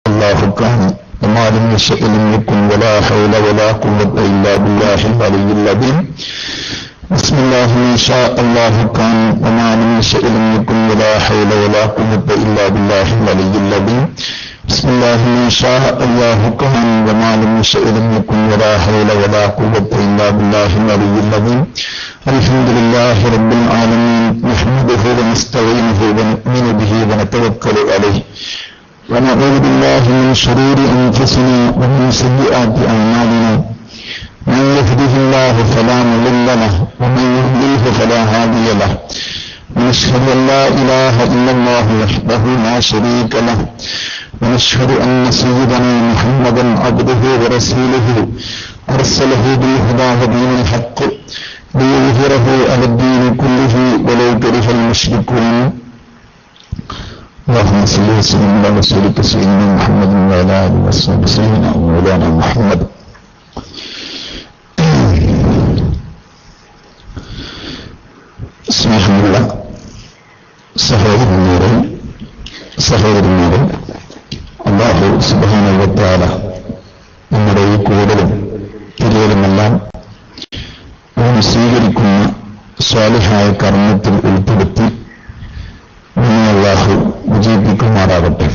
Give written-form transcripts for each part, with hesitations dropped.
الله كان وما لم يشأ لم يكن ولا حول ولا قوة إلا بالله العلي العظيم. بسم الله ما شاء الله كان وما لم يشأ لم يكن ولا حول ولا قوة إلا بالله العلي العظيم. بسم الله ما شاء الله كان وما لم يشأ لم يكن ولا حول ولا قوة إلا بالله العلي العظيم. الحمد لله رب العالمين نحمده ونستعينه ونؤمن به ونتوكل عليه ونعوذ بالله من شرور أنفسنا ومن سيئات أعمالنا. من يهده الله فلا مضل له ومن يضلل فلا هادي له. ونشهد أن لا إله إلا الله وحده لا شريك له ونشهد أن سيدنا محمدا عبده ورسوله أرسله بالهدى ودين الحق ليظهره على الدين كله ولو كره المشركون. اللهم صل وسلم على رسولك سيدنا محمد وعلى آله وصحبه سيدنا مولانا محمد. സ്നേഹമുള്ള സഹോദരന്മാരെ, അല്ലാഹു സുബ്ഹാനഹു വ തആല നമ്മുടെ ഈ കൂടലും തിരിയലുമെല്ലാം അവൻ സ്വീകരിക്കുന്ന സ്വാലിഹായ കർമ്മത്തിൽ ഉൾപ്പെടുത്തി അല്ലാഹു വിജയിപ്പിക്കുമാറാകട്ടെ.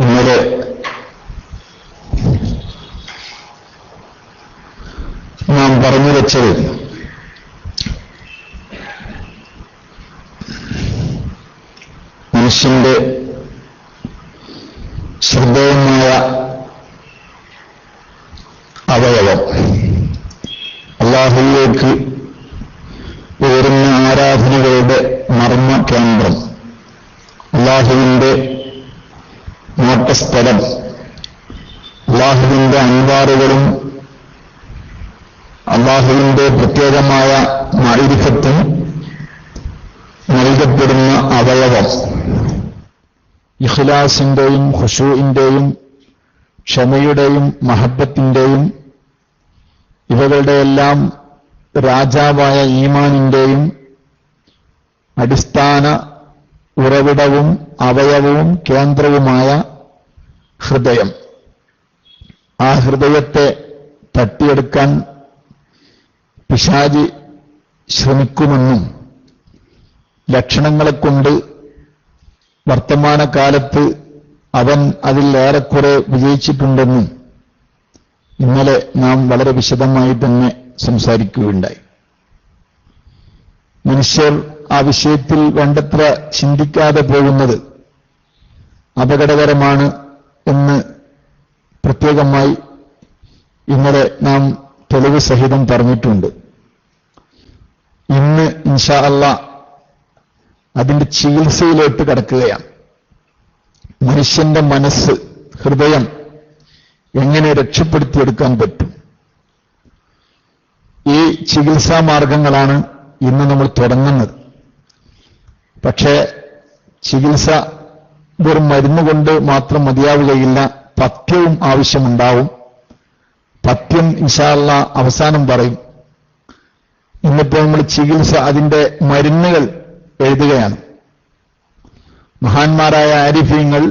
ഇന്നലെ നാം പറഞ്ഞു വെച്ചത് മനുഷ്യന്റെ ശ്രദ്ധേയമായ അവയവം അല്ലാഹുവിലേക്ക് ഉയരുന്ന ആരാധനകളുടെ മർമ്മ കേന്ദ്രം, അല്ലാഹുവിന്റെ നോട്ടസ്ഥലം, അല്ലാഹുവിന്റെ അൻവാറുകളും അല്ലാഹുവിന്റെ പ്രത്യേകമായ മഅരിഫത്തും നൽകപ്പെടുന്ന അവയവം ഇഖ്ലാസിന്റെയും ഖുശൂഇന്റെയും ക്ഷമയുടെയും മഹബ്ബത്തിന്റെയും ഇവകളുടെയെല്ലാം രാജാവായ ഈമാനിന്റെയും അടിസ്ഥാന ഉറവിടവും അവയവവും കേന്ദ്രവുമായ ഹൃദയം. ആ ഹൃദയത്തെ തട്ടിയെടുക്കാൻ പിശാചി ശ്രമിക്കുമെന്നും ലക്ഷണങ്ങളെക്കൊണ്ട് വർത്തമാനകാലത്ത് അവൻ അതിൽ ഏറെക്കുറെ വിജയിച്ചിട്ടുണ്ടെന്നും ഇന്നലെ നാം വളരെ വിശദമായി തന്നെ സംസാരിക്കുകയുണ്ടായി. മനുഷ്യർ ആ വിഷയത്തിൽ വേണ്ടത്ര ചിന്തിക്കാതെ പോകുന്നത് അപകടകരമാണ് എന്ന് പ്രത്യേകമായി ഇന്നലെ നാം തെളിവ് സഹിതം പറഞ്ഞിട്ടുണ്ട്. ഇന്ന് ഇൻഷാ അല്ലാഹ് അതിന്റെ ചികിത്സയിലോട്ട് കടക്കുകയാണ്. മനുഷ്യന്റെ മനസ്സ്, ഹൃദയം എങ്ങനെ രക്ഷപ്പെടുത്തിയെടുക്കാൻ പറ്റും? ഈ ചികിത്സാ മാർഗങ്ങളാണ് ഇന്ന് നമ്മൾ തുടങ്ങുന്നത്. പക്ഷേ ചികിത്സ വെറും മരുന്നുകൊണ്ട് മാത്രം മതിയാവുകയില്ല, പഥ്യവും ആവശ്യമുണ്ടാവും. പഥ്യം ഇൻഷാ അല്ലാഹ് അവസാനം പറയും. ഇന്നിപ്പോൾ നമ്മൾ ചികിത്സ, അതിന്റെ മരുന്നുകൾ എഴുതുകയാണ്. മഹാന്മാരായ ആരിഫീങ്ങൾ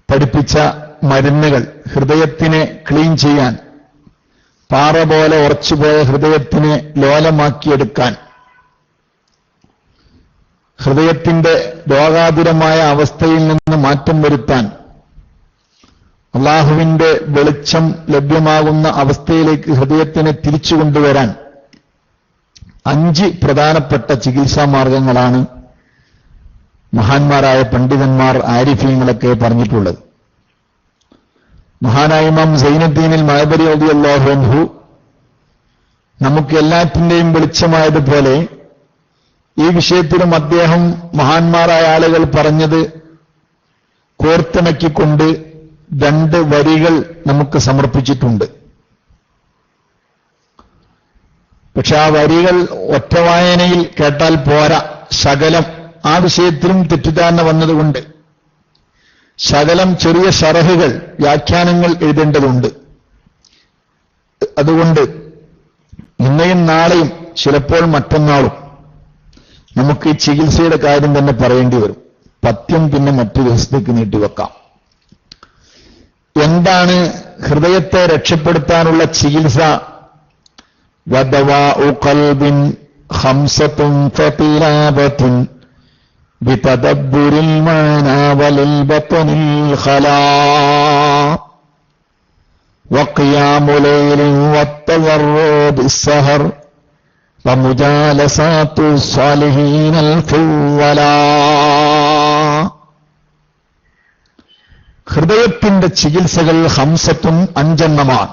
പഠിപ്പിച്ച മരുന്നുകൾ, ഹൃദയത്തിനെ ക്ലീൻ ചെയ്യാൻ, പാറ പോലെ ഉറച്ചുപോയ ഹൃദയത്തിനെ ലോലമാക്കിയെടുക്കാൻ, ഹൃദയത്തിന്റെ രോഗാതുരമായ അവസ്ഥയിൽ നിന്ന് മാറ്റം വരുത്താൻ, അല്ലാഹുവിന്റെ വെളിച്ചം ലഭ്യമാകുന്ന അവസ്ഥയിലേക്ക് ഹൃദയത്തിനെ തിരിച്ചു കൊണ്ടുവരാൻ 5 പ്രധാനപ്പെട്ട ചികിത്സാ മാർഗങ്ങളാണ് മഹാന്മാരായ പണ്ഡിതന്മാർ, ആരിഫീങ്ങളൊക്കെ പറഞ്ഞിട്ടുള്ളത്. മഹാനായ ഇമാം സൈനുദ്ദീനിൽ മഅബരി റളിയല്ലാഹു അൻഹു നമുക്ക് എല്ലാറ്റിന്റെയും വെളിച്ചമായതുപോലെ ഈ വിഷയത്തിലും അദ്ദേഹം മഹാന്മാരായ ആളുകൾ പറഞ്ഞത് കോർത്തിണക്കിക്കൊണ്ട് 2 വരികൾ നമുക്ക് സമർപ്പിച്ചിട്ടുണ്ട്. പക്ഷെ ആ വരികൾ ഒറ്റ വായനയിൽ കേട്ടാൽ പോരാ, ശകലം ആ വിഷയത്തിലും തെറ്റിദ്ധാരണ വന്നതുകൊണ്ട് ശകലം ചെറിയ ശറഹുകൾ, വ്യാഖ്യാനങ്ങൾ എഴുതേണ്ടതുണ്ട്. അതുകൊണ്ട് ഇന്നയും നാളെയും ചിലപ്പോൾ മറ്റന്നാളും നമുക്ക് ഈ ചികിത്സയുടെ കാര്യം തന്നെ പറയേണ്ടി വരും. പഥ്യം പിന്നെ മറ്റു ദിവസത്തേക്ക് നീട്ടിവെക്കാം. എന്താണ് ഹൃദയത്തെ രക്ഷപ്പെടുത്താനുള്ള ചികിത്സ? വദവാഉ ഖൽബിൻ ഖംസത്തുൻ ഫതിലാബത്തുൻ ബിതദബ്ബുരിൽ മാനാ വലിൽ ബത്നിൽ ഖലാ വഖിയാമു ലൈലിൻ വത്തദറു ബിസ്സഹർ വമുജാലസാത്തു സ്വാലിഹീനൽ ഫുവ്വലാ. ഹൃദയത്തിന്റെ ചികിത്സകൾ ഹംസത്തുൻ, 5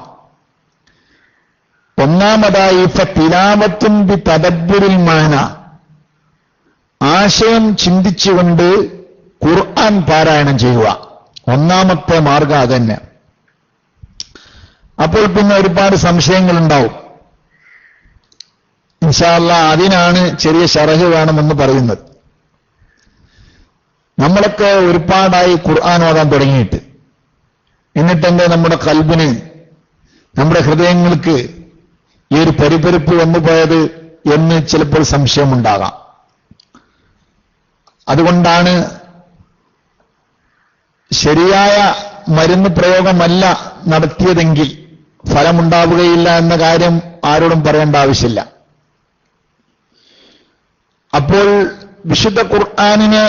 ഒന്നാമതായി ഫതിലാവത്തുൻ ബിതദബ്ബുരിൽ മാന, ആശയം ചിന്തിച്ചുകൊണ്ട് ഖുർആൻ പാരായണം ചെയ്യുക. ഒന്നാമത്തെ മാർഗം അതന്നെ. അപ്പോൾ പിന്നെ ഒരുപാട് സംശയങ്ങളുണ്ടാവും. ഇൻഷാ അല്ലാഹ് അതിനാണ് ചെറിയ ശറഹ് വേണമെന്ന് പറയുന്നത്. നമ്മളൊക്കെ ഒരുപാടായി ഖുർആൻ ഓതാൻ തുടങ്ങിയിട്ട്, എന്നിട്ടെന്റെ നമ്മുടെ കൽബിന്, നമ്മുടെ ഹൃദയങ്ങൾക്ക് ഈ ഒരു പരിപരിപ്പ് വന്നുപോയത് എന്ന് ചിലപ്പോൾ സംശയമുണ്ടാകാം. അതുകൊണ്ടാണ് ശരിയായ മരുന്ന് പ്രയോഗമല്ല നടത്തിയതെങ്കിൽ ഫലമുണ്ടാവുകയില്ല എന്ന കാര്യം ആരോടും പറയേണ്ട ആവശ്യമില്ല. അപ്പോൾ വിശുദ്ധ ഖുർആനിനെ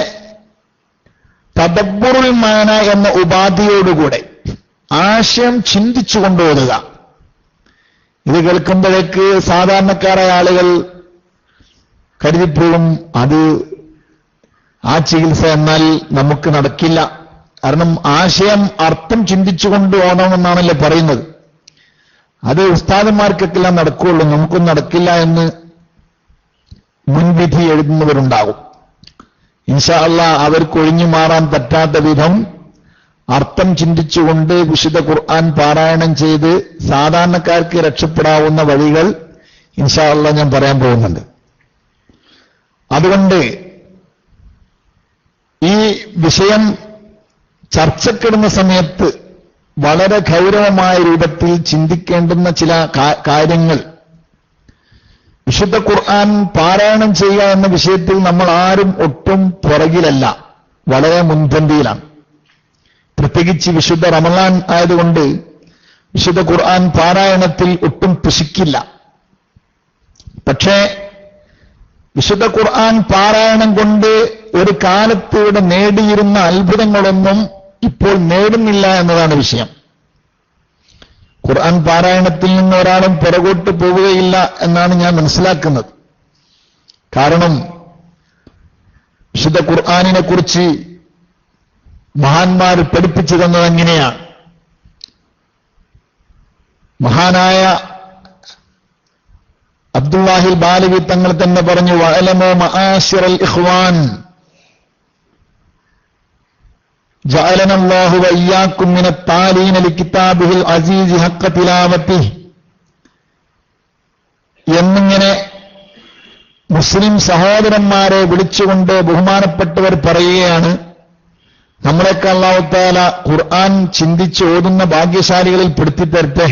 തദബ്ബുറുൽ മാന എന്ന ഉപാധിയോടുകൂടെ ആശയം ചിന്തിച്ചുകൊണ്ട് ഓതുക. ഇത് കേൾക്കുമ്പോഴേക്ക് സാധാരണക്കാരായ ആളുകൾ കരുതിപ്പോഴും അത് ആ ചികിത്സ എന്നാൽ നമുക്ക് നടക്കില്ല. കാരണം ആശയം അർത്ഥം ചിന്തിച്ചുകൊണ്ട് ഓടണമെന്നാണല്ലോ പറയുന്നത്. അത് ഉസ്താദന്മാർക്കൊക്കെല്ലാം നടക്കുകയുള്ളൂ, നമുക്കൊന്നും നടക്കില്ല എന്ന് മുൻവിധി എഴുതുന്നവരുണ്ടാകും. ഇൻഷാ അല്ലാഹ് അവർക്ക് ഒഴിഞ്ഞു മാറാൻ പറ്റാത്ത വിധം അർത്ഥം ചിന്തിച്ചുകൊണ്ട് വിശുദ്ധ ഖുർആൻ പാരായണം ചെയ്ത് സാധാരണക്കാർക്ക് രക്ഷപ്പെടാവുന്ന വഴികൾ ഇൻഷാ അല്ലാഹ് ഞാൻ പറയാൻ പോകുന്നുണ്ട്. അതുകൊണ്ട് ഈ വിഷയം ചർച്ചക്കിടുന്ന സമയത്ത് വളരെ ഗൗരവമായ രൂപത്തിൽ ചിന്തിക്കേണ്ടുന്ന ചില കാര്യങ്ങൾ, വിശുദ്ധ ഖുർആൻ പാരായണം ചെയ്യുക എന്ന വിഷയത്തിൽ നമ്മൾ ആരും ഒട്ടും പുറകിലല്ല, വളരെ മുൻപന്തിയിലാണ്. പ്രത്യേകിച്ച് വിശുദ്ധ റമളാൻ ആയതുകൊണ്ട് വിശുദ്ധ ഖുർആൻ പാരായണത്തിൽ ഒട്ടും പിശുക്കില്ല. പക്ഷേ വിശുദ്ധ ഖുർആൻ പാരായണം കൊണ്ട് ഒരു കാലത്ത് ഇവിടെ നേടിയിരുന്ന അത്ഭുതങ്ങളൊന്നും ഇപ്പോൾ നേടുന്നില്ല എന്നതാണ് വിഷയം. ഖുർആൻ പാരായണത്തിൽ നിന്ന് ഒരാളും പുറകോട്ട് പോവുകയില്ല എന്നാണ് ഞാൻ മനസ്സിലാക്കുന്നത്. കാരണം വിശുദ്ധ ഖുർആനിനെ കുറിച്ച് മഹാന്മാർ പഠിപ്പിച്ചു തന്നത് എങ്ങനെയാണ്? മഹാനായ അബ്ദുല്ലാഹിൽ ബാലവി തങ്ങൾ തന്നെ പറഞ്ഞു, വഅലമു മആശിറൽ ഇഖ്വാൻ ജഅലന അല്ലാഹു വഇയ്യാകും മിനത് താലീന ലികിതാബിഹിൽ അസീസി ഹഖ്ഖ തിലാവതിഹി എന്നിങ്ങനെ മുസ്ലിം സഹോദരന്മാരെ വിളിച്ചുകൊണ്ട് ബഹുമാനപ്പെട്ടവർ പറയുകയാണ്, നമ്മളെയൊക്കെ അല്ലാഹു തആല ഖുർആൻ ചിന്തിച്ച് ഓതുന്ന ഭാഗ്യശാലികളിൽ പെടുത്തിത്തരട്ടെ,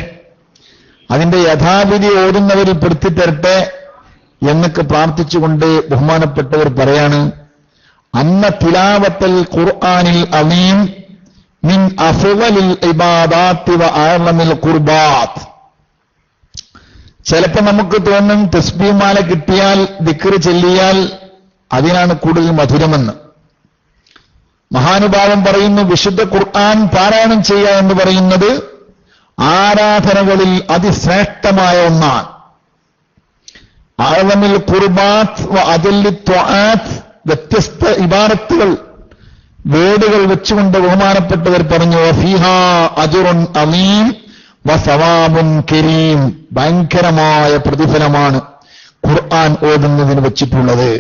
അതിന്റെ യഥാവിധി ഓതുന്നവരിൽ പെടുത്തിത്തരട്ടെ എന്നൊക്കെ പ്രാർത്ഥിച്ചുകൊണ്ട് ബഹുമാനപ്പെട്ടവർ പറയാണ്, അന്ന തിലാവത്തൽ ഖുർആനിൽ അലീം മിൻ അഫ്ളലിൽ ഇബാദാത്തി വ അഅ്ളമിൽ ഖുർബാത്ത്. ചിലപ്പോൾ നമുക്ക് തോന്നും തസ്ബീഹ് മാല കിട്ടിയാൽ ദിക്ർ ചൊല്ലിയാൽ അതിനാണ് കൂടുതൽ മധുരമെന്ന്. മഹാനുഭാവൻ പറയുന്നു, വിശുദ്ധ ഖുർആൻ പാരായണം ചെയ്യുക എന്ന് പറയുന്നത് ആരാധനകളിൽ അതിശ്രേഷ്ഠമായ ഒന്നാണ്. അഅ്ളമിൽ ഖുർബാത്ത് വ അദല്ലി ത്വആത്ത്, വ്യത്യസ്ത ഇബാദത്തുകൾ വേടുകൾ വെച്ചുകൊണ്ട് ബഹുമാനപ്പെട്ടവർ പറഞ്ഞു, വഫീഹാ അജ്റുൻ അലീം വസവാബുൻ കരീം, ഭയങ്കരമായ പ്രതിഫലമാണ് ഖുർആൻ ഓതുന്നതിന് വെച്ചിട്ടുള്ളത്.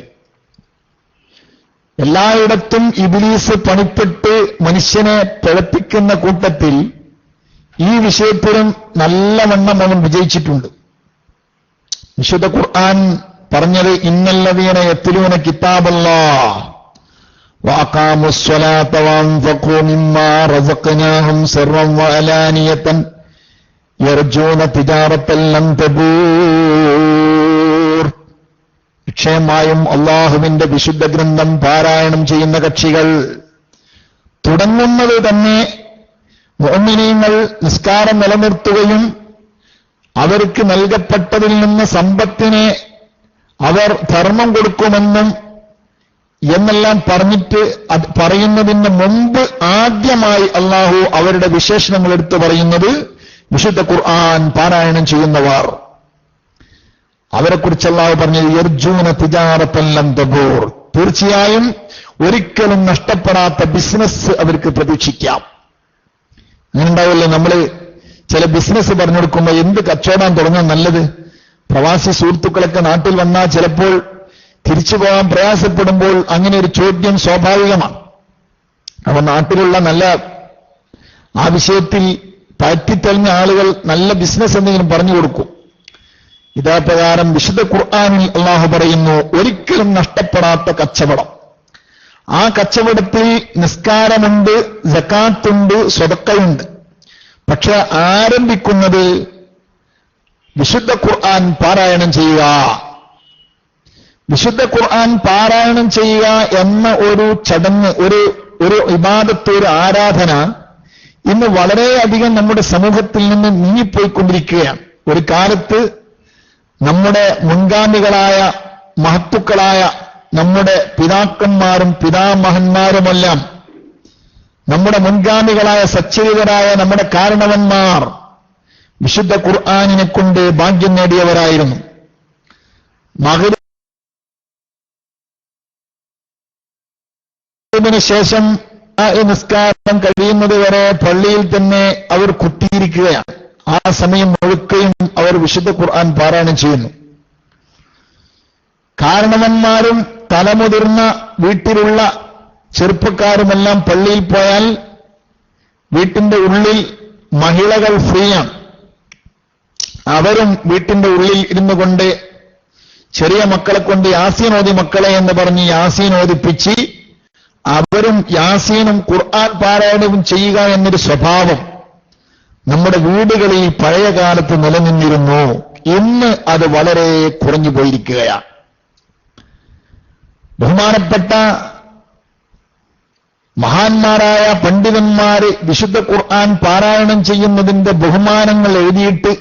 എല്ലായിടത്തും ഇബ്ലീസ് പണിപ്പെട്ട് മനുഷ്യനെ പിഴപ്പിക്കുന്ന കൂട്ടത്തിൽ ഈ വിഷയത്തിലും നല്ലവണ്ണം അവൻ വിജയിച്ചിട്ടുണ്ട്. വിശുദ്ധ ഖുർആൻ പറഞ്ഞത്, ഇന്നല്ലദീന യത്ലൂന കിതാബല്ലാഹ് വഅഖാമുസ്സലാത്ത വഅൻഫഖൂ മിമ്മാ റസഖ്നാഹും സിർറൻ വഅലാനിയതൻ യർജൂന തിജാറത്തൻ ലൻ തബൂർ. നിശ്ചയമായും അള്ളാഹുവിന്റെ വിശുദ്ധ ഗ്രന്ഥം പാരായണം ചെയ്യുന്ന കക്ഷികൾ തുടങ്ങുന്നത് തന്നെ മുഅ്മിനീങ്ങൾ നിസ്കാരം നിലനിർത്തുകയും അവർക്ക് നൽകപ്പെട്ടതിൽ നിന്ന് സമ്പത്തിനെ അവർ ധർമ്മം കൊടുക്കുമെന്നും എന്നെല്ലാം പറഞ്ഞിട്ട് പറയുന്നതിന് മുമ്പ് ആദ്യമായി അള്ളാഹു അവരുടെ വിശേഷണങ്ങൾ എടുത്തു പറയുന്നത് വിശുദ്ധ ഖുർആൻ പാരായണം ചെയ്യുന്നവർ. അവരെക്കുറിച്ച് അള്ളാഹു പറഞ്ഞത് യർജൂന തിജാറത്തൻ ലൻ തബൂർ, തീർച്ചയായും ഒരിക്കലും നഷ്ടപ്പെടാത്ത ബിസിനസ് അവർക്ക് പ്രതീക്ഷിക്കാം. അങ്ങനെ ഉണ്ടാവില്ലേ, നമ്മൾ ചില ബിസിനസ് പറഞ്ഞു കൊടുക്കുമ്പോൾ എന്ത് കച്ചവടം തുടങ്ങാൻ നല്ലത്? പ്രവാസി സുഹൃത്തുക്കളൊക്കെ നാട്ടിൽ വന്നാൽ ചിലപ്പോൾ തിരിച്ചു പോകാൻ പ്രയാസപ്പെടുമ്പോൾ അങ്ങനെ ഒരു ചോദ്യം സ്വാഭാവികമാണ്. അപ്പൊ നാട്ടിലുള്ള നല്ല ആ വിഷയത്തിൽ പറ്റിത്തെളിഞ്ഞ ആളുകൾ നല്ല ബിസിനസ് എന്തെങ്കിലും പറഞ്ഞു കൊടുക്കും. ഇതാ പ്രകാരം വിശുദ്ധ ഖുർആനിൽ അള്ളാഹു പറയുന്നു ഒരിക്കലും നഷ്ടപ്പെടാത്ത കച്ചവടം. ആ കച്ചവടത്തിൽ നിസ്കാരമുണ്ട്, സകാത്തുണ്ട്, സ്വതക്കയുണ്ട്. പക്ഷെ ആരംഭിക്കുന്നത് വിശുദ്ധ ഖുർആൻ പാരായണം ചെയ്യുക. വിശുദ്ധ ഖുർആൻ പാരായണം ചെയ്യുക എന്ന ഒരു ചടങ്ങ്, ഒരു ഇബാദത്ത്, ഒരു ആരാധന ഇന്ന് വളരെയധികം നമ്മുടെ സമൂഹത്തിൽ നിന്ന് നീങ്ങിപ്പോയിക്കൊണ്ടിരിക്കുകയാണ്. ഒരു കാലത്ത് നമ്മുടെ മുൻഗാമികളായ മഹത്തുക്കളായ നമ്മുടെ പിതാക്കന്മാരും പിതാമഹന്മാരുമെല്ലാം, നമ്മുടെ മുൻഗാമികളായ സച്ചരിതരായ നമ്മുടെ കാരണവന്മാർ വിശുദ്ധ ഖുർആനിനെ കൊണ്ട് ഭാഗ്യം നേടിയവരായിരുന്നു. മഗ്‌രിബിന് ശേഷം നിസ്കാരം കഴിയുന്നത് വരെ പള്ളിയിൽ തന്നെ അവർ കുത്തിയിരിക്കുകയാണ്. ആ സമയം മുഴുക്കയും അവർ വിശുദ്ധ ഖുർആൻ പാരായണം ചെയ്യുന്നു. കാരണവന്മാരും തലമുതിർന്ന വീട്ടിലുള്ള ചെറുപ്പക്കാരുമെല്ലാം പള്ളിയിൽ പോയാൽ വീട്ടിന്റെ ഉള്ളിൽ മഹിളകൾ ഫ്രീയാണ്. അവരും വീട്ടിന്റെ ഉള്ളിൽ ഇരുന്നു കൊണ്ട് ചെറിയ മക്കളെ കൊണ്ട് യാസീൻ ഓതി മക്കളെ എന്ന് പറഞ്ഞ് യാസീൻ ഓതിപ്പിച്ച് അവരും യാസീനും ഖുർആൻ പാരായണവും ചെയ്യുക എന്നൊരു സ്വഭാവം നമ്മുടെ വീടുകളിൽ പഴയ കാലത്ത് നിലനിന്നിരുന്നു. ഇന്ന് അത് വളരെ കുറഞ്ഞു പോയിരിക്കുകയാണ്. ബഹുമാനപ്പെട്ട മഹാന്മാരായ പണ്ഡിതന്മാര് വിശുദ്ധ ഖുർആൻ പാരായണം ചെയ്യുന്നതിന്റെ ബഹുമാനങ്ങൾ എഴുതിയിട്ട്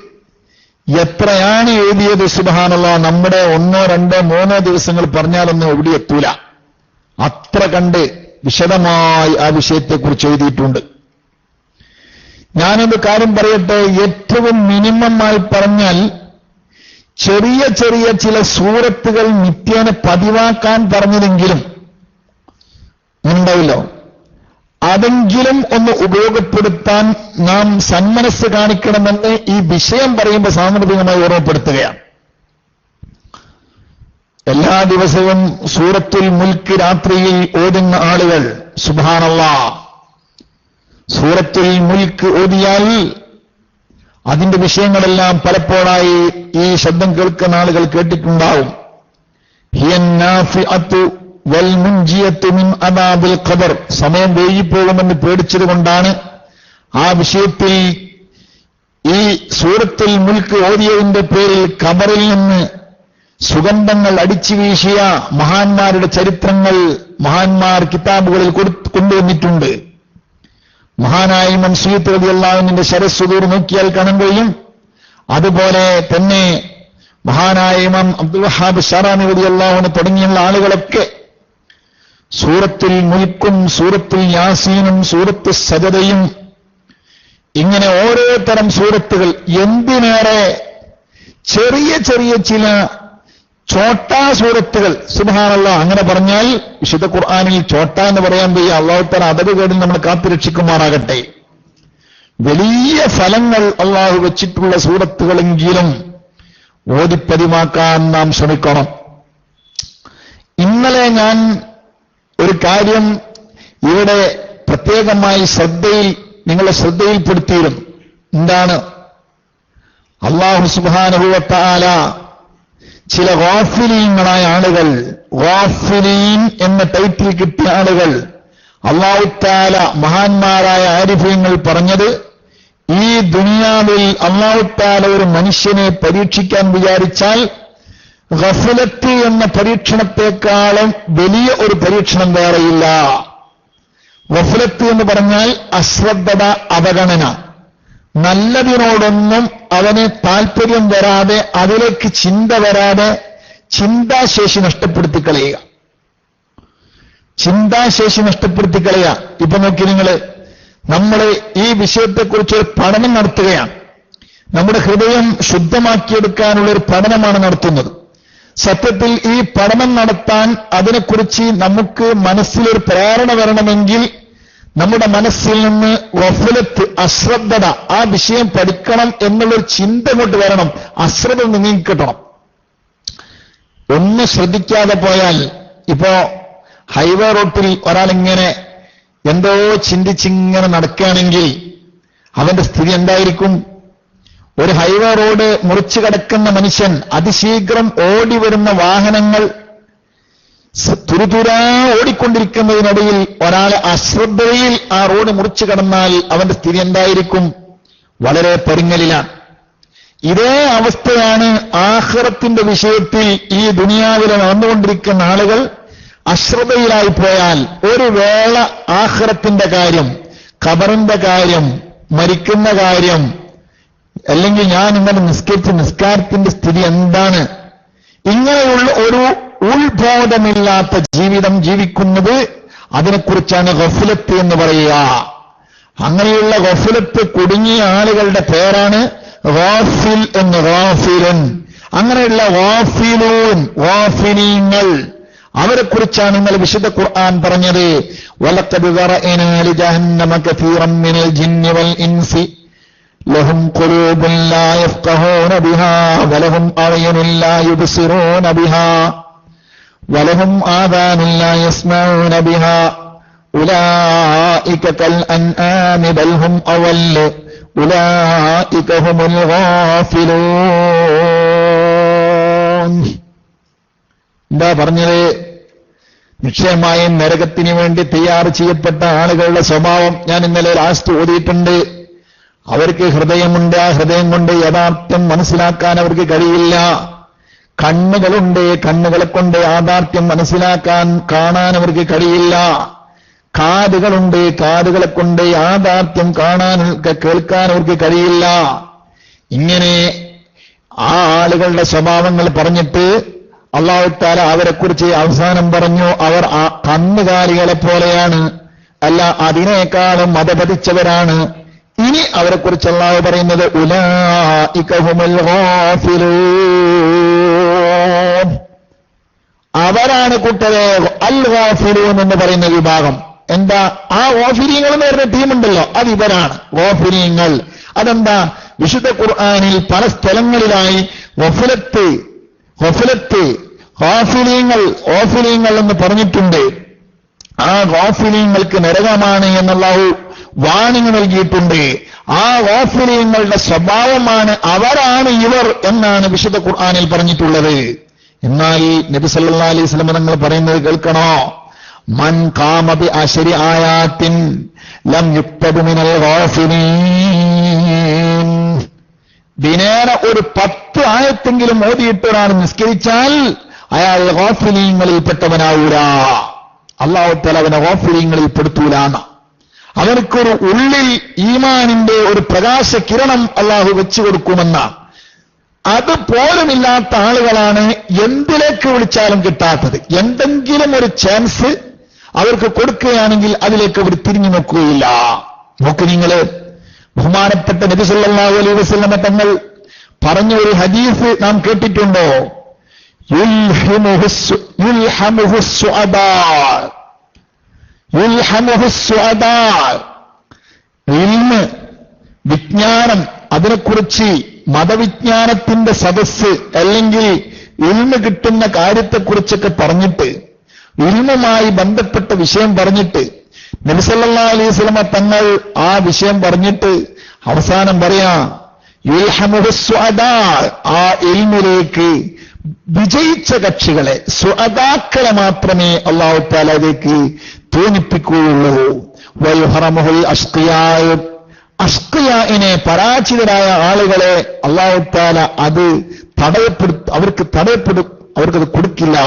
എത്രയാണ് എഴുതിയത്? സുബ്ഹാനല്ലാഹ്, നമ്മുടെ 1, 2, 3 ദിവസങ്ങൾ പറഞ്ഞാലൊന്നും എവിടെ എത്തൂല. അത്ര കണ്ട് വിശദമായി ആ വിഷയത്തെക്കുറിച്ച് എഴുതിയിട്ടുണ്ട്. ഞാനൊരു കാര്യം പറയട്ടെ, ഏറ്റവും മിനിമമായി പറഞ്ഞാൽ ചെറിയ ചെറിയ ചില സൂറത്തുകൾ നിത്യേന പതിവാക്കാൻ പറഞ്ഞതെങ്കിലും ഉണ്ടാവില്ലോ, അതെങ്കിലും ഒന്ന് ഉപയോഗപ്പെടുത്താൻ നാം സന്മനസ് കാണിക്കണമെന്ന് ഈ വിഷയം പറയുമ്പോൾ സാന്ദർഭികമായി ഓർമ്മപ്പെടുത്തുകയാണ്. എല്ലാ ദിവസവും സൂറത്തുൽ മുൽക്ക് രാത്രിയിൽ ഓതുന്ന ആളുകൾ, സുബ്ഹാനല്ലാഹ്, സൂറത്തുൽ മുൽക്ക് ഓതിയാൽ അതിന്റെ വിഷയങ്ങളെല്ലാം പലപ്പോഴായി ഈ ശബ്ദം കേൾക്കുന്ന ആളുകൾ കേട്ടിട്ടുണ്ടാവും. ഹിയൻ നാഫിഅത്തു വൽ മുൻജിയത്തു മിൻ അദാബിൽ ഖബർ, സമയം വൈകിപ്പോകുമെന്ന് പേടിച്ചതുകൊണ്ടാണ് ആ വിഷയത്തിൽ ഈ സൂറത്തുൽ മുൽക്ക് ഓതിയതിന്റെ പേരിൽ ഖബറിൽ നിന്ന് സുഗന്ധങ്ങൾ അടിച്ചു വീശിയ മഹാന്മാരുടെ ചരിത്രങ്ങൾ മഹാന്മാർ കിതാബുകളിൽ കൊണ്ടുവന്നിട്ടുണ്ട്. മഹാനായ ഇമാം സുയൂത്തി റളിയല്ലാഹു അൻഹുവിന്റെ ശരസ്സുദൂർ നോക്കിയാൽ കാണാൻ കഴിയും. അതുപോലെ തന്നെ മഹാനായ ഇമാം അബ്ദുൽ വഹാബ് ശറാനി റളിയല്ലാഹു അൻഹു തുടങ്ങിയുള്ള ആളുകളൊക്കെ സൂറത്തുൽ മുൽക്കും സൂറത്തുൽ യാസീനും സൂറത്തുൽ സജദയും ഇങ്ങനെ ഓരോ തരം സൂറത്തുകൾ, എന്തിനേറെ ചെറിയ ചെറിയ ചില ചോട്ടാ സൂറത്തുകൾ, സുബ്ഹാനല്ലാഹ്. അങ്ങനെ പറഞ്ഞാൽ വിശുദ്ധ ഖുർആനിൽ ചോട്ട എന്ന് പറയാൻ വയ്യ. അല്ലാഹു തആല അതബ് കേടിൽ നമ്മൾ കാത്തുരക്ഷിക്കുമാറാകട്ടെ. വലിയ ഫലങ്ങൾ അള്ളാഹു വെച്ചിട്ടുള്ള സൂറത്തുകളെങ്കിലും ഓതിപ്പതിവാക്കാൻ നാം ശ്രമിക്കണം. ഇന്നലെ ഞാൻ ഒരു കാര്യം ഇവിടെ പ്രത്യേകമായി നിങ്ങളെ ശ്രദ്ധയിൽപ്പെടുത്തിയിരുന്നു. എന്താണ്? അല്ലാഹു സുബ്ഹാനഹു വ തആല ചില ഗാഫിലീങ്ങളായ ആളുകൾ, ഗാഫിലീൻ എന്ന ടൈറ്റിൽ കിട്ടിയ ആളുകൾ, അല്ലാഹു തആല മഹാന്മാരായ ആരിഫീങ്ങൾ പറഞ്ഞത്, ഈ ദുനിയാവിൽ അല്ലാഹു തആല ഒരു മനുഷ്യനെ പരീക്ഷിക്കാൻ വിചാരിച്ചാൽ ഗഫലത്ത് എന്ന പരീക്ഷണത്തെക്കാളും വലിയ ഒരു പരീക്ഷണം വേറെയില്ല. ഗഫലത്ത് എന്ന് പറഞ്ഞാൽ അശ്രദ്ധത, അവഗണന, നല്ലതിനോടൊന്നും അവന് താല്പര്യം വരാതെ, അതിലേക്ക് ചിന്ത വരാതെ ചിന്താശേഷി നഷ്ടപ്പെടുത്തി കളയുക. ചിന്താശേഷി നഷ്ടപ്പെടുത്തി കളയുക. ഇപ്പൊ നോക്കി നിങ്ങള്, നമ്മൾ ഈ വിഷയത്തെക്കുറിച്ച് ഒരു പഠനം നടത്തുകയാണ്. നമ്മുടെ ഹൃദയം ശുദ്ധമാക്കിയെടുക്കാനുള്ള ഒരു പഠനമാണ് നടത്തുന്നത്. സത്യത്തിൽ ഈ പഠനം നടത്താൻ, അതിനെക്കുറിച്ച് നമുക്ക് മനസ്സിലൊരു പ്രേരണ വരണമെങ്കിൽ നമ്മുടെ മനസ്സിൽ നിന്ന് ഗഫലത്ത്, അശ്രദ്ധത, ആ വിഷയം പഠിക്കണം എന്നുള്ളൊരു ചിന്ത കൊണ്ട് വരണം. അശ്രദ്ധ നീങ്ങിക്കിട്ടണം. ഒന്ന് ശ്രദ്ധിക്കാതെ പോയാൽ, ഇപ്പോ ഹൈവേ റോട്ടിൽ ഒരാളിങ്ങനെ എന്തോ ചിന്തിച്ചിങ്ങനെ നടക്കുകയാണെങ്കിൽ അവന്റെ സ്ഥിതി എന്തായിരിക്കും? ഒരു ഹൈവേ റോഡ് മുറിച്ചു കടക്കുന്ന മനുഷ്യൻ, അതിശീഘ്രം ഓടി വരുന്ന വാഹനങ്ങൾ തുരുതുരാ ഓടിക്കൊണ്ടിരിക്കുന്നതിനിടയിൽ ഒരാൾ അശ്രദ്ധയിൽ ആ റോഡ് മുറിച്ചു കടന്നാൽ അവന്റെ സ്ഥിതി എന്തായിരിക്കും? വളരെ പരുങ്ങലിലാണ്. ഇതേ അവസ്ഥയാണ് ആഖിറത്തിന്റെ വിഷയത്തിൽ. ഈ ദുനിയാവിലെ നടന്നുകൊണ്ടിരിക്കുന്ന ആളുകൾ അശ്രദ്ധയിലായി പോയാൽ ഒരു വേള ആഖിറത്തിന്റെ കാര്യം, ഖബറിന്റെ കാര്യം, മരിക്കുന്ന കാര്യം, അല്ലെങ്കിൽ ഞാൻ ഇങ്ങനെ നിസ്കരിച്ച നിസ്കാരത്തിന്റെ സ്ഥിതി എന്താണ്, ഇങ്ങനെയുള്ള ഒരു ഉത്ബോധമില്ലാത്ത ജീവിതം ജീവിക്കുന്നത്, അതിനെക്കുറിച്ചാണ് ഗഫലത്ത് എന്ന് പറയുക. അങ്ങനെയുള്ള ഗഫലത്ത് കുടുങ്ങിയ ആളുകളുടെ പേരാണ് ഗാഫിൽ എന്ന്. ഗാഫിലുൻ, അങ്ങനെയുള്ള ഗാഫിലൂൻ, ഗാഫിലീങ്ങൾ, അവരെക്കുറിച്ചാണ് ഇന്നലെ വിശുദ്ധ ഖുർആൻ പറഞ്ഞത്. വലഖദ് ദറഅനാ ലിജഹന്നമ കസീറൻ മിനൽ ജിന്നി വൽ ഇൻസി ലഹും ഖുലൂബുൻ ലാ യഫ്ഖഹൂന ബിഹാ വലഹും അഅ്യുനുൻ ലാ യുബ്സിറൂന ബിഹാ വലഹും ആദാനുൻ ലാ യസ്മഊന ബിഹാ ഉലൈക കൽ അൻആമി ബൽ ഹും അവൽ ഉലൈക ഹുമുൽ ഗാഫിലൂൻ. എന്താ പറഞ്ഞത്? നിശ്ചയമായും നരകത്തിന് വേണ്ടി തയ്യാർ ചെയ്യപ്പെട്ട ആളുകളുടെ സ്വഭാവം ഞാൻ ഇന്നലെ ലാസ്റ്റ് ഓതിയിട്ടുണ്ട്. അവർക്ക് ഹൃദയമുണ്ട്, ആ ഹൃദയം കൊണ്ട് യഥാർത്ഥം മനസ്സിലാക്കാൻ അവർക്ക് കഴിയില്ല. കണ്ണുകളുണ്ട്, കണ്ണുകളെ കൊണ്ട് യാഥാർത്ഥ്യം മനസ്സിലാക്കാൻ, കാണാൻ അവർക്ക് കഴിയില്ല. കാതുകളുണ്ട്, കാതുകളെ കൊണ്ട് യാഥാർത്ഥ്യം കാണാൻ, കേൾക്കാൻ അവർക്ക് കഴിയില്ല. ഇങ്ങനെ ആ ആളുകളുടെ സ്വഭാവങ്ങൾ പറഞ്ഞിട്ട് അല്ലാഹു തആല അവരെക്കുറിച്ച് അവസാനം പറഞ്ഞു, അവർ ആ കന്നുകാലികളെ പോലെയാണ്, അല്ല അതിനേക്കാളും മതപതിച്ചവരാണ്. ഇനി അവരെക്കുറിച്ച് അല്ലാഹു പറയുന്നത് ഉലൈക ഹുമുൽ ഗാഫിലൂൻ, അവരാണ് കൂട്ടരെ അൽ ഗാഫിലൂൻ എന്ന് പറയുന്ന വിഭാഗം. എന്താ? ആ ഗാഫിലീങ്ങൾ എന്ന് പറഞ്ഞ ടീമുണ്ടല്ലോ, അത് ഇവരാണ് ഗാഫിലീങ്ങൾ. അതെന്താ? വിശുദ്ധ ഖുർആനിൽ പല സ്ഥലങ്ങളിലായി ഗഫലത്ത്, ഗാഫിലീങ്ങൾ എന്ന് പറഞ്ഞിട്ടുണ്ട്. ആ ഗാഫിലീങ്ങൾക്ക് നരകമാണ് എന്നല്ലാഹു വാണിംഗ് നൽകിയിട്ടുണ്ട്. ആ ഗാഫിലീങ്ങളുടെ സ്വഭാവമാണ്, അവരാണ് ഇവർ എന്നാണ് വിശുദ്ധ ഖുർആനിൽ പറഞ്ഞിട്ടുള്ളത്. എന്നാൽ നബി സല്ലല്ലാഹു അലൈഹി വസല്ലം തങ്ങൾ പറയുന്നത് കേൾക്കണോ? മൻ ഖാമ ബി അശ്രി ആയാത്തിൻ ലം യുക്തബ് മിനൽ ഗാഫിലീൻ, ദിനേന ഒരു 10 ആയത്തെങ്കിലും ഓതിയിട്ട് ഒരാൾ നിസ്കരിച്ചാൽ അയാൾ ഗാഫിലീങ്ങളിൽ പെട്ടവനാവൂല. അല്ലാഹു തആല അവനെ ഗാഫിലീങ്ങളിൽ പെടുത്തൂലാണ്. അവർക്കൊരു ഉള്ളിൽ ഈമാനിന്റെ ഒരു പ്രകാശ കിരണം അല്ലാഹു വെച്ചു കൊടുക്കുമെന്നാണ്. അതുപോലുമില്ലാത്ത ആളുകളാണ് എന്തിലേക്ക് വിളിച്ചാലും കിട്ടാത്തത്. എന്തെങ്കിലും ഒരു ചാൻസ് അവർക്ക് കൊടുക്കുകയാണെങ്കിൽ അതിലേക്ക് അവർ തിരിഞ്ഞു നോക്കുകയില്ല. നോക്ക് നിങ്ങള്, ബഹുമാനപ്പെട്ട നബി സല്ലല്ലാഹു അലൈഹി വസല്ലം തങ്ങൾ പറഞ്ഞ ഒരു ഹദീസ് നാം കേട്ടിട്ടുണ്ടോ? ഇൽമ്, വിജ്ഞാനം, അതിനെക്കുറിച്ച് മതവിജ്ഞാനത്തിന്റെ സദസ്സ് അല്ലെങ്കിൽ ഇൽമ് കിട്ടുന്ന കാര്യത്തെക്കുറിച്ചൊക്കെ പറഞ്ഞിട്ട്, ഇൽമുമായി ബന്ധപ്പെട്ട വിഷയം പറഞ്ഞിട്ട് നബി സല്ലല്ലാഹു അലൈഹി വസല്ലം തങ്ങൾ ആ വിഷയം പറഞ്ഞിട്ട് അവസാനം പറയാ യുൽഹമുഹുസ്സുഅദാ, ആ ഇൽമിലേക്ക് വിജയിച്ച കക്ഷികളെ, സുഅദാക്കളെ മാത്രമേ അല്ലാഹു തആല അതിലേക്ക് തോന്നിപ്പിക്കുകയുള്ളൂ. വയുഹറമുൽ അഷ്ഖിയാ, അഷ്ഖിയാഇനെ, പരാജിതരായ ആളുകളെ അല്ലാഹു തആല അത് അവർക്ക് അവർക്കത് കൊടുക്കില്ല.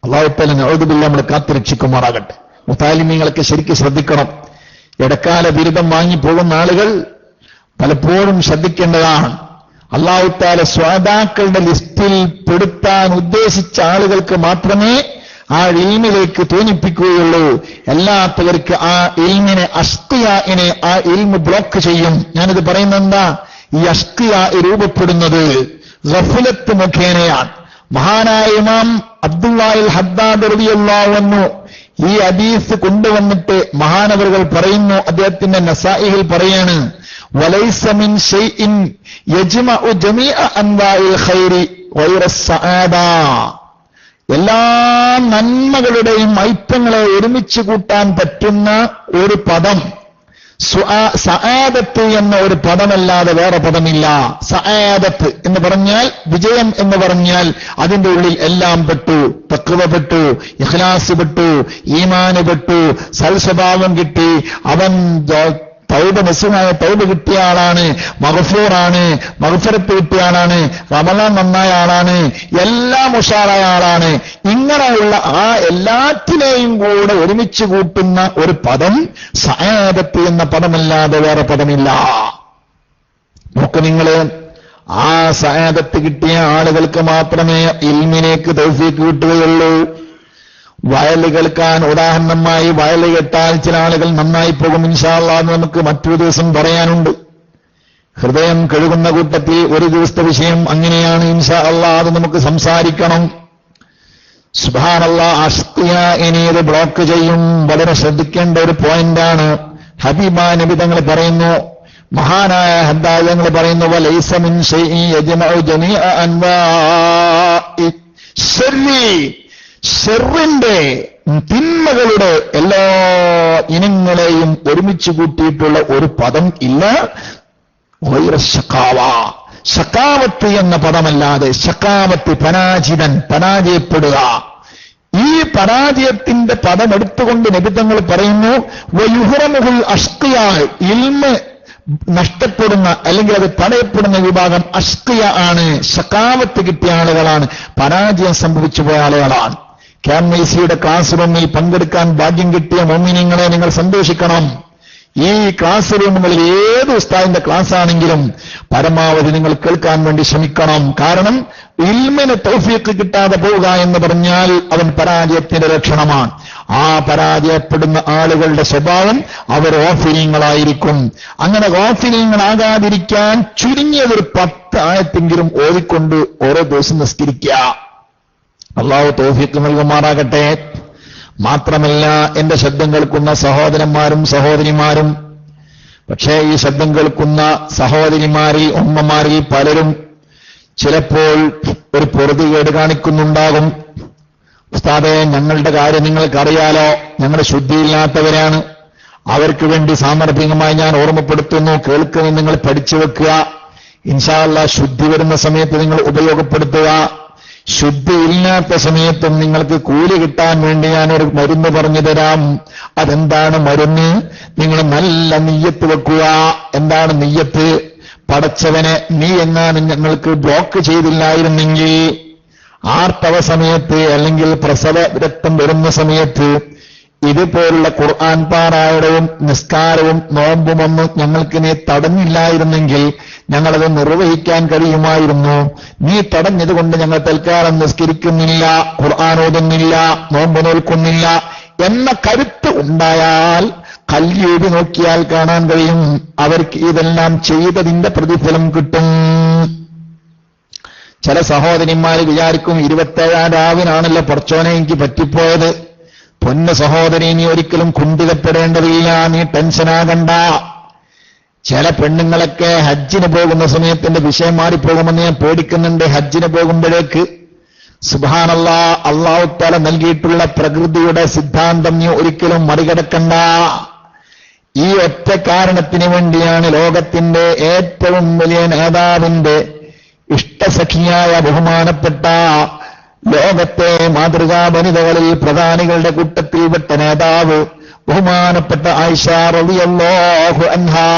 അല്ലാഹു തആല നഊദുബില്ലാഹ് നമ്മളെ കാത്തുരക്ഷിക്കുമാറാകട്ടെ. മുതാലിമീങ്ങളൊക്കെ ശരിക്കും ശ്രദ്ധിക്കണം. ഇടക്കാല ബിരുദം വാങ്ങിപ്പോകുന്ന ആളുകൾ പലപ്പോഴും ശ്രദ്ധിക്കേണ്ടതാണ്. അല്ലാഹു തആല സ്വാദാക്കളുടെ ലിസ്റ്റിൽ പെടുത്താൻ ഉദ്ദേശിച്ച ആളുകൾക്ക് മാത്രമേ ആ ഇൽമിലേക്ക് തോന്നിപ്പിക്കുകയുള്ളൂ. അല്ലാത്തവർക്ക് ആ ഇൽമിനെ അഷ്ഖിയാഇനെ ആ ഇൽമ് ബ്ലോക്ക് ചെയ്യും. ഞാനിത് പറയുന്നത് എന്താ, ഈ അഷ്ഖിയാ രൂപപ്പെടുന്നത് ഗഫലത്ത് മുഖേനയാണ്. മഹാനായ ഇമാം അബ്ദുല്ലാഹിൽ ഹദ്ദാദ് റളിയല്ലാഹു അൻഹു ഈ ഹദീസ് കൊണ്ടുവന്നിട്ട് മഹാനവറുകൾ പറയുന്നു, അദ്ദേഹത്തിന്റെ നസാഇഹിൽ പറയാണ്, വലൈസ മിൻ ശൈഇൻ യജ്മഉ ജമീഅ അൻവാഇൽ ഖൈരി ഗൈറ സആദ. എല്ലാ നന്മകളുടെയും ഐറ്റങ്ങളെ ഒരുമിച്ച് കൂട്ടാൻ പറ്റുന്ന ഒരു പദം സആദത്ത് എന്ന ഒരു പദമല്ലാതെ വേറെ പദമില്ല. സആദത്ത് എന്ന് പറഞ്ഞാൽ വിജയം എന്ന് പറഞ്ഞാൽ അതിന്റെ ഉള്ളിൽ എല്ലാം പെട്ടു. തഖ്വ പെട്ടു, ഇഖ്ലാസ് പെട്ടു, ഈമാന് പെട്ടു, സൽസ്വഭാവം കിട്ടി, അവൻ തൗബ നസുഹായ തൗബ കിട്ടിയ ആളാണ്, മഗ്ഫൂറാണ്, മഗ്ഫിറത്ത് കിട്ടിയ ആളാണ്, റമളാൻ നന്നായ ആളാണ്, എല്ലാം ഉഷാറായ ആളാണ്. ഇങ്ങനെയുള്ള ആ എല്ലാറ്റിനെയും കൂടെ ഒരുമിച്ച് കൂട്ടുന്ന ഒരു പദം സആദത്ത് എന്ന പദമല്ലാതെ വേറെ പദമില്ല. നോക്ക് നിങ്ങള്, ആ സആദത്ത് കിട്ടിയ ആളുകൾക്ക് മാത്രമേ ഇൽമിലേക്ക് തൗഫീഖ് കിട്ടുകയുള്ളൂ. വയൽ കേൾക്കാൻ ഉദാഹരണമായി വയൽ കേട്ടാൽ ചില ആളുകൾ നന്നായി പോകും ഇൻഷാ അല്ലാഹ് എന്ന് നമുക്ക് മറ്റൊരു ദിവസം പറയാനുണ്ട്. ഹൃദയം കഴുകുന്ന കൂട്ടത്തിൽ ഒരു ദിവസത്തെ വിഷയം അങ്ങനെയാണ് ഇൻഷാ അല്ലാഹ്, അത് നമുക്ക് സംസാരിക്കണം. സുബ്ഹാനല്ലാഹ്, അഷ്ഖിയാഇനെ ഇത് ബ്ലോക്ക് ചെയ്യും. വളരെ ശ്രദ്ധിക്കേണ്ട ഒരു പോയിന്റാണ്. ഹബീബ നബി തങ്ങൾ പറയുന്നു, മഹാനായ ഹദ്ദാദ് തങ്ങൾ പറയുന്നു, വലൈസ മിൻ ശൈഇൻ യജ്മഉ ജമീഅ അൻവാഇ ശർരി, ഷെറിന്റെ തിന്മകളുടെ എല്ലാ ഇനങ്ങളെയും ഒരുമിച്ച് കൂട്ടിയിട്ടുള്ള ഒരു പദം ഇല്ല. ശക്കാവത്ത് എന്ന പദമല്ലാതെ. ശക്കാവത്ത് പരാജിതൻ, പരാജയപ്പെടുക. ഈ പരാജയത്തിന്റെ പദം എടുത്തുകൊണ്ട് നബി തങ്ങൾ പറയുന്നു, വയുഹ്റമുൽ അഷ്ഖിയ, ഇൽമ് നഷ്ടപ്പെടുന്ന അല്ലെങ്കിൽ അത് തടയപ്പെടുന്ന വിഭാഗം അഷ്ഖിയ ആണ്. ശക്കാവത്ത് കിട്ടിയ ആളുകളാണ്, പരാജയം സംഭവിച്ചു പോയ ആളുകളാണ്. KMIC ക്ലാസ് റൂമിൽ പങ്കെടുക്കാൻ ഭാഗ്യം കിട്ടിയ മോമിനിങ്ങളെ നിങ്ങൾ സന്തോഷിക്കണം. ഈ ക്ലാസ് റൂമുകളിൽ ഏത് ഉസ്താദിന്റെ ക്ലാസ് ആണെങ്കിലും പരമാവധി നിങ്ങൾ കേൾക്കാൻ വേണ്ടി ശ്രമിക്കണം. കാരണം ഇൽമിന് തൗഫീഖ് കിട്ടാതെ പോവുക എന്ന് പറഞ്ഞാൽ അവൻ പരാജയത്തിന്റെ ലക്ഷണമാണ്. ആ പരാജയപ്പെടുന്ന ആളുകളുടെ സ്വഭാവം അവർ ഗാഫിലീങ്ങളായിരിക്കും. അങ്ങനെ ഗാഫിലീങ്ങളാകാതിരിക്കാൻ ചുരുങ്ങിയതൊരു 10 ആയത്തെങ്കിലും ഓതിക്കൊണ്ട് ഓരോ ദിവസം നിസ്കരിക്കുക. അല്ലാഹു തൗഫീഖ് നൽകുമാറാകട്ടെ. മാത്രമല്ല, എന്റെ ശബ്ദം കേൾക്കുന്ന സഹോദരന്മാരും സഹോദരിമാരും, പക്ഷേ ഈ ശബ്ദം കേൾക്കുന്ന സഹോദരിമാരിൽ ഉമ്മമാരിൽ പലരും ചിലപ്പോൾ ഒരു പൊറുതികേട് കാണിക്കുന്നുണ്ടാകും. ഉസ്താദേ, ഞങ്ങളുടെ കാര്യം നിങ്ങൾക്കറിയാലോ, ഞങ്ങളുടെ ശുദ്ധിയില്ലാത്തവരാണ്. അവർക്ക് വേണ്ടി സാമർഥ്യമായി ഞാൻ ഓർമ്മപ്പെടുത്തുന്നു, കേൾക്കുന്നത് നിങ്ങൾ പഠിച്ചു വെക്കുക. ഇൻഷാ അല്ലാഹ് ശുദ്ധി വരുന്ന സമയത്ത് നിങ്ങൾ ഉപയോഗപ്പെടുത്തുക. ശുദ്ധിയില്ലാത്ത സമയത്തും നിങ്ങൾക്ക് കൂലി കിട്ടാൻ വേണ്ടി ഞാനൊരു മരുന്ന് പറഞ്ഞു തരാം. അതെന്താണ് മരുന്ന്? നിങ്ങൾ നല്ല നിയ്യത്ത് വെക്കുക. എന്താണ് നിയ്യത്ത്? പടച്ചവനെ, നീ എങ്ങാനും ഞങ്ങൾക്ക് ബ്ലോക്ക് ചെയ്തില്ലായിരുന്നെങ്കിൽ ആർത്തവ സമയത്ത് അല്ലെങ്കിൽ പ്രസവ രക്തം വരുന്ന സമയത്ത് ഇതുപോലുള്ള ഖുർആൻ പാരായണവും നിസ്കാരവും നോമ്പുമൊന്നും ഞങ്ങൾക്ക് നീ തടഞ്ഞില്ലായിരുന്നെങ്കിൽ ഞങ്ങളത് നിർവഹിക്കാൻ കഴിയുമായിരുന്നു. നീ തടഞ്ഞതുകൊണ്ട് ഞങ്ങൾ തൽക്കാലം നിസ്കരിക്കുന്നില്ല, ഖുർആൻ ഓതുന്നില്ല, നോമ്പ് നോൽക്കുന്നില്ല എന്ന കരുത്ത് ഉണ്ടായാൽ കല്യൂബി നോക്കിയാൽ കാണാൻ കഴിയും അവർക്ക് ഇതെല്ലാം ചെയ്തതിന്റെ പ്രതിഫലം കിട്ടും. ചില സഹോദരിമാര് വിചാരിക്കും 27 രാവിനാണല്ലോ പടച്ചോനെ എനിക്ക് പറ്റിപ്പോയത്. പൊന്ന സഹോദരി, നീ ഒരിക്കലും കുണ്ഠിതപ്പെടേണ്ടതില്ല, നീ ടെൻഷനാകണ്ട. ചില പെണ്ണുങ്ങളൊക്കെ ഹജ്ജിന് പോകുന്ന സമയത്തിന്റെ വിഷയം മാറിപ്പോകുമെന്ന് ഞാൻ പേടിക്കുന്നുണ്ട്. ഹജ്ജിന് പോകുമ്പോഴേക്ക് സുബ്ഹാനല്ലാഹ്, അല്ലാഹു തആല നൽകിയിട്ടുള്ള പ്രകൃതിയുടെ സിദ്ധാന്തം നീ ഒരിക്കലും മറികടക്കണ്ട. ഈ ഒറ്റ കാരണത്തിന് വേണ്ടിയാണ് ലോകത്തിന്റെ ഏറ്റവും വലിയ നേതാവിന്റെ ഇഷ്ടസഖിയായ ബഹുമാനപ്പെട്ട ലോകത്തെ മാതൃകാ വനിതകളിൽ പ്രധാനികളുടെ കൂട്ടത്തിൽപ്പെട്ട നേതാവ് ബഹുമാനപ്പെട്ട ആയിഷ റളിയല്ലാഹു അൻഹാ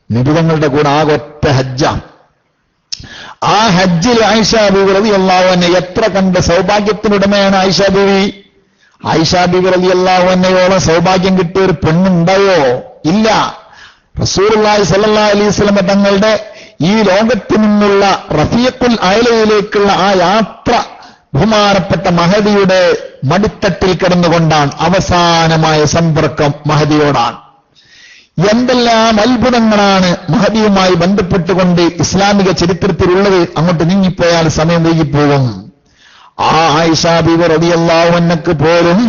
നിബിതങ്ങളുടെ കൂടെ ആകൊറ്റ ഹജ്ജ. ആ ഹജ്ജിൽ ആയിഷ ബീവി റളിയല്ലാഹു അൻഹ എത്ര കണ്ട സൗഭാഗ്യത്തിനുടമയാണ് ആയിഷ ബീവി. ആയിഷ ബീവി റളിയല്ലാഹു അൻഹയോളം സൗഭാഗ്യം കിട്ടിയ ഒരു പെണ്ണുണ്ടായോ? ഇല്ല. റസൂലുള്ളാഹി സ്വല്ലല്ലാഹു അലൈഹി വസല്ലം തങ്ങളുടെ ഈ ലോകത്തു നിന്നുള്ള റഫീഖുൽ അഅലയിലേക്കുള്ള ആ യാത്ര ബഹുമാനപ്പെട്ട മഹദിയുടെ മടിത്തട്ടിൽ കിടന്നുകൊണ്ടാണ്. അവസാനമായ സമ്പർക്കം മഹദിയോടാണ്. എന്തെല്ലാം അത്ഭുതങ്ങളാണ് മഹദിയുമായി ബന്ധപ്പെട്ടുകൊണ്ട് ഇസ്ലാമിക ചരിത്രത്തിലുള്ളത്. അങ്ങോട്ട് നീങ്ങിപ്പോയാൽ സമയം വൈകിപ്പോകും. ആ ആയിഷ ബീവി റളിയല്ലാഹു അൻഹക്ക് പോലും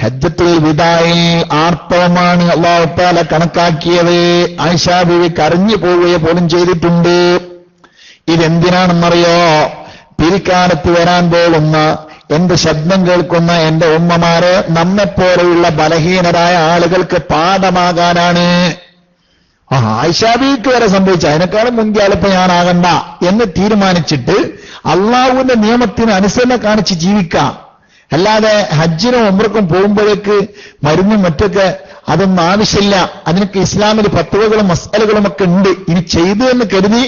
ഹജ്ജത്തുൽ വിദായിൽ ആർത്തവമാണ് അല്ലാഹു തആല കണക്കാക്കിയത്. ആയിഷ ബീവി കരഞ്ഞു പോവുകയെ പോലും ചെയ്തിട്ടുണ്ട്. ഇതെന്തിനാണെന്നറിയോ? പിൽക്കാലത്ത് വരാൻ പോകുന്ന എന്റെ ശബ്ദം കേൾക്കുന്ന എന്റെ ഉമ്മമാരെ, നമ്മെപ്പോലെയുള്ള ബലഹീനരായ ആളുകൾക്ക് പാഠമാകാനാണ്. ആയിഷ ബീവിക്ക് വരെ സംഭവിച്ച അതിനേക്കാളും മുൻകാലത്ത് ഞാനാകണ്ട എന്ന് തീരുമാനിച്ചിട്ട് അള്ളാഹുവിന്റെ നിയമത്തിന് അനുസരണ കാണിച്ച് ജീവിക്കാം. അല്ലാതെ ഹജ്ജിനും ഉംറക്കും പോകുമ്പോഴേക്ക് മരുന്നും മറ്റൊക്കെ അതൊന്നും ആവശ്യമില്ല. അതിനൊക്കെ ഇസ്ലാമിൽ ഫത്വകളും മസ്അലകളും ഒക്കെ ഉണ്ട്. ഇനി ചെയ്തു എന്ന് കരുതി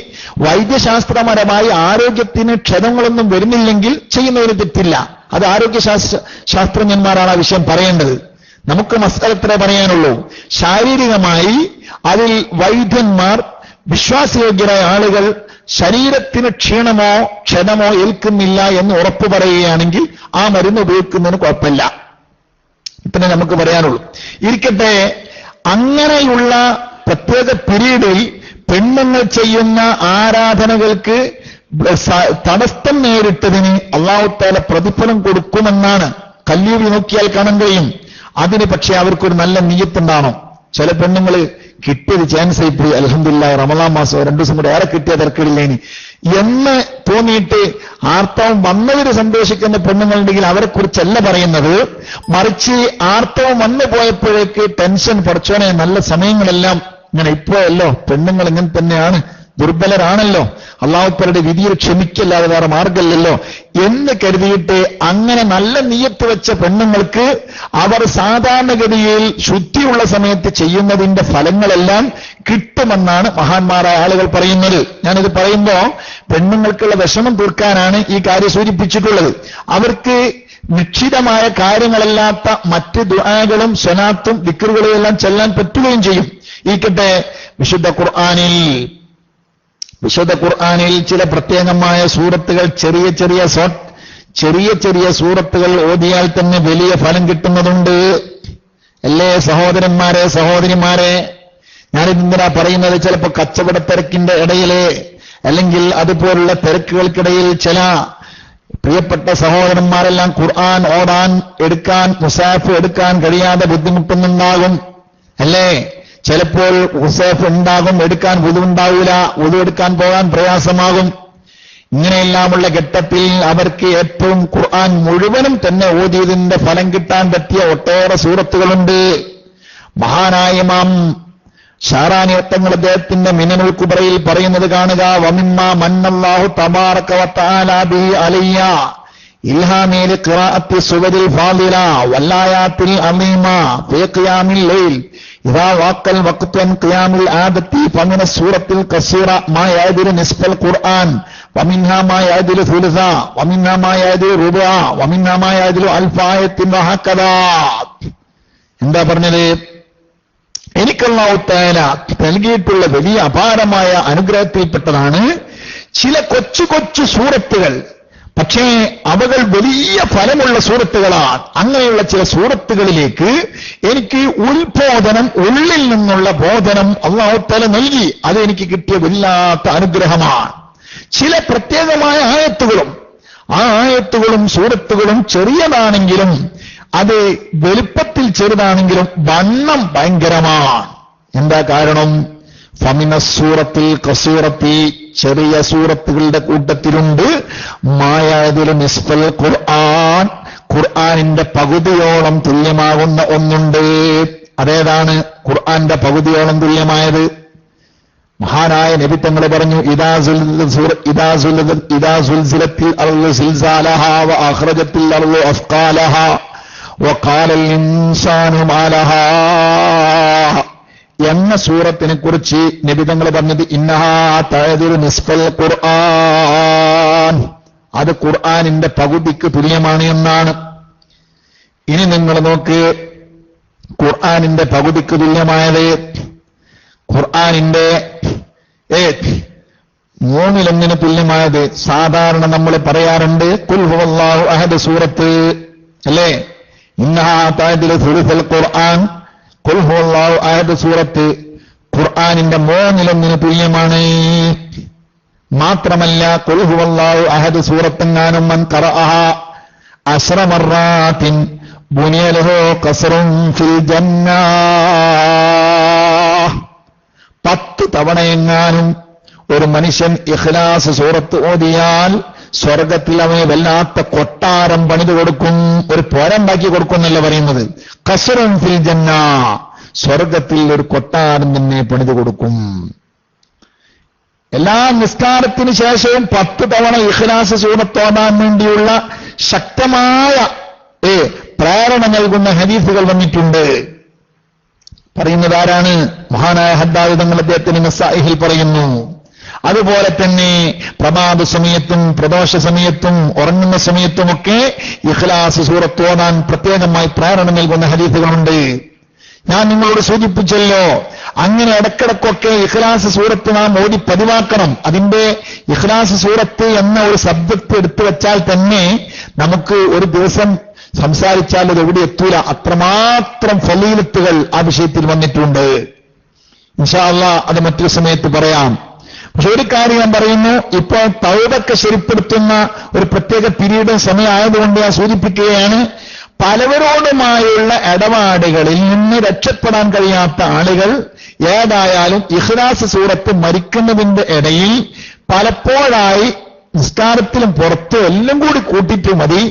വൈദ്യശാസ്ത്രപരമായി ആരോഗ്യത്തിന് ക്ഷതങ്ങളൊന്നും വരുന്നില്ലെങ്കിൽ ചെയ്യുന്നതിന് തെറ്റില്ല. അത് ആരോഗ്യശാസ്ത്രജ്ഞന്മാരാണ് ആ വിഷയം പറയേണ്ടത്. നമുക്ക് മസ്അലത്രേ പറയാനുള്ളൂ. ശാരീരികമായി അതിൽ വൈദ്യന്മാർ, വിശ്വാസയോഗ്യരായ ആളുകൾ ശരീരത്തിന് ക്ഷീണമോ ക്ഷതമോ ഏൽക്കുന്നില്ല എന്ന് ഉറപ്പു പറയുകയാണെങ്കിൽ ആ മരുന്ന് ഉപയോഗിക്കുന്നതിന് കുഴപ്പമില്ല. ഇപ്പനെ നമുക്ക് പറയാനുള്ളൂ. ഇരിക്കട്ടെ, അങ്ങനെയുള്ള പ്രത്യേക പീരീഡിൽ പെണ്ണുങ്ങൾ ചെയ്യുന്ന ആരാധനകൾക്ക് തടസ്സം നേരിട്ടതിന് അല്ലാഹു തആല പ്രതിഫലം കൊടുക്കുമെന്നാണ് കല്യൂബി നോക്കിയാൽ കാണാൻ കഴിയും. അതിന് പക്ഷേ അവർക്കൊരു നല്ല നിയ്യത്തുണ്ടാണോ? ചില പെണ്ണുങ്ങൾ കിട്ടിയത് ചാൻസ് ആയിപ്പോയി, അൽഹംദുലില്ലാഹ് റമളാൻ മാസം 2 ദിവസം കൂടെ ഏറെ കിട്ടിയ തിരക്കിടില്ലേനി എന്ന് തോന്നിയിട്ട് ആർത്തവം വന്നവര് സന്തോഷിക്കുന്ന പെണ്ണുങ്ങളുണ്ടെങ്കിൽ അവരെക്കുറിച്ചല്ല പറയുന്നത്. മറിച്ച് ആർത്തവം വന്നു പോയപ്പോഴേക്ക് ടെൻഷൻ, പഠിച്ചോനെ നല്ല സമയങ്ങളെല്ലാം ഇങ്ങനെ ഇപ്പോഴല്ലോ, പെണ്ണുങ്ങൾ ഇങ്ങനെ തന്നെയാണ്, ദുർബലരാണല്ലോ, അല്ലാഹുവിന്റെ വിധിയിൽ ക്ഷമിക്കല്ലാതെ വേറെ മാർഗമില്ലല്ലോ എന്ന് കരുതിയിട്ട് അങ്ങനെ നല്ല നിയ്യത്ത് വെച്ച പെണ്ണുങ്ങൾക്ക് അവർ സാധാരണഗതിയിൽ ശുദ്ധിയുള്ള സമയത്ത് ചെയ്യുന്നതിന്റെ ഫലങ്ങളെല്ലാം കിട്ടുമെന്നാണ് മഹാന്മാരായ ആളുകൾ പറയുന്നത്. ഞാനിത് പറയുമ്പോ പെണ്ണുങ്ങൾക്കുള്ള വിഷമം തീർക്കാനാണ് ഈ കാര്യം സൂചിപ്പിച്ചിട്ടുള്ളത്. അവർക്ക് നിശ്ചിതമായ കാര്യങ്ങളല്ലാത്ത മറ്റ് ദുആകളും സ്വലാത്തും ദിക്റുകളും എല്ലാം ചെല്ലാൻ പറ്റുകയും ചെയ്യും. ഇരിക്കട്ടെ, വിശുദ്ധ ഖുർആനിൽ ചില പ്രത്യേകമായ സൂറത്തുകൾ, ചെറിയ ചെറിയ സൂറത്തുകൾ ഓതിയാൽ തന്നെ വലിയ ഫലം കിട്ടുന്നതുണ്ട്. അല്ലേ സഹോദരന്മാരെ, സഹോദരിമാരെ? ഞാനിതെന്തിനാ പറയുന്നത്? ചിലപ്പോ കച്ചവട തിരക്കിന്റെ ഇടയില് അല്ലെങ്കിൽ അതുപോലുള്ള തിരക്കുകൾക്കിടയിൽ ചില പ്രിയപ്പെട്ട സഹോദരന്മാരെല്ലാം ഖുർആൻ ഓടാൻ മുസാഫ് എടുക്കാൻ കഴിയാതെ ബുദ്ധിമുട്ടുന്നുണ്ടാകും. അല്ലേ? ചിലപ്പോൾ മുസാഫ് ഉണ്ടാകും, എടുക്കാൻ വുദുണ്ടാവില്ല, വുദു എടുക്കാൻ പോകാൻ പ്രയാസമാകും. ഇങ്ങനെയെല്ലാമുള്ള ഘട്ടത്തിൽ അവർക്ക് ഏറ്റവും ഖുർആൻ മുഴുവനും തന്നെ ഓതിയതിന്റെ ഫലം കിട്ടാൻ പറ്റിയ ഒട്ടേറെ സൂറത്തുകളുണ്ട്. മഹാനായ ഇമാം ഷാറാനി തങ്ങൾ അദ്ദേഹത്തിന്റെ മിനനുൽ കുബറയിൽ പറയുന്നത് കാണുക, വമിമ്മാ മന്നല്ലാഹു തബാറക വതആല ബിഹി അലയ്യ ഇൽഹാമി ലിഖിറാഅത്തി സുവരിൽ ഫാദില വല്ലായാത്തിൽ അമീമ ഫീ ഖിയാമിൽ ലൈൽ ഇദാ വഖൽ വഖ്തൻ ഖിയാമിൽ ആദത്തി ഫമിന സൂറത്തിൽ ഖസീറ മാ യഅദിലു നിസ്ഫൽ ഖുർആൻ വമിൻഹാ മാ യഅദിലു സുലുസ വമിൻഹാ മാ യഅദിലു റുബഅ വമിൻഹാ മാ യഅദിലു അൽഫ ആയത്തിൻ വഹകദാ. എന്താ പറഞ്ഞത്? എനിക്ക് അല്ലാഹു തആല നൽകിയിട്ടുള്ള വലിയ അപാരമായ അനുഗ്രഹത്തിൽപ്പെട്ടതാണ് ചില കൊച്ചു കൊച്ചു സൂറത്തുകൾ. പക്ഷേ അവകൾ വലിയ ഫലമുള്ള സൂറത്തുകളാണ്. അങ്ങനെയുള്ള ചില സൂറത്തുകളിലേക്ക് എനിക്ക് ഉത്ബോധനം, ഉള്ളിൽ നിന്നുള്ള ബോധനം അല്ലാഹു തആല നൽകി. അത് എനിക്ക് കിട്ടിയ വല്ലാത്ത അനുഗ്രഹമാണ്. ചില പ്രത്യേകമായ ആയത്തുകളും സൂറത്തുകളും ചെറിയതാണെങ്കിലും അത് വലുപ്പത്തിൽ ചെറുതാണെങ്കിലും വണ്ണം ഭയങ്കരമാണ്. എന്താ കാരണം? ഫമിന സൂറത്തിൽ ഖസീറത്തി, ചെറിയ സൂറത്തുകളുടെ കൂട്ടത്തിലുണ്ട് മായഅദിലു നിസ്ഫൽ ഖുർആൻ, ഖുർആനിന്റെ പകുതിയോളം തുല്യമാകുന്ന ഒന്നുണ്ട്. അതേതാണ് ഖുർആന്റെ പകുതിയോളം തുല്യമായത്? മഹാനായ നബി തങ്ങൾ പറഞ്ഞു, ഇദാ സുൽസിലത്തിൽ അർളു സിൽസാലഹാ വ അഖ്റജത്തിൽ അർളു അസ്ഖാലഹാ വഖാലൽ ഇൻസാനു മാ ലഹാ. എന്ന സൂറത്തിനെ കുറിച്ച് നബി തങ്ങൾ പറഞ്ഞത് ഇന്നഹാ തഅദിലു നിസ്ഫൽ ഖുർആൻ, അത് ഖുർആനിന്റെ പകുതിക്ക് തുല്യമാണ് എന്നാണ്. ഇനി നിങ്ങൾ നോക്ക്, ഖുർആനിന്റെ പകുതിക്ക് തുല്യമായത് ഖുർആനിന്റെ 1/3 തുല്യമായത് സാധാരണ നമ്മൾ പറയാറുണ്ട് ഖുൽ ഹുവല്ലാഹു അഹദ് സൂറത്ത് അല്ലേ? ഇന്നഹാ തഅദിലു സുലുസൽ ഖുർആൻ, ഖുൽ ഹുവല്ലാഹു അഹദ് സൂറത്ത് ഖുർആനിന്റെ 1/3 തുല്യമാണ്. മാത്രമല്ല ഖുൽ ഹുവല്ലാഹു അഹദ് സൂറത്തെങ്ങാനും മൻ ഖറഅഹ 10 മർറാത്തിൻ ബുനിയ ലഹു ഖസ്റുൻ ഫിൽ ജന്ന, 10 തവണയെങ്ങാനും ഒരു മനുഷ്യൻ ഇഖ്ലാസ് സൂറത്ത് ഓതിയാൽ സ്വർഗത്തിൽ അവന് വല്ലാത്ത കൊട്ടാരം പണിതു കൊടുക്കും. ഒരു പോരണ്ടാക്കി കൊടുക്കും എന്നല്ല പറയുന്നത്, ഖസ്റുൻ ഫിൽ ജന്ന, സ്വർഗത്തിൽ ഒരു കൊട്ടാരം തന്നെ പണിതു കൊടുക്കും. എല്ലാ നിസ്കാരത്തിന് ശേഷവും 10 തവണ ഇഖ്ലാസ് സൂറത്ത് ഓതാൻ വേണ്ടിയുള്ള ശക്തമായ പ്രേരണ നൽകുന്ന ഹദീസുകൾ വന്നിട്ടുണ്ട്. പറയുന്നത് ആരാണ്? മഹാനായ ഹദ്ദാദ് തങ്ങൾ അദ്ദേഹത്തിന് മസാഇഹിൽ പറയുന്നു. അതുപോലെ തന്നെ പ്രഭാത സമയത്തും പ്രദോഷ സമയത്തും ഉറങ്ങുന്ന സമയത്തുമൊക്കെ ഇഖ്ലാസ് സൂറത്ത് ഓതാൻ പ്രത്യേകമായി പ്രേരണ നൽകുന്ന ഹദീസുകളുണ്ട്. ഞാൻ നിങ്ങളോട് സൂചിപ്പിച്ചല്ലോ, അങ്ങനെ ഇടക്കിടക്കൊക്കെ ഇഖ്ലാസ് സൂറത്ത് നാം ഓതി പതിവാക്കണം. അതിന്റെ ഇഖ്ലാസ് സൂറത്ത് എന്ന ഒരു സബ്ജക്ട് എടുത്തു വെച്ചാൽ തന്നെ നമുക്ക് ഒരു ദിവസം സംസാരിച്ചാൽ അത് എവിടെ എത്തൂല, അത്രമാത്രം ഫളീലത്തുകൾ ആ വിഷയത്തിൽ വന്നിട്ടുണ്ട്. ഇൻഷാ അല്ലാഹ് അത് മറ്റൊരു സമയത്ത് പറയാം. പക്ഷെ ഒരു കാര്യം ഞാൻ പറയുന്നു, ഇപ്പോൾ തൗബക്ക് ശരിപ്പെടുത്തുന്ന ഒരു പ്രത്യേക പീരീഡ് സമയമായതുകൊണ്ട് ഞാൻ സൂചിപ്പിക്കുകയാണ്. പലവരോടുമായുള്ള ഇടപാടുകളിൽ നിന്ന് രക്ഷപ്പെടാൻ കഴിയാത്ത ആളുകൾ ഏതായാലും ഇഖ്ലാസ് സൂറത്ത് മരിക്കുന്നതിന്റെ ഇടയിൽ പലപ്പോഴായി നിസ്കാരത്തിലും പുറത്തും എല്ലാം കൂടി കൂട്ടിയിട്ട് മതി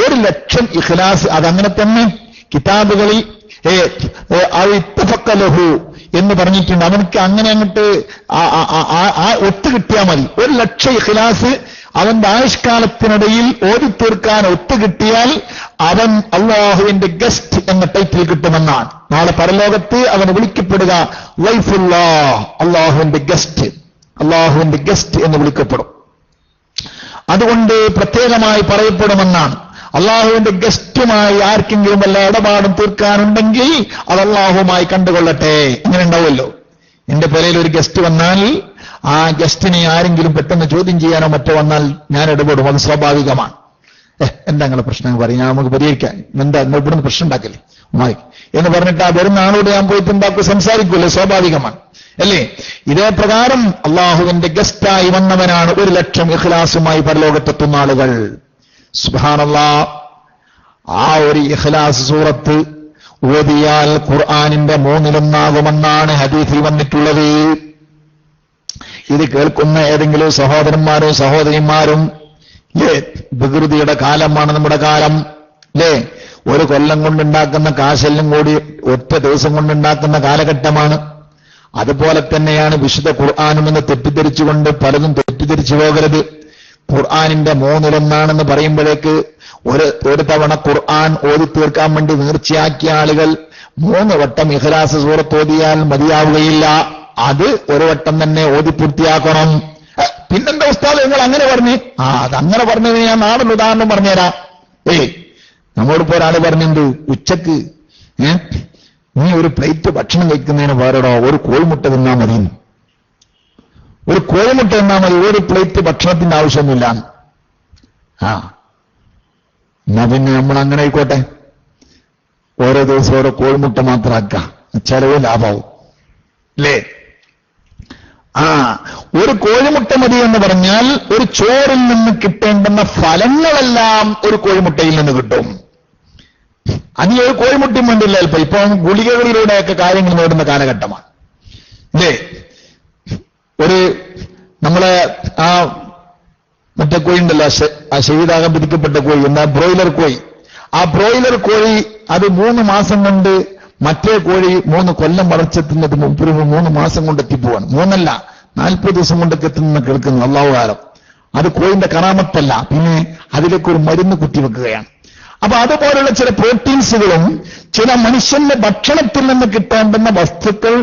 1,00,000 ഇഖ്ലാസ്. അതങ്ങനെ തന്നെ കിതാബുകളിൽ ഇത്തഫഖലഹു എന്ന് പറഞ്ഞിട്ടുണ്ട്. അവനക്ക് അങ്ങനെ അങ്ങോട്ട് ഒത്തു കിട്ടിയാൽ മതി. 1,00,000 ഇഖ്ലാസ് അവന്റെ ആയുഷ്കാലത്തിനിടയിൽ ഓതി തീർക്കാൻ ഒത്തുകിട്ടിയാൽ അവൻ അള്ളാഹുവിന്റെ ഗസ്റ്റ് എന്ന ടൈറ്റിൽ കിട്ടുമെന്നാണ്. നാളെ പരലോകത്ത് അവന് വിളിക്കപ്പെടുക ലൈഫുല്ലാ, അള്ളാഹുവിന്റെ ഗസ്റ്റ്, അള്ളാഹുവിന്റെ ഗസ്റ്റ് എന്ന് വിളിക്കപ്പെടും. അതുകൊണ്ട് പ്രത്യേകമായി പറയപ്പെടുമെന്നാണ്. അള്ളാഹുവിന്റെ ഗസ്റ്റുമായി ആർക്കെങ്കിലും വല്ല ഇടപാടും തീർക്കാനുണ്ടെങ്കിൽ അത് അള്ളാഹുമായി കണ്ടുകൊള്ളട്ടെ. അങ്ങനെ ഉണ്ടാവുമല്ലോ. എന്റെ പേരയിൽ ഒരു ഗസ്റ്റ് വന്നാൽ ആ ഗസ്റ്റിനെ ആരെങ്കിലും പെട്ടെന്ന് ചോദ്യം ചെയ്യാനോ മറ്റോ വന്നാൽ ഞാൻ ഇടപെടും. അത് സ്വാഭാവികമാണ്. എന്താ നിങ്ങളുടെ പ്രശ്നം പറയും, നമുക്ക് പരിഹരിക്കാൻ, എന്താ നിങ്ങൾ ഇവിടുന്ന് പ്രശ്നം ഉണ്ടാക്കല്ലേ ഉമ്മായി എന്ന് പറഞ്ഞിട്ട് ആ വരുന്ന ആളോട് ഞാൻ പോയിട്ട് ഉണ്ടാക്കും സംസാരിക്കുമല്ലോ, സ്വാഭാവികമാണ് അല്ലേ? ഇതേ പ്രകാരം അള്ളാഹുവിന്റെ ഗസ്റ്റായി വന്നവനാണ് 1,00,000 ഇഖ്ലാസുമായി പരലോകത്തെത്തുന്ന ആളുകൾ. സുബ്ഹാനല്ലാഹ്. ആ ഒരു ഇഖ്ലാസ് സൂറത്ത് ഓതിയാൽ ഖുർആനിന്റെ 1/3 ഹദീസിൽ വന്നിട്ടുള്ളത്. ഇത് കേൾക്കുന്ന ഏതെങ്കിലും സഹോദരന്മാരും സഹോദരിമാരും വികൃതിയുടെ കാലമാണ് നമ്മുടെ കാലം അല്ലേ? ഒരു കൊല്ലം കൊണ്ടുണ്ടാക്കുന്ന കാശെല്ലാം കൂടി ഒറ്റ ദിവസം കൊണ്ടുണ്ടാക്കുന്ന കാലഘട്ടമാണ്. അതുപോലെ തന്നെയാണ് വിശുദ്ധ ഖുർആനും എന്ന് തെറ്റിദ്ധരിച്ചുകൊണ്ട് പലതും തെറ്റിദ്ധരിച്ചു പോകരുത്. ഖുർആനിന്റെ 1/3 പറയുമ്പോഴേക്ക് ഒരു തവണ ഖുർആൻ ഓതി തീർക്കാൻ വേണ്ടി നേർച്ചയാക്കിയ ആളുകൾ 3 വട്ടം ഇഖ്ലാസ് സൂറത്ത് ഓതിയാൽ മതിയാവുകയില്ല. അത് ഒരു വട്ടം തന്നെ ഓതി പൂർത്തിയാക്കണം. പിന്നെന്താ ഉസ്താദ് നിങ്ങൾ അങ്ങനെ പറഞ്ഞു? അതങ്ങനെ പറഞ്ഞതിന് ഞാൻ നാടൊരു ഉദാഹരണം പറഞ്ഞുതരാം. നമ്മോടിപ്പോ ഒരാൾ പറഞ്ഞിട്ടുണ്ട്, ഉച്ചക്ക് നീ ഒരു പ്ലേറ്റ് ഭക്ഷണം കഴിക്കുന്നതിന് വേറെടോ ഒരു കോഴിമുട്ട തിന്നാ മതി, ഒരു കോഴിമുട്ട തിന്നാ മതി, ഒരു പ്ലേറ്റ് ഭക്ഷണത്തിന്റെ ആവശ്യമൊന്നുമില്ല. എന്നാ പിന്നെ നമ്മൾ അങ്ങനെ ആയിക്കോട്ടെ, ഓരോ ദിവസം ഓരോ കോഴിമുട്ട മാത്രമാക്കാം, ചെലവ് ലാഭാവും അല്ലേ? ഒരു കോഴിമുട്ട മതി എന്ന് പറഞ്ഞാൽ ഒരു ചോറിൽ നിന്ന് കിട്ടേണ്ടുന്ന ഫലങ്ങളെല്ലാം ഒരു കോഴിമുട്ടയിൽ നിന്ന് കിട്ടും. അത് ഒരു കോഴിമുട്ടയും വേണ്ടില്ല. ഇപ്പൊ ഗുളികകളിലൂടെയൊക്കെ കാര്യങ്ങൾ നേടുന്ന കാലഘട്ടമാണ് അല്ലേ? നമ്മളെ മറ്റേ കോഴി ഉണ്ടല്ലോ, ആ ഷഹീദാകാൻ വിധിക്കപ്പെട്ട കോഴി, എന്താ ബ്രോയിലർ കോഴി. ആ ബ്രോയിലർ കോഴി അത് 3 മാസം കൊണ്ട് മറ്റേ കോഴി 3 കൊല്ലം വളർച്ചെത്തുന്നത് 3 മാസം കൊണ്ട് എത്തിപ്പോവാണ്. 3 അല്ല 40 ദിവസം കൊണ്ടൊക്കെ എത്തുന്ന കേൾക്കുന്നു. അല്ലാഹു ആലം. അത് കോഴിന്റെ കറാമത്തല്ല, പിന്നെ അതിലേക്ക് ഒരു മരുന്ന് കുത്തിവെക്കുകയാണ്. അപ്പൊ അതുപോലുള്ള ചില പ്രോട്ടീൻസുകളും ചില മനുഷ്യന്റെ ഭക്ഷണത്തിൽ നിന്ന് കിട്ടേണ്ടുന്ന വസ്തുക്കൾ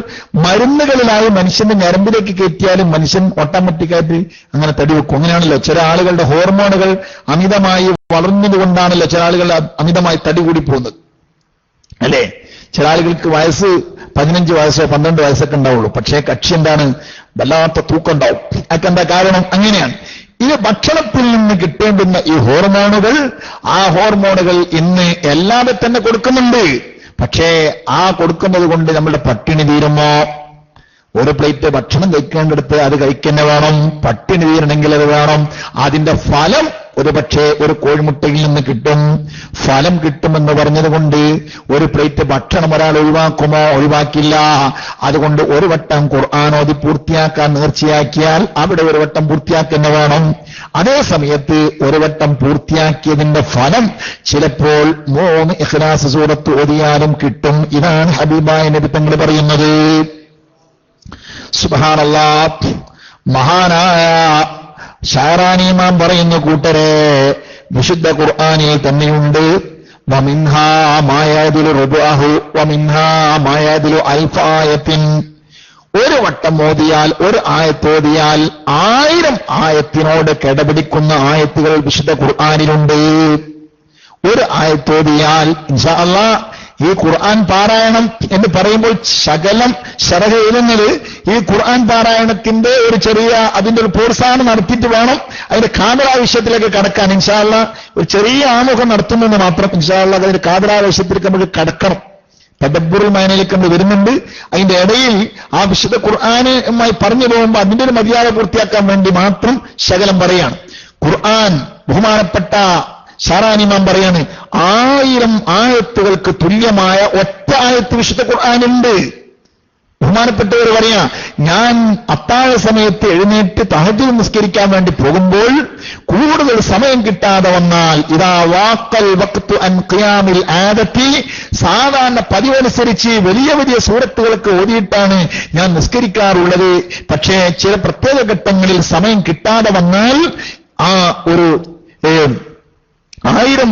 മരുന്നുകളിലായി മനുഷ്യന്റെ ഞരമ്പിലേക്ക് കയറ്റിയാലും മനുഷ്യൻ ഓട്ടോമാറ്റിക്കായിട്ട് അങ്ങനെ തടി വെക്കും. അങ്ങനെയാണല്ലോ ചില ആളുകളുടെ ഹോർമോണുകൾ അമിതമായി വളർന്നതുകൊണ്ടാണല്ലോ ചില ആളുകൾ അമിതമായി തടി കൂടി പോകുന്നത്, അല്ലേ? ചില ആളുകൾക്ക് വയസ്സ് 15 വയസ്സോ 12 വയസ്സൊക്കെ ഉണ്ടാവുള്ളൂ, പക്ഷേ കക്ഷി എന്താണ്, വല്ലാത്ത തൂക്കം ഉണ്ടാവും. അതൊക്കെ എന്താ കാരണം? അങ്ങനെയാണ്. ഇത് ഭക്ഷണത്തിൽ നിന്ന് കിട്ടേണ്ടുന്ന ഈ ഹോർമോണുകൾ, ആ ഹോർമോണുകൾ ഇന്ന് എല്ലാവരും തന്നെ കൊടുക്കുന്നുണ്ട്. പക്ഷേ ആ കൊടുക്കുന്നത് കൊണ്ട് നമ്മുടെ പട്ടിണി തീരുമോ? ഒരു പ്ലേറ്റ് ഭക്ഷണം കഴിക്കേണ്ടടുത്ത് അത് കഴിക്കന്നെ വേണം. പട്ടിണി തീരണമെങ്കിൽ അത് വേണം. അതിന്റെ ഫലം ഒരുപക്ഷെ ഒരു കോഴിമുട്ടയിൽ നിന്ന് കിട്ടും. ഫലം കിട്ടുമെന്ന് പറഞ്ഞതുകൊണ്ട് ഒരു പ്ലേറ്റ് ഭക്ഷണം ഒരാൾ ഒഴിവാക്കുമോ? ഒഴിവാക്കില്ല. അതുകൊണ്ട് ഒരു വട്ടം ഖുർആൻ ഓതി പൂർത്തിയാക്കാൻ നേർച്ചയാക്കിയാൽ അവിടെ ഒരു വട്ടം പൂർത്തിയാക്കുന്ന വേണം. അതേ സമയത്ത് ഒരു വട്ടം പൂർത്തിയാക്കിയതിന്റെ ഫലം ചിലപ്പോൾ 3 ഇഖ്ലാസ് സൂറത്ത് ഓതിയാലും കിട്ടും. ഇതാണ് ഹബീബായ നബി തങ്ങൾ പറയുന്നത്. സുബ്ഹാനല്ലാഹ്. മഹാനായ ഷാറാനി ഇമാം പറയുന്ന കൂട്ടരെ, വിശുദ്ധ ഖുർആനിൽ തന്നെയുണ്ട്, വമിൻഹാ മായാദിലു റുബഅഹു വമിൻഹാ മായാദിലു അൽഫായത്തിൻ. ഒരു വട്ടം ഓതിയാൽ, ഒരു ആയത്ത് ഓതിയാൽ 1000 ആയത്തിനോട് കിടപിടിക്കുന്ന ആയത്തുകൾ വിശുദ്ധ ഖുർആനിലുണ്ട്. ഒരു ആയത്ത് ഓതിയാൽ ഇൻഷാ അല്ലാഹ് ഈ ഖുർആൻ പാരായണം എന്ന് പറയുമ്പോൾ ശകലം ശറഹ എഴുതുന്നത് ഈ ഖുർആൻ പാരായണത്തിന്റെ ഒരു ചെറിയ അതിന്റെ ഒരു പ്രോത്സാഹനം നടത്തിയിട്ട് വേണം അതിന്റെ കാതലാ വിഷയത്തിലേക്ക് കടക്കാൻ. ഇൻഷാ അല്ലാഹ് ഒരു ചെറിയ ആമുഖം നടത്തുന്നെന്ന് മാത്രം. ഇൻഷാ അല്ലാഹ് അതിന്റെ കാതലാ വിഷയത്തിലേക്ക് നമുക്ക് കടക്കണം. തദബ്ബുറുൽ മഅനിലേക്ക് നമ്മൾ വരുന്നുണ്ട്. അതിന്റെ ഇടയിൽ ആ വിശുദ്ധ ഖുർആനുമായി പറഞ്ഞു പോകുമ്പോൾ അതിന്റെ ഒരു മര്യാദ പൂർത്തിയാക്കാൻ വേണ്ടി മാത്രം ശകലം പറയാണ്. ഖുർആൻ ബഹുമാനപ്പെട്ട ഷാറാനി ഇമാം പറയാണ്, 1000 ആയത്തുകൾക്ക് തുല്യമായ ഒറ്റ ആയത്ത് വിശുദ്ധ ഖുർആനുണ്ട്. ബഹുമാനപ്പെട്ടവർ പറയാ, ഞാൻ അത്താഴ സമയത്ത് എഴുന്നേറ്റ് തഹജ്ജുദ് നിസ്കരിക്കാൻ വേണ്ടി പോകുമ്പോൾ കൂടുതൽ സമയം കിട്ടാതെ വന്നാൽ, ഇദാ വാഖൽ വഖ്തു അൻ ഖിയാമിൽ ആദത്തി, സാധാരണ പതിവനുസരിച്ച് വലിയ വലിയ സൂറത്തുകളൊക്കെ ഓതിയിട്ടാണ് ഞാൻ നിസ്കരിക്കാറുള്ളത്. പക്ഷേ ചില പ്രത്യേക ഘട്ടങ്ങളിൽ സമയം കിട്ടാതെ വന്നാൽ ആ ഒരു 1000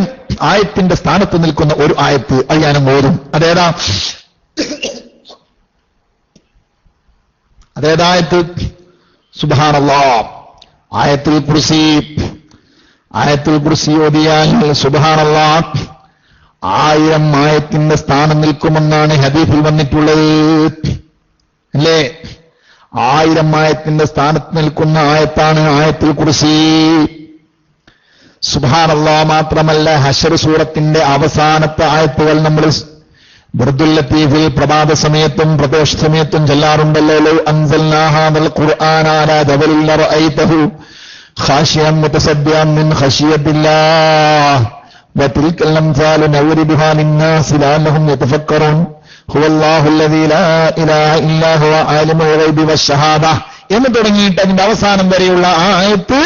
ആയത്തിന്റെ സ്ഥാനത്ത് നിൽക്കുന്ന ഒരു ആയത്ത് അത് ഞാനും ഓതും. അതേതായത്ത്? സുബ്ഹാനല്ലാഹ്. ആയത്തുൽ കുർസി. ആയത്തുൽ കുർസി ഓതിയാൽ സുബ്ഹാനല്ലാഹ് 1000 ആയത്തിന്റെ സ്ഥാനം നിൽക്കുമെന്നാണ് ഹദീസിൽ വന്നിട്ടുള്ളത്, അല്ലേ? 1000 ആയത്തിന്റെ സ്ഥാനത്ത് നിൽക്കുന്ന ആയത്താണ് ആയത്തുൽ കുർസി. സുബ്ഹാനല്ലാഹ്. മാത്രമല്ല ഹശർ സൂറത്തിന്റെ അവസാനത്തെ ആയത്തുകൾ നമ്മൾ ബർദുൽ ലത്തീഫിൽ പ്രഭാത സമയത്തും പ്രദോഷ സമയത്തും ചൊല്ലാറുണ്ടല്ലോ. ലൗ അൻസൽനാ ഹാദൽ ഖുർആന അലാ ജബലിൻ ലറഅയ്തഹു ഖാശിയൻ മുതസദ്ദിഅൻ മിൻ ഖശിയത്തില്ലാഹ് വതിൽകൽ അംസാലു നവരിബുഹാ ലിന്നാസി ലഅല്ലഹും യതഫക്കറൂൻ ഹുവല്ലാഹു അല്ലദീ ലാ ഇലാഹ ഇല്ലാ ഹുവ ആലിമുൽ ഗൈബി വശഹാദ എന്ന് തുടങ്ങിയിട്ട് അതിന്റെ അവസാനം വരെയുള്ള ആ ആയത്ത്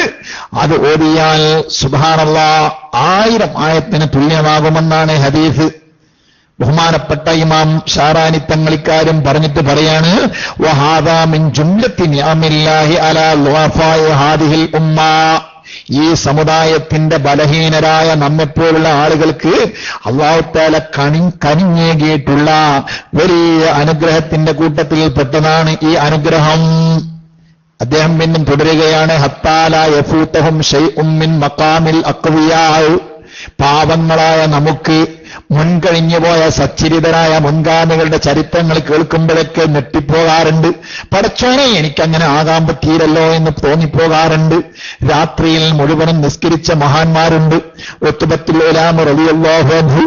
അത് ഓതിയാൽ സുബ്ഹാനല്ലാഹ് 1000 ആയത്തിന് തുല്യമാകുമെന്നാണ് ഹദീസ്. ബഹുമാനപ്പെട്ട ഇമാം ഷാറാനി തങ്ങളിക്കാരും പറഞ്ഞിട്ട് പറയാണ്, വഹാദാ മിൻ ജുംലത്തി നിഅമില്ലാഹി അലാ ളുഅഫാഇ ഹാദിഹിൽ ഉമ്മ. ഈ സമുദായത്തിന്റെ ബലഹീനരായ നമ്മെപ്പോലുള്ള ആളുകൾക്ക് അല്ലാഹു തആല കനിഞ്ഞേകിയിട്ടുള്ള വലിയ അനുഗ്രഹത്തിന്റെ കൂട്ടത്തിൽ പെട്ടതാണ് ഈ അനുഗ്രഹം. അദ്ദേഹം പിന്നും തുടരുകയാണ്, ഹത്താല യഫൂതഹും ശൈഉം മിൻ മഖാമിൽ അഖ്വിയാ. പാവങ്ങളായ നമുക്ക് മുൻകഴിഞ്ഞുപോയ സച്ചരിതരായ മുൻഗാമികളുടെ ചരിത്രങ്ങൾ കേൾക്കുമ്പോഴൊക്കെ ഞെട്ടിപ്പോകാറുണ്ട്. പടച്ചോനെ, എനിക്കങ്ങനെ ആകാൻ പറ്റിയില്ലല്ലോ എന്ന് തോന്നിപ്പോകാറുണ്ട്. രാത്രിയിൽ മുഴുവനും നിസ്കരിച്ച മഹാന്മാരുണ്ട്. ഉത്ബത്തുൽ ഉലാമ റളിയല്ലാഹു അൻഹു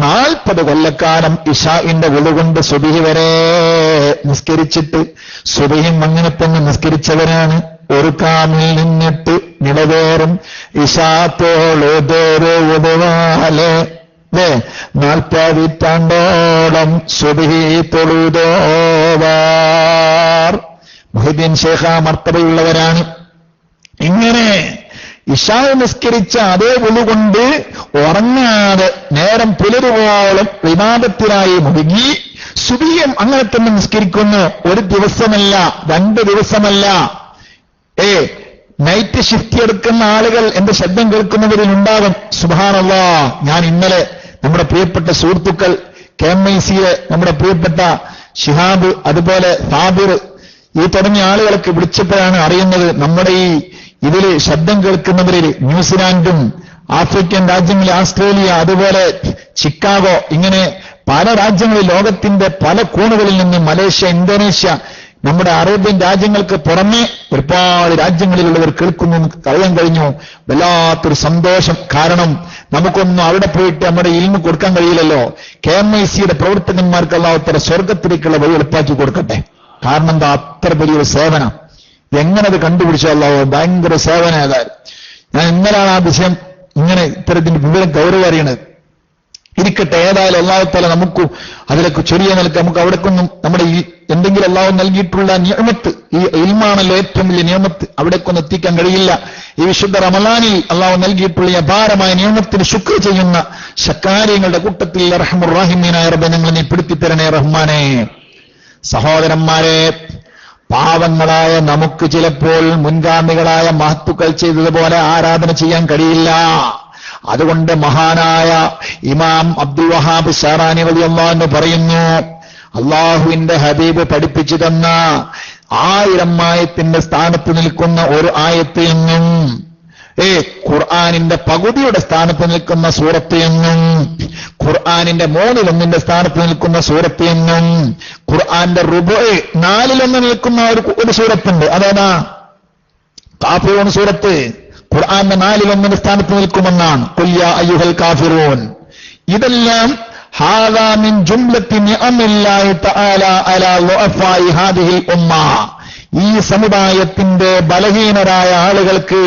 40 കൊല്ലക്കാലം ഇശാഇന്റെ വുളുകൊണ്ട് സുബ്ഹി വരെ നിസ്കരിച്ചിട്ട് സുബ്ഹിയും അങ്ങനെ തന്നെ നിസ്കരിച്ചവരാണ്. ഒരു കാമിൽ നിന്നിട്ട് നിലവേറും ഇശാത്തോളുതോരുവാലെ 40 റ്റാണ്ടോളം സുബ്ഹി തൊഴുതോവാർ. മുഹ്യിദ്ദീൻ ശൈഖ് മർത്തബയുള്ളവരാണ്. ഇങ്ങനെ ഇശാ നിസ്കരിച്ച അതേ വുളുകൊണ്ട് ഉറങ്ങാതെ നേരം പുലരുവോളം ഇബാദത്തിനായി മുഴുകി സുബ്ഹിയും അങ്ങനെ തന്നെ നിസ്കരിക്കുന്നു. ഒരു ദിവസമല്ല, 2 ദിവസമല്ല, നൈറ്റ് ഷിഫ്റ്റ് എടുക്കുന്ന ആളുകൾ എന്റെ ശബ്ദം കേൾക്കുന്നവരിൽ ഉണ്ടാകും. സുബ്ഹാനല്ലാഹ്, ഞാൻ ഇന്നലെ നമ്മുടെ പ്രിയപ്പെട്ട സുഹൃത്തുക്കൾ KMIC നമ്മുടെ പ്രിയപ്പെട്ട ഷിഹാബ്, അതുപോലെ സാബിർ, ഈ തുടങ്ങിയ ആളുകളൊക്കെ വിളിച്ചപ്പോഴാണ് അറിയുന്നത് നമ്മുടെ ഈ ഇതിൽ ശബ്ദം കേൾക്കുന്നവരിൽ ന്യൂസിലാൻഡും ആഫ്രിക്കൻ രാജ്യങ്ങളിൽ ഓസ്ട്രേലിയ, അതുപോലെ ചിക്കാഗോ, ഇങ്ങനെ പല രാജ്യങ്ങളിൽ ലോകത്തിന്റെ പല കോണുകളിൽ നിന്ന് മലേഷ്യ, ഇന്തോനേഷ്യ, നമ്മുടെ അറേബ്യൻ രാജ്യങ്ങൾക്ക് പുറമെ ഒരുപാട് രാജ്യങ്ങളിലുള്ളവർ കേൾക്കുന്നു അറിയാൻ കഴിഞ്ഞു. വല്ലാത്തൊരു സന്തോഷം. കാരണം നമുക്കൊന്നും അവിടെ പോയിട്ട് നമ്മുടെ ഇൽമു കൊടുക്കാൻ കഴിയില്ലല്ലോ. KMICയുടെ പ്രവർത്തകന്മാർക്ക് അല്ലാഹു സ്വർഗത്തിലേക്കുള്ള വഴി എളുപ്പാക്കി കൊടുക്കട്ടെ. കാരണം എന്താ, അത്ര വലിയൊരു സേവനം. എങ്ങനെ അത് കണ്ടുപിടിച്ചോ അല്ലാഹു, ഭയങ്കര സേവനം. ഏതായാലും ഞാൻ ഇന്നലാണ് ആ വിഷയം ഇങ്ങനെ ഇത്തരത്തിന്റെ വിവരം ഗൗരവം അറിയണത്. ഇരിക്കട്ടെ, ഏതായാലും അല്ലാഹു തആല നമുക്ക് അതിലേക്ക് ചെറിയ നിലക്ക് നമുക്ക് അവിടേക്കൊന്നും നമ്മുടെ ഈ എന്തെങ്കിലും അല്ലാഹു നൽകിയിട്ടുള്ള നിഅമത്ത്, ഈ ഇൽമാണല്ലോ ഏറ്റവും വലിയ നിഅമത്ത്, അവിടേക്കൊന്നും എത്തിക്കാൻ കഴിയില്ല. ഈ വിശുദ്ധ റമളാനിൽ അല്ലാഹു നൽകിയിട്ടുള്ള ഈ അപാരമായ നിഅമത്തിന് ശുക്ർ ചെയ്യുന്ന ശക്കാരികളുടെ കൂട്ടത്തിൽ അർഹമുർ റഹീമീനായ റബ്ബേ ഞങ്ങളെ നീ പെടുത്തി തരണേ റഹ്മാനേ. സഹോദരന്മാരെ, പാവങ്ങളായ നമുക്ക് ചിലപ്പോൾ മുൻഗാമികളായ മഹത്തുക്കൾ ചെയ്തതുപോലെ ആരാധന ചെയ്യാൻ കഴിയില്ല. അതുകൊണ്ട് മഹാനായ ഇമാം അബ്ദുൽ വഹാബ് ഷാറാനി റളിയല്ലാഹു അൻഹു പറയുന്നു, അള്ളാഹുവിന്റെ ഹബീബ് പഠിപ്പിച്ചു തന്ന 1000 ആയത്തിന്റെ സ്ഥാനത്ത് നിൽക്കുന്ന ഒരു ആയത്ത് എന്നും ഖുർആനിന്റെ പകുതിയുടെ സ്ഥാനത്ത് നിൽക്കുന്ന സൂറത്ത് എന്നും, ഖുർആനിന്റെ 1/3 സ്ഥാനത്ത് നിൽക്കുന്ന സൂറത്ത് എന്നും, ഖുർആന്റെ റുബുഅ് 4/1 നിൽക്കുന്ന ഒരു സൂറത്തുണ്ട്. അതാ കാഫിറൂൻ സൂറത്ത്. ഖുർആന്റെ 4/1 സ്ഥാനത്ത് നിൽക്കുമെന്നാണ്. ഖുൽ യാ അയ്യുഹൽ കാഫിറൂൻ. ഇതെല്ലാം ഹാദാ മിൻ ജുംലത്തി നിഅമില്ലാഹി തആല അലാ ളുഅഫാഇ ഹാദിഹിൽ ഉമ്മ. ഈ സമുദായത്തിന്റെ ബലഹീനരായ ആളുകൾക്ക്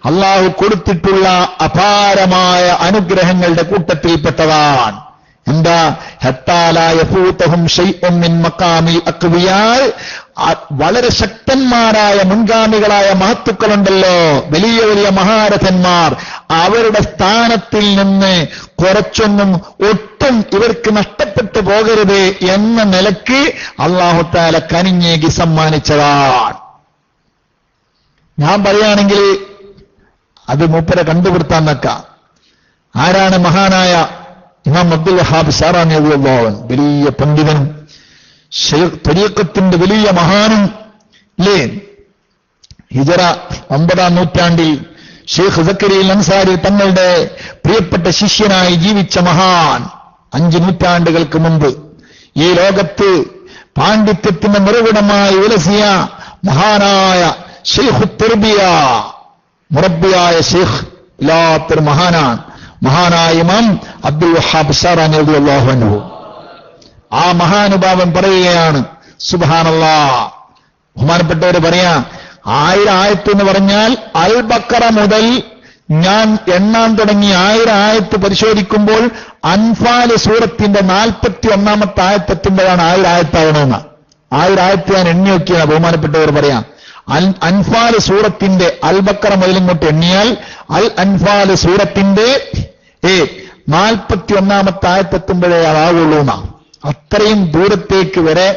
അള്ളാഹു കൊടുത്തിട്ടുള്ള അപാരമായ അനുഗ്രഹങ്ങളുടെ കൂട്ടത്തിൽപ്പെട്ടതാണ്. എന്താ? ഹത്താ ലാ യഫൂതഹും ശൈഉൻ മിൻ മഖാമിൽ അഖ്വിയാ. വളരെ ശക്തന്മാരായ മുൻഗാമികളായ മഹത്തുക്കളുണ്ടല്ലോ, വലിയ വലിയ മഹാരഥന്മാർ, അവരുടെ സ്ഥാനത്തിൽ നിന്ന് കുറച്ചൊന്നും ഒട്ടും ഇവർക്ക് നഷ്ടപ്പെട്ടു പോകരുത് എന്ന നിലയ്ക്ക് അല്ലാഹു തആല കനിഞ്ഞേകി സമ്മാനിച്ചതാണ്. ഞാൻ പറയുകയാണെങ്കിൽ അത് മൂപ്പരെ കണ്ടുപിടുത്താൻ വെക്കാം. ആരാണ്? മഹാനായ ഇമാം അബ്ദുൽ വഹാബ് ഷാറാനി റളിയല്ലാഹു അൻഹു, വലിയ പണ്ഡിതനും തരീഖത്തിന്റെ വലിയ മഹാനും അല്ലേ. ഹിജറ 9-ാം നൂറ്റാണ്ടിൽ ഷെയ്ഖ് സക്കരിയ അൻസാരി തങ്ങളുടെ പ്രിയപ്പെട്ട ശിഷ്യനായി ജീവിച്ച മഹാൻ. 5 നൂറ്റാണ്ടുകൾക്ക് മുമ്പ് ഈ ലോകത്ത് പാണ്ഡിത്യത്തിന്റെ നിറവിടമായി വിലസിയ മഹാനായ ഷെയ്ഖ് തർബിയ, മുറബ്ബിയായ ഷെയ്ഖ് ഇല്ലാത്തൊരു മഹാനാണ്. മഹാനായ ഇമാം അബ്ദുൽ വഹാബ് ഷാറാനി റളിയല്ലാഹു അൻഹു. ആ മഹാനുഭാവൻ പറയുകയാണ്, സുബ്ഹാനല്ലാഹ്, ബഹുമാനപ്പെട്ടവര് പറയാ, 1000 ആയത്ത് എന്ന് പറഞ്ഞാൽ അൽ ബഖറ മുതൽ ഞാൻ എണ്ണാൻ തുടങ്ങി 1000 ആയത്ത് പരിശോധിക്കുമ്പോൾ അൻഫാൽ സൂറത്തിന്റെ 41-ാമത്തെ ആയത്തെത്തുമ്പോഴാണ് 1000 ആയത്താവണമെന്ന്. 1000 ആയത്ത് ഞാൻ എണ്ണി നോക്കിയാണ് ബഹുമാനപ്പെട്ടവർ പറയാം. അൻഫാൽ സൂറത്തിന്റെ അൽ ബഖറ മുതൽ ഇങ്ങോട്ട് എണ്ണിയാൽ അൽ അൻഫാൽ സൂറത്തിന്റെ 41-ാമത്തെ ആയത്തെത്തുമ്പോഴേ അതാവുള്ളൂ എന്നാ. അത്രയും ദൂരത്തേക്ക് വരെ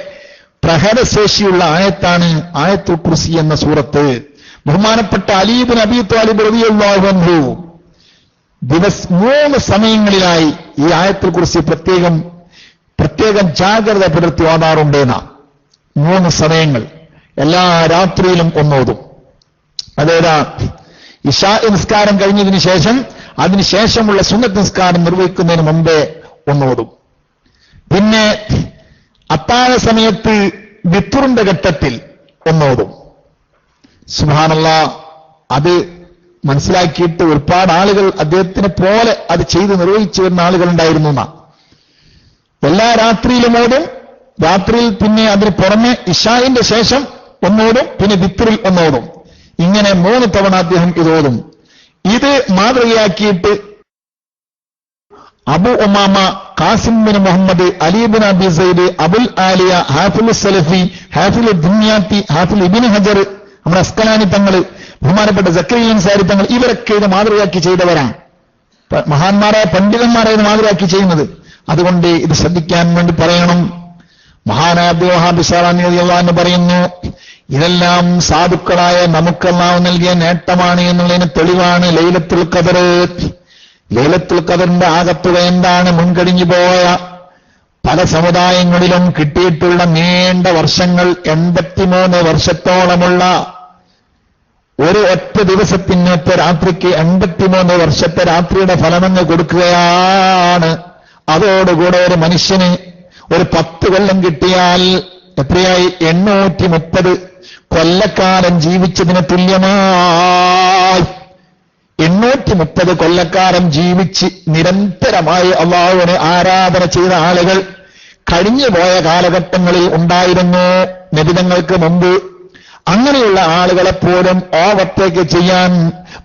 പ്രഹരശേഷിയുള്ള ആയത്താണ് ആയത്തുൽ കുർസി എന്ന സൂറത്ത്. ബഹുമാനപ്പെട്ട അലി ഇബ്നു അബീ ത്വാലിബ് റളിയല്ലാഹു അൻഹു 3 സമയങ്ങളിലായി ഈ ആയത്തുൽ കുർസി പ്രത്യേകം ജാഗ്രത പുലർത്തി ഓതാറുണ്ടെന്ന. 3 സമയങ്ങൾ എല്ലാ രാത്രിയിലും ഒന്നോതും. അതേതാ? ഇശാ നിസ്കാരം കഴിഞ്ഞതിന് ശേഷം, അതിനുശേഷമുള്ള സുന്നത്ത് നിസ്കാരം നിർവഹിക്കുന്നതിന് മുമ്പേ ഒന്നോതും. പിന്നെ അത്താഴ സമയത്ത് വിത്റിന്റെ ഘട്ടത്തിൽ ഒന്നോതും. സുബ്ഹാനല്ലാഹ്, അത് മനസ്സിലാക്കിയിട്ട് ഒരുപാട് ആളുകൾ അദ്ദേഹത്തിനെ പോലെ അത് ചെയ്ത് നിർവഹിച്ചു വരുന്ന ആളുകളുണ്ടായിരുന്നു എന്നാ. എല്ലാ രാത്രിയിലും ഓതും. രാത്രിയിൽ പിന്നെ അതിന് പുറമെ ഇശാഇന്റെ ശേഷം ഒന്നോടും, പിന്നെ വിത്റിൽ ഒന്നോടും. ഇങ്ങനെ 3 തവണ അദ്ദേഹം ഇതോതും. ഇത് മാതൃകയാക്കിയിട്ട് Abu Umama, Qasim bin Muhammad, Ali bin Abi Zaid, Abul Aliya, ഹാഫിൽ സലഫി, ഹാഫിൽ ദുനിയാത്തി, ഹാഫിൽ ഇബ്നു ഹജർ, നമ്മുടെ അസ്കലാനി തങ്ങള്, ബഹുമാനപ്പെട്ട സക്കരിയ അൻസാരി തങ്ങൾ, ഇവരൊക്കെ ഇത് മാതൃകയാക്കി ചെയ്തവരാണ്. മഹാന്മാരായ പണ്ഡിതന്മാരെ ഇത് മാതൃകയാക്കി ചെയ്യുന്നത്. അതുകൊണ്ട് ഇത് ശ്രദ്ധിക്കാൻ വേണ്ടി പറയണം. മഹാനായ അബ്ദുൽ വഹാബ് ഷാറാനി റളിയല്ലാഹു അൻഹു പറയുന്നു, ഇതെല്ലാം സാധുക്കളായ നമുക്ക് അല്ലാഹു നൽകിയ നേട്ടമാണ് എന്നുള്ളതിന് തെളിവാണ് ലൈലത്തുൽ ഖദർ. ലൈലത്തുൽ ഖദറിന്റെ ആകത്തുക എന്താണ്? മുൻകഴിഞ്ഞു പോയ പല സമുദായങ്ങളിലും കിട്ടിയിട്ടുള്ള നീണ്ട വർഷങ്ങൾ, 83 വർഷത്തോളമുള്ള ഒരു ഒറ്റ ദിവസത്തിന് ഒറ്റ രാത്രിക്ക് 83 വർഷത്തെ രാത്രിയുടെ ഫലമെന്ന് കൊടുക്കുകയാണ്. അതോടുകൂടെ ഒരു മനുഷ്യന് ഒരു 10 കൊല്ലം കിട്ടിയാൽ എത്രയായി? 830 കൊല്ലക്കാലം ജീവിച്ചതിന് തുല്യമായി. 830 കൊല്ലക്കാലം ജീവിച്ച് നിരന്തരമായി അല്ലാഹുവിനെ ആരാധന ചെയ്ത ആളുകൾ കഴിഞ്ഞുപോയ കാലഘട്ടങ്ങളിൽ ഉണ്ടായിരുന്നു, നബിതങ്ങൾക്ക് മുമ്പ്. അങ്ങനെയുള്ള ആളുകളെപ്പോലും ഓവർടേക്ക് ചെയ്യാൻ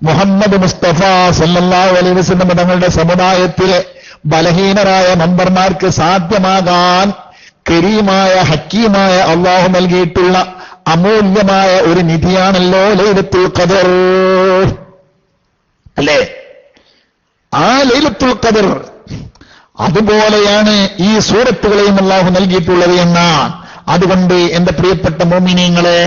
മുഹമ്മദ് മുസ്തഫ സല്ലല്ലാഹു അലൈഹി വസല്ലം തങ്ങളുടെ സമുദായത്തിലെ ബലഹീനരായ മെമ്പർമാർക്ക് സാധ്യമാകാൻ കരീമായ ഹക്കീമായ അല്ലാഹു നൽകിയിട്ടുള്ള അമൂല്യമായ ഒരു നിധിയാണല്ലോ ലൈലത്തുൽ ഖദർ. അല്ലേ? ആ ലൈലത്തുൽ ഖദർ അതുപോലെയാണ് ഈ സൂറത്തുകളെയും അല്ലാഹു നൽകിയിട്ടുള്ളത് എന്നാണ്. അതുകൊണ്ട് എന്റെ പ്രിയപ്പെട്ട മുഅ്മിനീങ്ങളെ,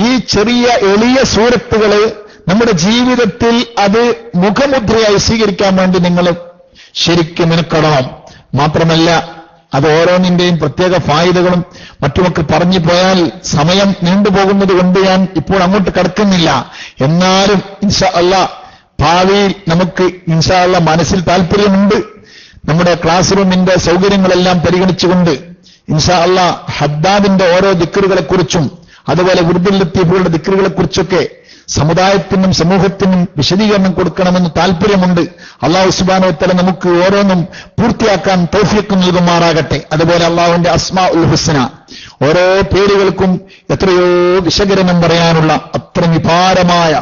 ഈ ചെറിയ എളിയ സൂറത്തുകള് നമ്മുടെ ജീവിതത്തിൽ അത് മുഖമുദ്രയായി സ്വീകരിക്കാൻ വേണ്ടി നിങ്ങൾ ശരിക്കും മെനക്കെടണം. മാത്രമല്ല അത് ഓരോന്നിന്റെയും പ്രത്യേക ഫായിദകളും മറ്റുമൊക്കെ പറഞ്ഞു പോയാൽ സമയം നീണ്ടുപോകുന്നത് കൊണ്ട് ഞാൻ ഇപ്പോൾ അങ്ങോട്ട് കടക്കുന്നില്ല. എന്നാലും ഇൻഷാ അല്ലാഹ് ഭാവിയിൽ നമുക്ക് ഇൻഷാ അല്ലാഹ് മനസ്സിൽ താല്പര്യമുണ്ട്. നമ്മുടെ ക്ലാസ് റൂമിന്റെ സൗകര്യങ്ങളെല്ലാം പരിഗണിച്ചുകൊണ്ട് ഇൻഷാ അല്ലാഹ് ഹദ്ദാദിന്റെ ഓരോ ദിക്റുകളെക്കുറിച്ചും അതുപോലെ വിർദുൽ ലത്തീഫുകളുടെ ദിക്റുകളെക്കുറിച്ചൊക്കെ സമുദായത്തിനും സമൂഹത്തിനും വിശദീകരണം കൊടുക്കണമെന്ന് താല്പര്യമുണ്ട്. അല്ലാഹു സുബ്ഹാനഹു വ തആല നമുക്ക് ഓരോന്നും പൂർത്തിയാക്കാൻ തൗഫീഖ് നൽകുമാറാകട്ടെ. അതുപോലെ അല്ലാഹുവിന്റെ അസ്മാഉൽ ഹുസ്ന, ഓരോ പേരുകൾക്കും എത്രയോ വിശകലനം പറയാനുള്ള അത്ര വിഭാരമായ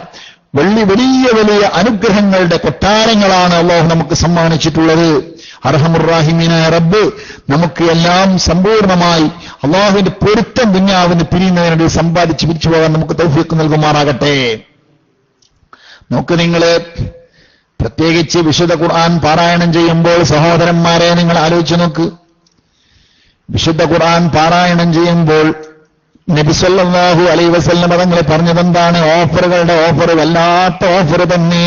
വലിയ വലിയ അനുഗ്രഹങ്ങളുടെ കൊട്ടാരങ്ങളാണ് അല്ലാഹു നമുക്ക് സമ്മാനിച്ചിട്ടുള്ളത്. അർഹമുർ റഹീമീനായ റബ്ബ് നമുക്ക് എല്ലാം സമ്പൂർണമായി അല്ലാഹുവിന്റെ പൊരുത്തം ദുനിയാവിന് പിരിയുന്നതിനുവേണ്ടി സമ്പാദിച്ച് പിരിച്ചു പോകാൻ നമുക്ക് തൗഫീഖ് നൽകുമാറാകട്ടെ. നോക്ക്, നിങ്ങള് പ്രത്യേകിച്ച് വിശുദ്ധ ഖുർആൻ പാരായണം ചെയ്യുമ്പോൾ സഹോദരന്മാരെ നിങ്ങൾ ആലോചിച്ച് നോക്ക്. വിശുദ്ധ ഖുർആൻ പാരായണം ചെയ്യുമ്പോൾ നബി സല്ലല്ലാഹു അലൈഹി വസല്ലം തങ്ങൾ പറഞ്ഞതെന്താണ്? ഓഫറുകളുടെ ഓഫർ, വല്ലാത്ത ഓഫർ തന്നെ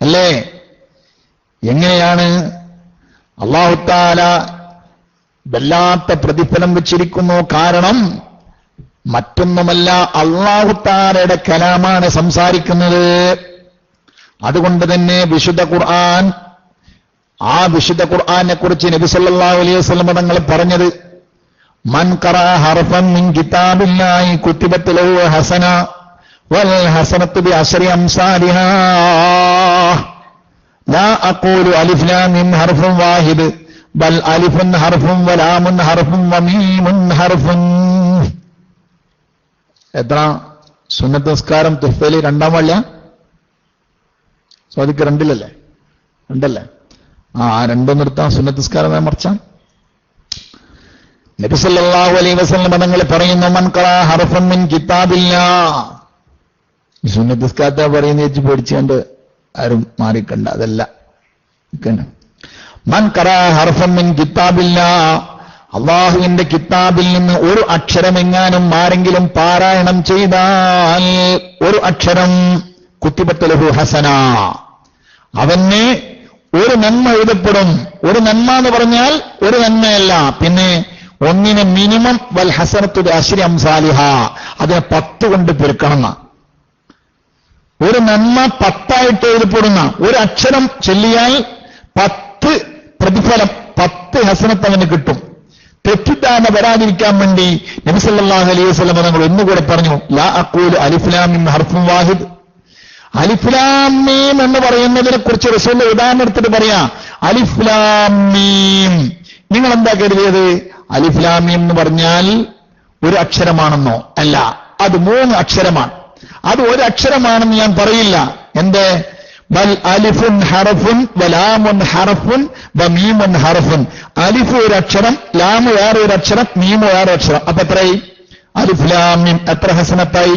അല്ലേ? എങ്ങനെയാണ്? അല്ലാഹു തആല വല്ലാത്ത പ്രതിഫലം വെച്ചിരിക്കുന്നു. കാരണം മറ്റൊന്നുമല്ല, അല്ലാഹു തആലയുടെ കലാമാണ് സംസാരിക്കുന്നത്. അതുകൊണ്ട് തന്നെ വിശുദ്ധ ഖുർആൻ, ആ വിശുദ്ധ ഖുർആനെ കുറിച്ച് നബി സല്ലല്ലാഹു അലൈഹി വസല്ലം തങ്ങൾ പറഞ്ഞത്, മൻ ഖറഅ ഹർഫൻ മിൻ കിതാബില്ലാഹി കുതിബത് ലഹു ഹസന വൽ ഹസനത്തു ബിഅശ്രി അംസാലിഹാ ലാ അഖൂലു അലിഫ് ലാം മീം ഹർഫുൻ വാഹിദ് ബൽ അലിഫുൻ ഹർഫുൻ വലാമുൻ ഹർഫുൻ വമീമുൻ ഹർഫുൻ. എത്ര? സുന്നത്ത് നിസ്കാരം തുഹ്ഫയിൽ 2-ാം വള്ളിയ സ്വാദിക്ക് 2-ലല്ലേ? 2-അല്ലേ? 2 നിർത്താം. സുന്നത്ത് നിസ്കാരം മറിച്ചാം. നബി സല്ലല്ലാഹു അലൈഹി വസല്ലം തങ്ങൾ പറയുന്നു, മൻ ഖറഅ ഹർഫൻ മിൻ കിതാബില്ലാഹ്. സുന്നത്ത് നിസ്കാരത്തെ പറയുന്ന വെച്ച് പേടിച്ചുകൊണ്ട് ആരും മാറിക്കണ്ട, അതല്ല. മൻ ഖറഅ ഹർഫൻ മിൻ കിതാബില്ലാഹ്, അല്ലാഹുവിന്റെ കിതാബിൽ നിന്ന് ഒരു അക്ഷരമെങ്ങാനും ആരെങ്കിലും പാരായണം ചെയ്താൽ, ഒരു അക്ഷരം, കുത്തിബത്ത് ലഹു ഹസന, അവന് ഒരു നന്മ എഴുതപ്പെടും. ഒരു നന്മ എന്ന് പറഞ്ഞാൽ ഒരു നന്മയല്ല, പിന്നെ ഒന്നിന് മിനിമം വൽ ഹസനത്തു ബിഅശ്രി അംസാലിഹാ, അതിനെ 10 കൊണ്ട് പെരുക്കണം. ഒരു നന്മ 10 എഴുതപ്പെടുന്ന ഒരു അക്ഷരം ചൊല്ലിയാൽ 10 പ്രതിഫലം, 10 ഹസനത്ത് അവന് കിട്ടും. തെറ്റിദ്ധാരണ വരാതിരിക്കാൻ വേണ്ടി നബി സല്ലല്ലാഹു അലൈഹി വസല്ലം തങ്ങൾ ഒന്നുകൂടെ പറഞ്ഞു, ലാ അഖൂലു അലിഫ് ലാം മീം ഹർഫുൻ വാഹിദ്. അലിഫ് ലാം മീം എന്ന് പറയുന്നതിനെ കുറിച്ച് റസൂൽ ഉദാഹരണം എടുത്തിട്ട് പറയാ, അലിഫ് ലാം മീം. നിങ്ങൾ എന്താ കരുതിയത്? അലിഫ് ലാം മീം എന്ന് പറഞ്ഞാൽ ഒരു അക്ഷരമാണെന്നോ? അല്ല, അത് 3 അക്ഷരമാണ്. അത് ഒരു അക്ഷരമാണെന്ന് ഞാൻ പറയില്ല. എന്തേ? ബൽ അലിഫുൻ ഹർഫുൻ വലാമുൻ ഹർഫുൻ വമീമുൻ ഹർഫുൻ. അലിഫ് ഒരു അക്ഷരം, ലാം വേറെ ഒരു അക്ഷരം, മീം വേറെ അക്ഷരം. അപ്പൊ എത്രയായി? അലിഫ് ലാം മീം എത്ര ഹസനത്തായി?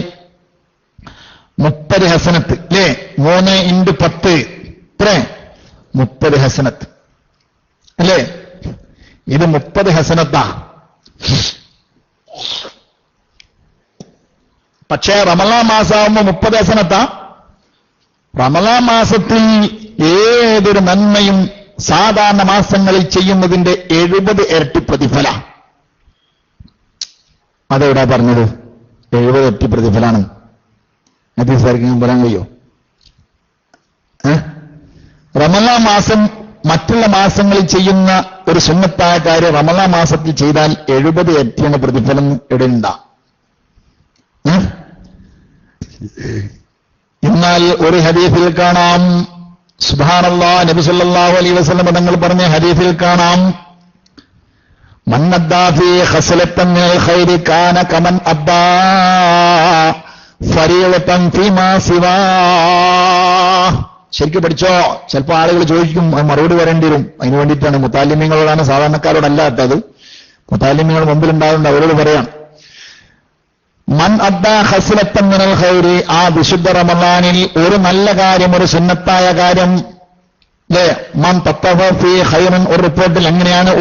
30 ഹസനത്ത് അല്ലേ? 3 × 10 എത്ര? 30 ഹസനത്ത് അല്ലേ? ഇത് 30 ഹസനത്താ. പക്ഷേ റമളാൻ മാസമാകുമ്പോൾ 30 ഹസനത്താ. റമളാൻ മാസത്തിൽ ഏതൊരു നന്മയും സാധാരണ മാസങ്ങളിൽ ചെയ്യുന്നതിന്റെ 70 ഇരട്ടി പ്രതിഫല. അതെവിടാ പറഞ്ഞത്? 70 ഇരട്ടി പ്രതിഫലാണ്. ഹദീസായിരിക്കും പറയാൻ കഴിയോ? റമളാൻ മാസം മറ്റുള്ള മാസങ്ങളിൽ ചെയ്യുന്ന ഒരു സുന്നത്തായ കാര്യം റമളാൻ മാസത്തിൽ ചെയ്താൽ 70 ഇരട്ടിയാണ് പ്രതിഫലം. എവിടെയുണ്ടാ? എന്നാൽ ഒരു ഹദീസിൽ കാണാം, സുബ്ഹാനല്ലാഹ്, നബി സല്ലല്ലാഹു അലൈഹി വസല്ലം തങ്ങൾ പറഞ്ഞ ഹദീസിൽ കാണാം, മൻ അദ്ദാ ഫീ ഖസ്ലത്തൻ മിനൽ ഖൈരി കാന കമൻ അദ്ദാ ഫരീളതൻ ഫീമാ സിവാ. ശരിക്കും പഠിച്ചോ? ചിലപ്പോൾ ആളുകൾ ചോദിക്കും, മറുപടി വരേണ്ടി വരും. അതിനു വേണ്ടിയിട്ടാണ്. മുത്താലിമീങ്ങളോടാണ്, സാധാരണക്കാരോടല്ലാത്തത്. മുത്താലിമീങ്ങൾ മുമ്പിലുണ്ടാകുന്നുണ്ട്, അവരോട് പറയാം. മൻ അദ്ദാ ഖസ്ലത്തൻ മിനൽ ഖൈരി, ആ വിശുദ്ധ റമളാനിൽ ഒരു നല്ല കാര്യം, ഒരു സുന്നത്തായ കാര്യം, മൻ തത്തവ ഫീ ഖൈറൻ, ഒരു റിപ്പോർട്ടിൽ എങ്ങനെയാണ്,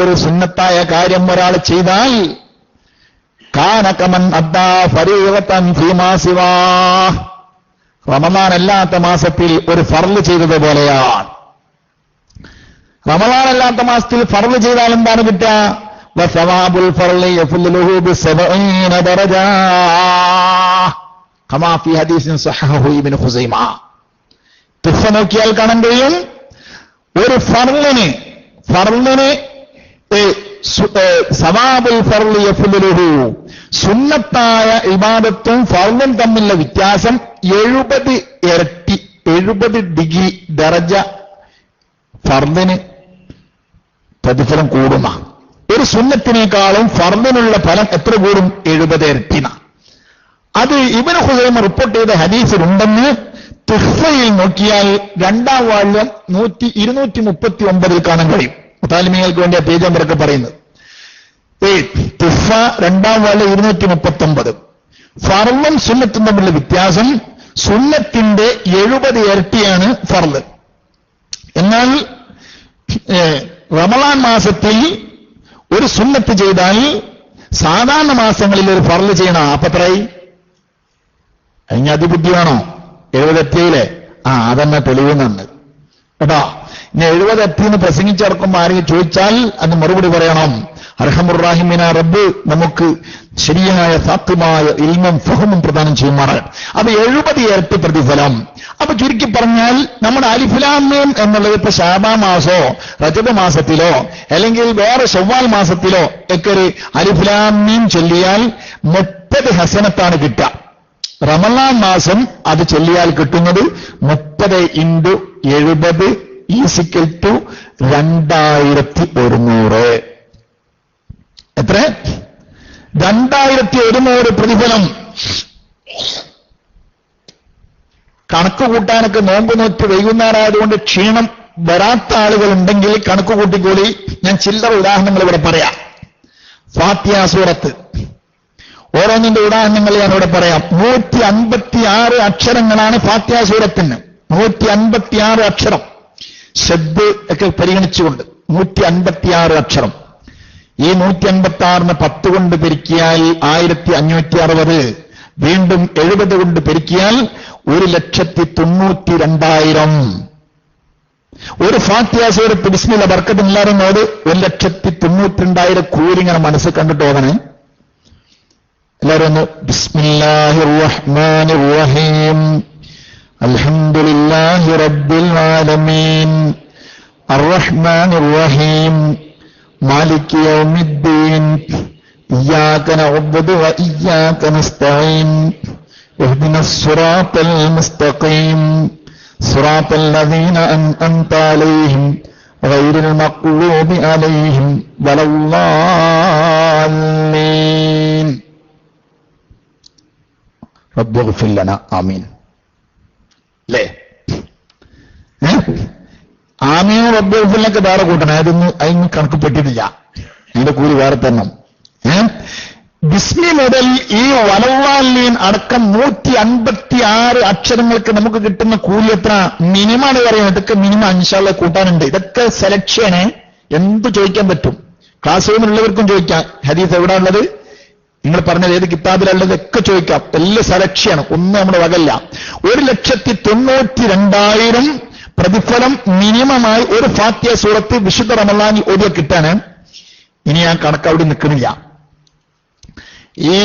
ഒരു സുന്നത്തായ കാര്യം ഒരാൾ ചെയ്താൽ കാന കമൻ അദ്ദാ ഫരീളതൻ ഫീമാ സിവാ, റമളാൻ അല്ലാത്ത മാസത്തിൽ ഒരു ഫർള് ചെയ്തതുപോലെയാണ്. റമളാൻ അല്ലാത്ത മാസത്തിൽ ഫർള് ചെയ്താൽ എന്താണ് കിട്ടുക? വസവാബുൽ ഫർളി യഫ്ലുഹു ബി70 ദറജ കമാ ഫീ ഹദീസിൻ സഹഹഹു ഇബ്നു ഖുസൈമ. തുഫ നോക്കിയാൽ കാണാൻ കഴിയും, ഒരു ഫർളിന് സവാബുൽ ഫർളി യഫ്ലുഹു, സുന്നത്തായ ഇബാദത്തും ഫർളും തമ്മിലുള്ള വ്യത്യാസം 70 ഇരട്ടി, 70 ഡിഗ്രി ദറജ ഫർളിന് പ്രതിഫലം കൂടുന്ന. ഒരു സുന്നത്തിനേക്കാളും ഫർളിനുള്ള ഫലം എത്ര കൂടും? 70 ഇരട്ടിന. അത് ഇബ്നു ഖുസൈമ റിപ്പോർട്ട് ചെയ്ത ഹദീസിലുണ്ടെന്ന് തുഹ്ഫയിൽ നോക്കിയാൽ 2-ാം വാള്യം 239 കാണാൻ കഴിയും. മുത്താലിമീങ്ങൾക്ക് വേണ്ടി ആ പേജ് നമ്പറൊക്കെ പറയുന്നത്. തുഹ്ഫ 2-ാം വാള്യം 239. ഫർളും സുന്നത്തും തമ്മിലുള്ള വ്യത്യാസം, സുന്നത്തിന്റെ 70 ഇരട്ടിയാണ് ഫർള്. എന്നാൽ റമളാൻ മാസത്തിൽ ഒരു സുന്നത്ത് ചെയ്താൽ സാധാരണ മാസങ്ങളിൽ ഒരു ഫർള് ചെയ്യണം. അപ്പൊ എത്രയായി? അതിന് അതിബുദ്ധി വേണോ? 70 എത്തിയില്ലേ? അതന്നെ തെളിവുന്നുണ്ട് കേട്ടോ. ഇനി 70 എത്തിന്ന് പ്രസംഗിച്ചിറക്കുമ്പോൾ ആരെങ്കിലും ചോദിച്ചാൽ അത് മറുപടി പറയണം. അർഹമുർ-റാഹിമീന റബ്ബ് നമുക്ക് ശരിയായ സാധ്യമായ ഇൽമും ഫഹമും പ്രദാനം ചെയ്യുമാറാണ്. അപ്പൊ 70 ഇരട്ടി പ്രതിഫലം. അപ്പൊ ചുരുക്കി പറഞ്ഞാൽ നമ്മുടെ അലിഫ് ലാം മീം എന്നുള്ളത് ഇപ്പൊ ശഅബാൻ മാസോ റജബ് മാസത്തിലോ അല്ലെങ്കിൽ വേറെ ശവ്വാൽ മാസത്തിലോ ഒക്കെ ഒരു അലിഫ് ലാം മീം ചൊല്ലിയാൽ 30 ഹസനത്താണ് കിട്ടുക. റമളാൻ മാസം അത് ചൊല്ലിയാൽ കിട്ടുന്നത് 30 × 70 = 2100. എത്ര? 2100 പ്രതിഫലം. കണക്ക് കൂട്ടാനൊക്കെ നോമ്പ് നോറ്റ് വൈകുന്നേരമായതുകൊണ്ട് ക്ഷീണം വരാത്ത ആളുകളുണ്ടെങ്കിൽ കണക്ക് കൂട്ടിക്കോളി. ഞാൻ ചില്ലറ ഉദാഹരണങ്ങൾ ഇവിടെ പറയാം. ഫാത്തിഹ സൂറത്ത്, ഓരോന്നിന്റെ ഉദാഹരണങ്ങൾ ഞാൻ ഇവിടെ പറയാം. 156 അക്ഷരങ്ങളാണ് ഫാത്തിഹ സൂറത്തിന്. 156 അക്ഷരം, ശബ്ദ് ഒക്കെ പരിഗണിച്ചുകൊണ്ട് 156 അക്ഷരം. ഈ 156നെ 10 കൊണ്ട് പെരുക്കിയാൽ 1560, വീണ്ടും 70 കൊണ്ട് പെരുക്കിയാൽ 1,92,000. ഒരു ഫാത്തിഹ സൂറത്ത് ബിസ്മില്ലാ ബർക്കത്ത് എല്ലാവരോട് 1,92,000 കൂലിങ്ങനെ മനസ്സിൽ കണ്ടിട്ട് ഓതണേ. എല്ലാവരും ഒന്ന് ബിസ്മില്ലാഹിർ റഹ്മാനിർ റഹീം അൽഹംദുലില്ലാഹി റബ്ബിൽ ആലമീൻ അർറഹ്മാനിർ റഹീം മാലികി യൗമിദ്ദീൻ ഇയ്യാക നഅ്ബുദു വ ഇയ്യാക നസ്തഈൻ ഇഹ്ദിനസ് സിറാത്തൽ മുസ്തഖീം സിറാത്തൽ ലദീന അൻഅംത അലൈഹിം ഗൈറിൽ മഗ്ദൂബി അലൈഹിം വലല്ലാലീൻ റബ്ബിഗ്ഫിർ ലനാ ആമീൻ. അല്ലേ? ആമീൻ റബ്ബിഗ്ഫിർ ലക വേറെ കൂട്ടണം. അതിന് കണക്ക് പെട്ടിട്ടില്ല. അതിന്റെ കൂലി വേറെ തന്നെ. ബിസ്മി മുതൽ ഈ വലല്ലാലീൻ അടക്കം 156 അക്ഷരങ്ങൾക്ക് നമുക്ക് കിട്ടുന്ന കൂലി എത്ര? മിനിമാണ് പറയുന്നത്. ഇതൊക്കെ മിനിമം ഇൻഷാല്ലാ കൂട്ടാനുണ്ട്. ഇതൊക്കെ സെലക്ഷന് എന്ത് ചോദിക്കാൻ പറ്റും. ക്ലാസ് റൂമിലുള്ളവർക്കും ചോദിക്കാം. ഹദീസ് എവിടെ ഉള്ളത്? നിങ്ങൾ പറഞ്ഞത് ഏത് കിതാബിലുള്ളതൊക്കെ ചോദിക്കാം, എല്ലാം സെലക്ഷൻ, ഒന്നും നമ്മുടെ വകല്ല. 1,92,000 പ്രതിഫലം മിനിമമായി ഒരു ഫാത്തിഹ സൂറത്ത് വിശുദ്ധ റമളാനിൽ ഓതിയ കിട്ടാന്. ഇനി ഞാൻ കണക്ക് അവിടെ നിൽക്കുന്നില്ല. ഈ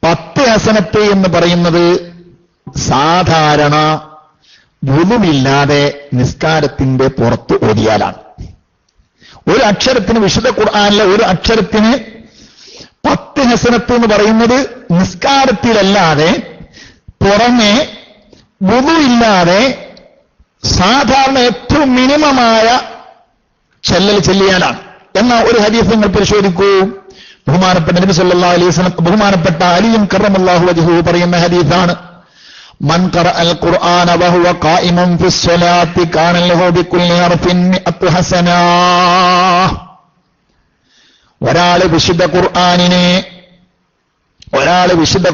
10 ഹസനത്ത് എന്ന് പറയുന്നത് സാധാരണ വുളുവില്ലാതെ നിസ്കാരത്തിന്റെ പുറത്ത് ഓതിയാലാണ്. ഒരു അക്ഷരത്തിന്, വിശുദ്ധ ഖുർആനിലെ ഒരു അക്ഷരത്തിന് 10 ഹസനത്ത് എന്ന് പറയുന്നത് നിസ്കാരത്തിലല്ലാതെ പുറമെ വുളുവില്ലാതെ സാധാരണ ഏറ്റവും മിനിമമായ ചെല്ലിയാലാണ്. എന്നാൽ ഒരു ഹദീസ് നിങ്ങൾ പരിശോധിക്കൂ. ബഹുമാനപ്പെട്ട നബി സല്ലല്ലാഹു അലൈഹി വസല്ലം, ബഹുമാനപ്പെട്ട അലിയും കറമല്ലാഹു വജ്ഹു പറയുന്ന ഹദീസാണ്. മൻ ഖറഅൽ ഖുർആന വഹുവ ഖായിമുൻ ഫിസ്സലാത്തി കാന ലഹു ബികുല്ലി ഹർഫിൻ 100 ഹസനാ. ഒരാള് വിശുദ്ധ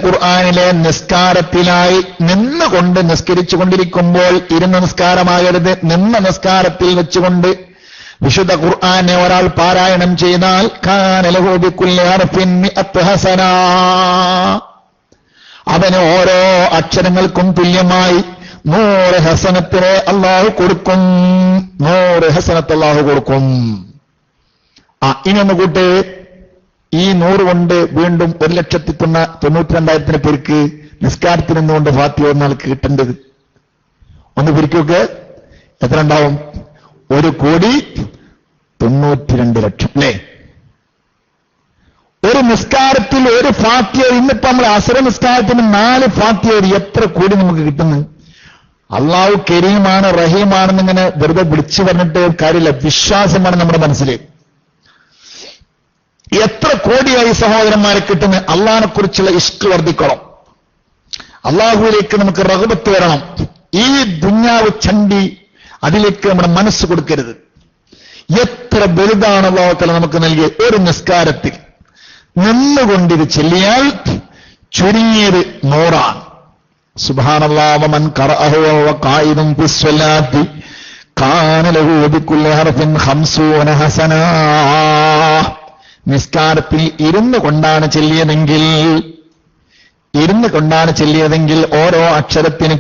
ഖുർആനിലെ നിസ്കാരത്തിലായി നിന്നുകൊണ്ട് നിസ്കരിച്ചു കൊണ്ടിരിക്കുമ്പോൾ, ഇരുന്ന നിസ്കാരമാകരുത്, നിന്ന നിസ്കാരത്തിൽ വെച്ചുകൊണ്ട് വിശുദ്ധ ഖുർആനെ ഒരാൾ പാരായണം ചെയ്താൽ കാന ലഹു ബികുല്ലി ഹർഫിൻ 100 ഹസനാ. അവന് ഓരോ അക്ഷരങ്ങൾക്കും തുല്യമായി 100 ഹസനത്തിനെ അല്ലാഹു കൊടുക്കും. 100 ഹസനത്ത് അല്ലാഹു കൊടുക്കും. ഇനി ഒന്ന് കൂട്ട്, ഈ 100 കൊണ്ട് വീണ്ടും 1,92,000 പേർക്ക് നിസ്കാരത്തിൽ നിന്നുകൊണ്ട് ഫാത്തിഹ ഒന്നാൾക്ക് കിട്ടേണ്ടത്. ഒന്ന് പിരിക്കൊക്കെ എത്ര ഉണ്ടാവും? 1,92,00,000 അല്ലേ? ഒരു നിസ്കാരത്തിൽ ഒരു ഫാത്തിഹ. ഇന്നിപ്പോ നമ്മൾ അസർ നിസ്കാരത്തിന് 4 ഫാത്തിഹ, എത്ര കോടി നമുക്ക് കിട്ടുന്നു? അള്ളാഹു കരീമാണ്, റഹീമാണെന്ന് ഇങ്ങനെ വെറുതെ വിളിച്ചു പറഞ്ഞിട്ട് കാര്യമില്ല. വിശ്വാസമാണ് നമ്മുടെ മനസ്സിൽ. എത്ര കോടിയായി സഹോദരന്മാരെ കിട്ടുന്നത്? അള്ളാഹിനെ കുറിച്ചുള്ള ഇഷ്ക് വർദ്ധിക്കണം. അള്ളാഹുവിലേക്ക് നമുക്ക് റഗ്ബത്ത് വരണം. ഈ ദുന്യാവ് ചണ്ടി, അതിലേക്ക് നമ്മുടെ മനസ്സ് കൊടുക്കരുത്. എത്ര വലുതാണ് അല്ലാഹു തആല നമുക്ക് നൽകിയ ഒരു നിസ്കാരത്തിൽ നിന്നുകൊണ്ടിത് ചെല്ലിയാൽ ചുരുങ്ങിയത് 100 സുബ്ഹാനല്ലാഹ്. വമൻ ഖറഅഹു വഹുവ ഖായിദുൻ ഫിസ്സലാത്തി കാന ലഹു ബികുല്ലി ഹർഫിൻ 50 ഹസനാ. നിസ്കാരത്തിൽ ഇരുന്നു കൊണ്ടാണ് ചെല്ലിയതെങ്കിൽ ഓരോ അക്ഷരത്തിനും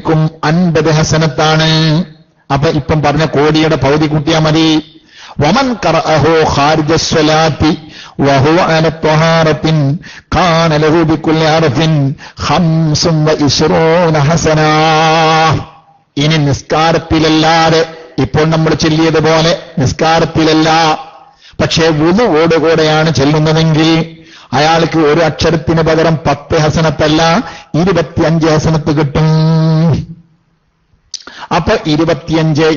50 ഹസനത്താണ്. അപ്പൊ ഇപ്പം പറഞ്ഞ കോടിയുടെ പകുതി കൂട്ടിയാൽ മതി. വമൻ ഖറഅഹു ഖാരിജ സ്വലാത്തി വഹുവ അല ത്വഹാറത്തിൻ കാന ലഹു ബികുല്ലി ഹർഫിൻ 25 ഹസനാ. ഇനി നിസ്കാരത്തിലല്ലാതെ, ഇപ്പോൾ നമ്മൾ ചെല്ലിയതുപോലെ നിസ്കാരത്തിലല്ല, പക്ഷേ വുളുവോടുകൂടെയാണ് ചെല്ലുന്നതെങ്കിൽ അയാൾക്ക് ഒരു അക്ഷരത്തിന് പകരം 10 ഹസനത്തല്ല 25 ഹസനത്ത് കിട്ടും. അപ്പൊ 25 ×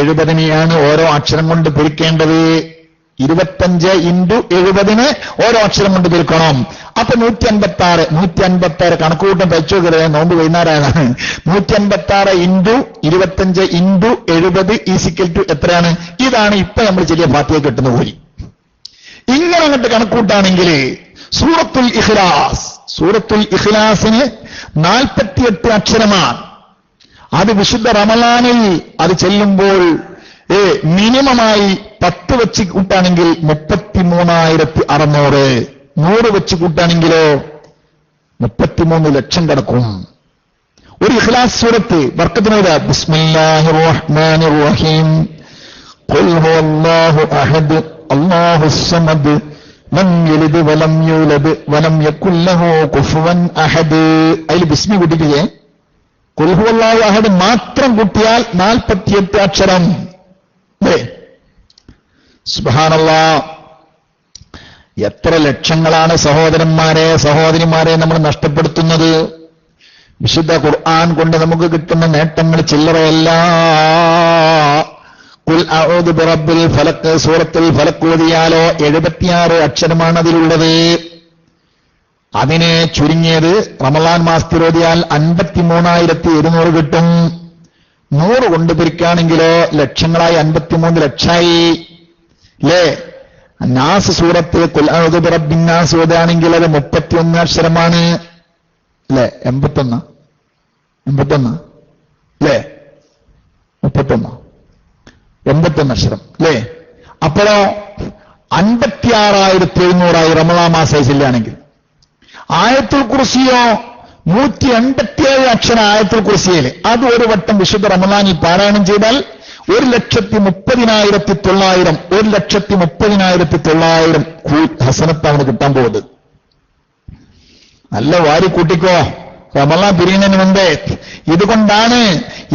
70 ഓരോ അക്ഷരം കൊണ്ട് പിരിക്കേണ്ടത്. 25 × 70 ഓരോ അക്ഷരം കൊണ്ട് പിരിക്കണം. അപ്പൊ 156 കണക്കുകൂട്ടം വെച്ചോക്കരുത്, നോമ്പ് വൈകുന്നേരമാണ്. 156 × 25 × 70 = എത്രയാണ്? ഇതാണ് ഇപ്പൊ നമ്മൾ ചെറിയ ഫാത്തിഹ കിട്ടുന്ന കൂലി. ഇങ്ങനെ അങ്ങോട്ട് കണക്കൂട്ടാണെങ്കിൽ സൂറത്തുൽ ഇഖ്ലാസിന് 48 അക്ഷരമാണ്. അത് വിശുദ്ധ റമളാനിൽ അത് ചെല്ലുമ്പോൾ മിനിമമായി 10 വെച്ച് കൂട്ടാണെങ്കിൽ 33,600. 100 വെച്ച് കൂട്ടാണെങ്കിലോ 33 ലക്ഷം കിടക്കും. ഒരു ഇഖ്ലാസ് സൂറത്ത് ബർക്കത്തിനോട് ബിസ്മില്ലാഹിർ റഹ്മാനിർ റഹീം ഖുൽ ഹുവല്ലാഹു അഹദ് അല്ലാഹുസ് സമദ് ലം യലിദ് വലം യൂലദ് വലം യകുൽ ലഹു കുഫുവൻ അഹദ്. അതിൽ ബിസ്മി കൂട്ടിയില്ലേ? ഖുൽ ഹുവല്ലാഹു അഹദ് മാത്രം കൂട്ടിയാൽ 48 അക്ഷരം. സുബ്ഹാനല്ലാഹ്. എത്ര ലക്ഷങ്ങളാണ് സഹോദരന്മാരെ, സഹോദരിമാരെ നമ്മൾ നഷ്ടപ്പെടുത്തുന്നത്. വിശുദ്ധ ഖുർആൻ കൊണ്ട് നമുക്ക് കിട്ടുന്ന നേട്ടങ്ങൾ ചില്ലറയല്ല. ഖുൽ അഊദു ബിറബ്ബിൽ ഫലഖ്, സൂറത്തുൽ ഫലഖ് ഓതിയാലോ 76 അക്ഷരമാണ് അതിലുള്ളത്. അതിനെ ചുരുങ്ങിയത് റമളാൻ മാസത്തിൽ ഓതിയാൽ 53,200 കിട്ടും. 100 കൊണ്ട് പിരിക്കുകയാണെങ്കിലോ ലക്ഷങ്ങളായി, 53 ലക്ഷമായി അല്ലേ? നാസ് സൂറത്ത് ഖുൽ അഊദു ബിറബ്ബിൻ നാസ് ഓതുകയാണെങ്കിൽ അത് 31 അക്ഷരമാണ് അല്ലേ? 81 അല്ലേ? 81 അക്ഷരം അല്ലേ? അപ്പോഴോ 56,700 റമളാൻ മാസം ഇല്ലാണെങ്കിൽ ആയത്തുൽ കുർസിയോ 187 അക്ഷര ആയത്തുൽ കുർസിയിൽ അത് ഒരു വട്ടം വിശുദ്ധ റമളാനിൽ പാരായണം ചെയ്താൽ 1,30,900 1,30,900 ഹസനത്ത് അവന് കിട്ടാൻ പോകുന്നത്. നല്ല വാരി കൂട്ടിക്കോ റമളാൻ പിരിയുന്നതിന് മുമ്പേ. ഇതുകൊണ്ടാണ്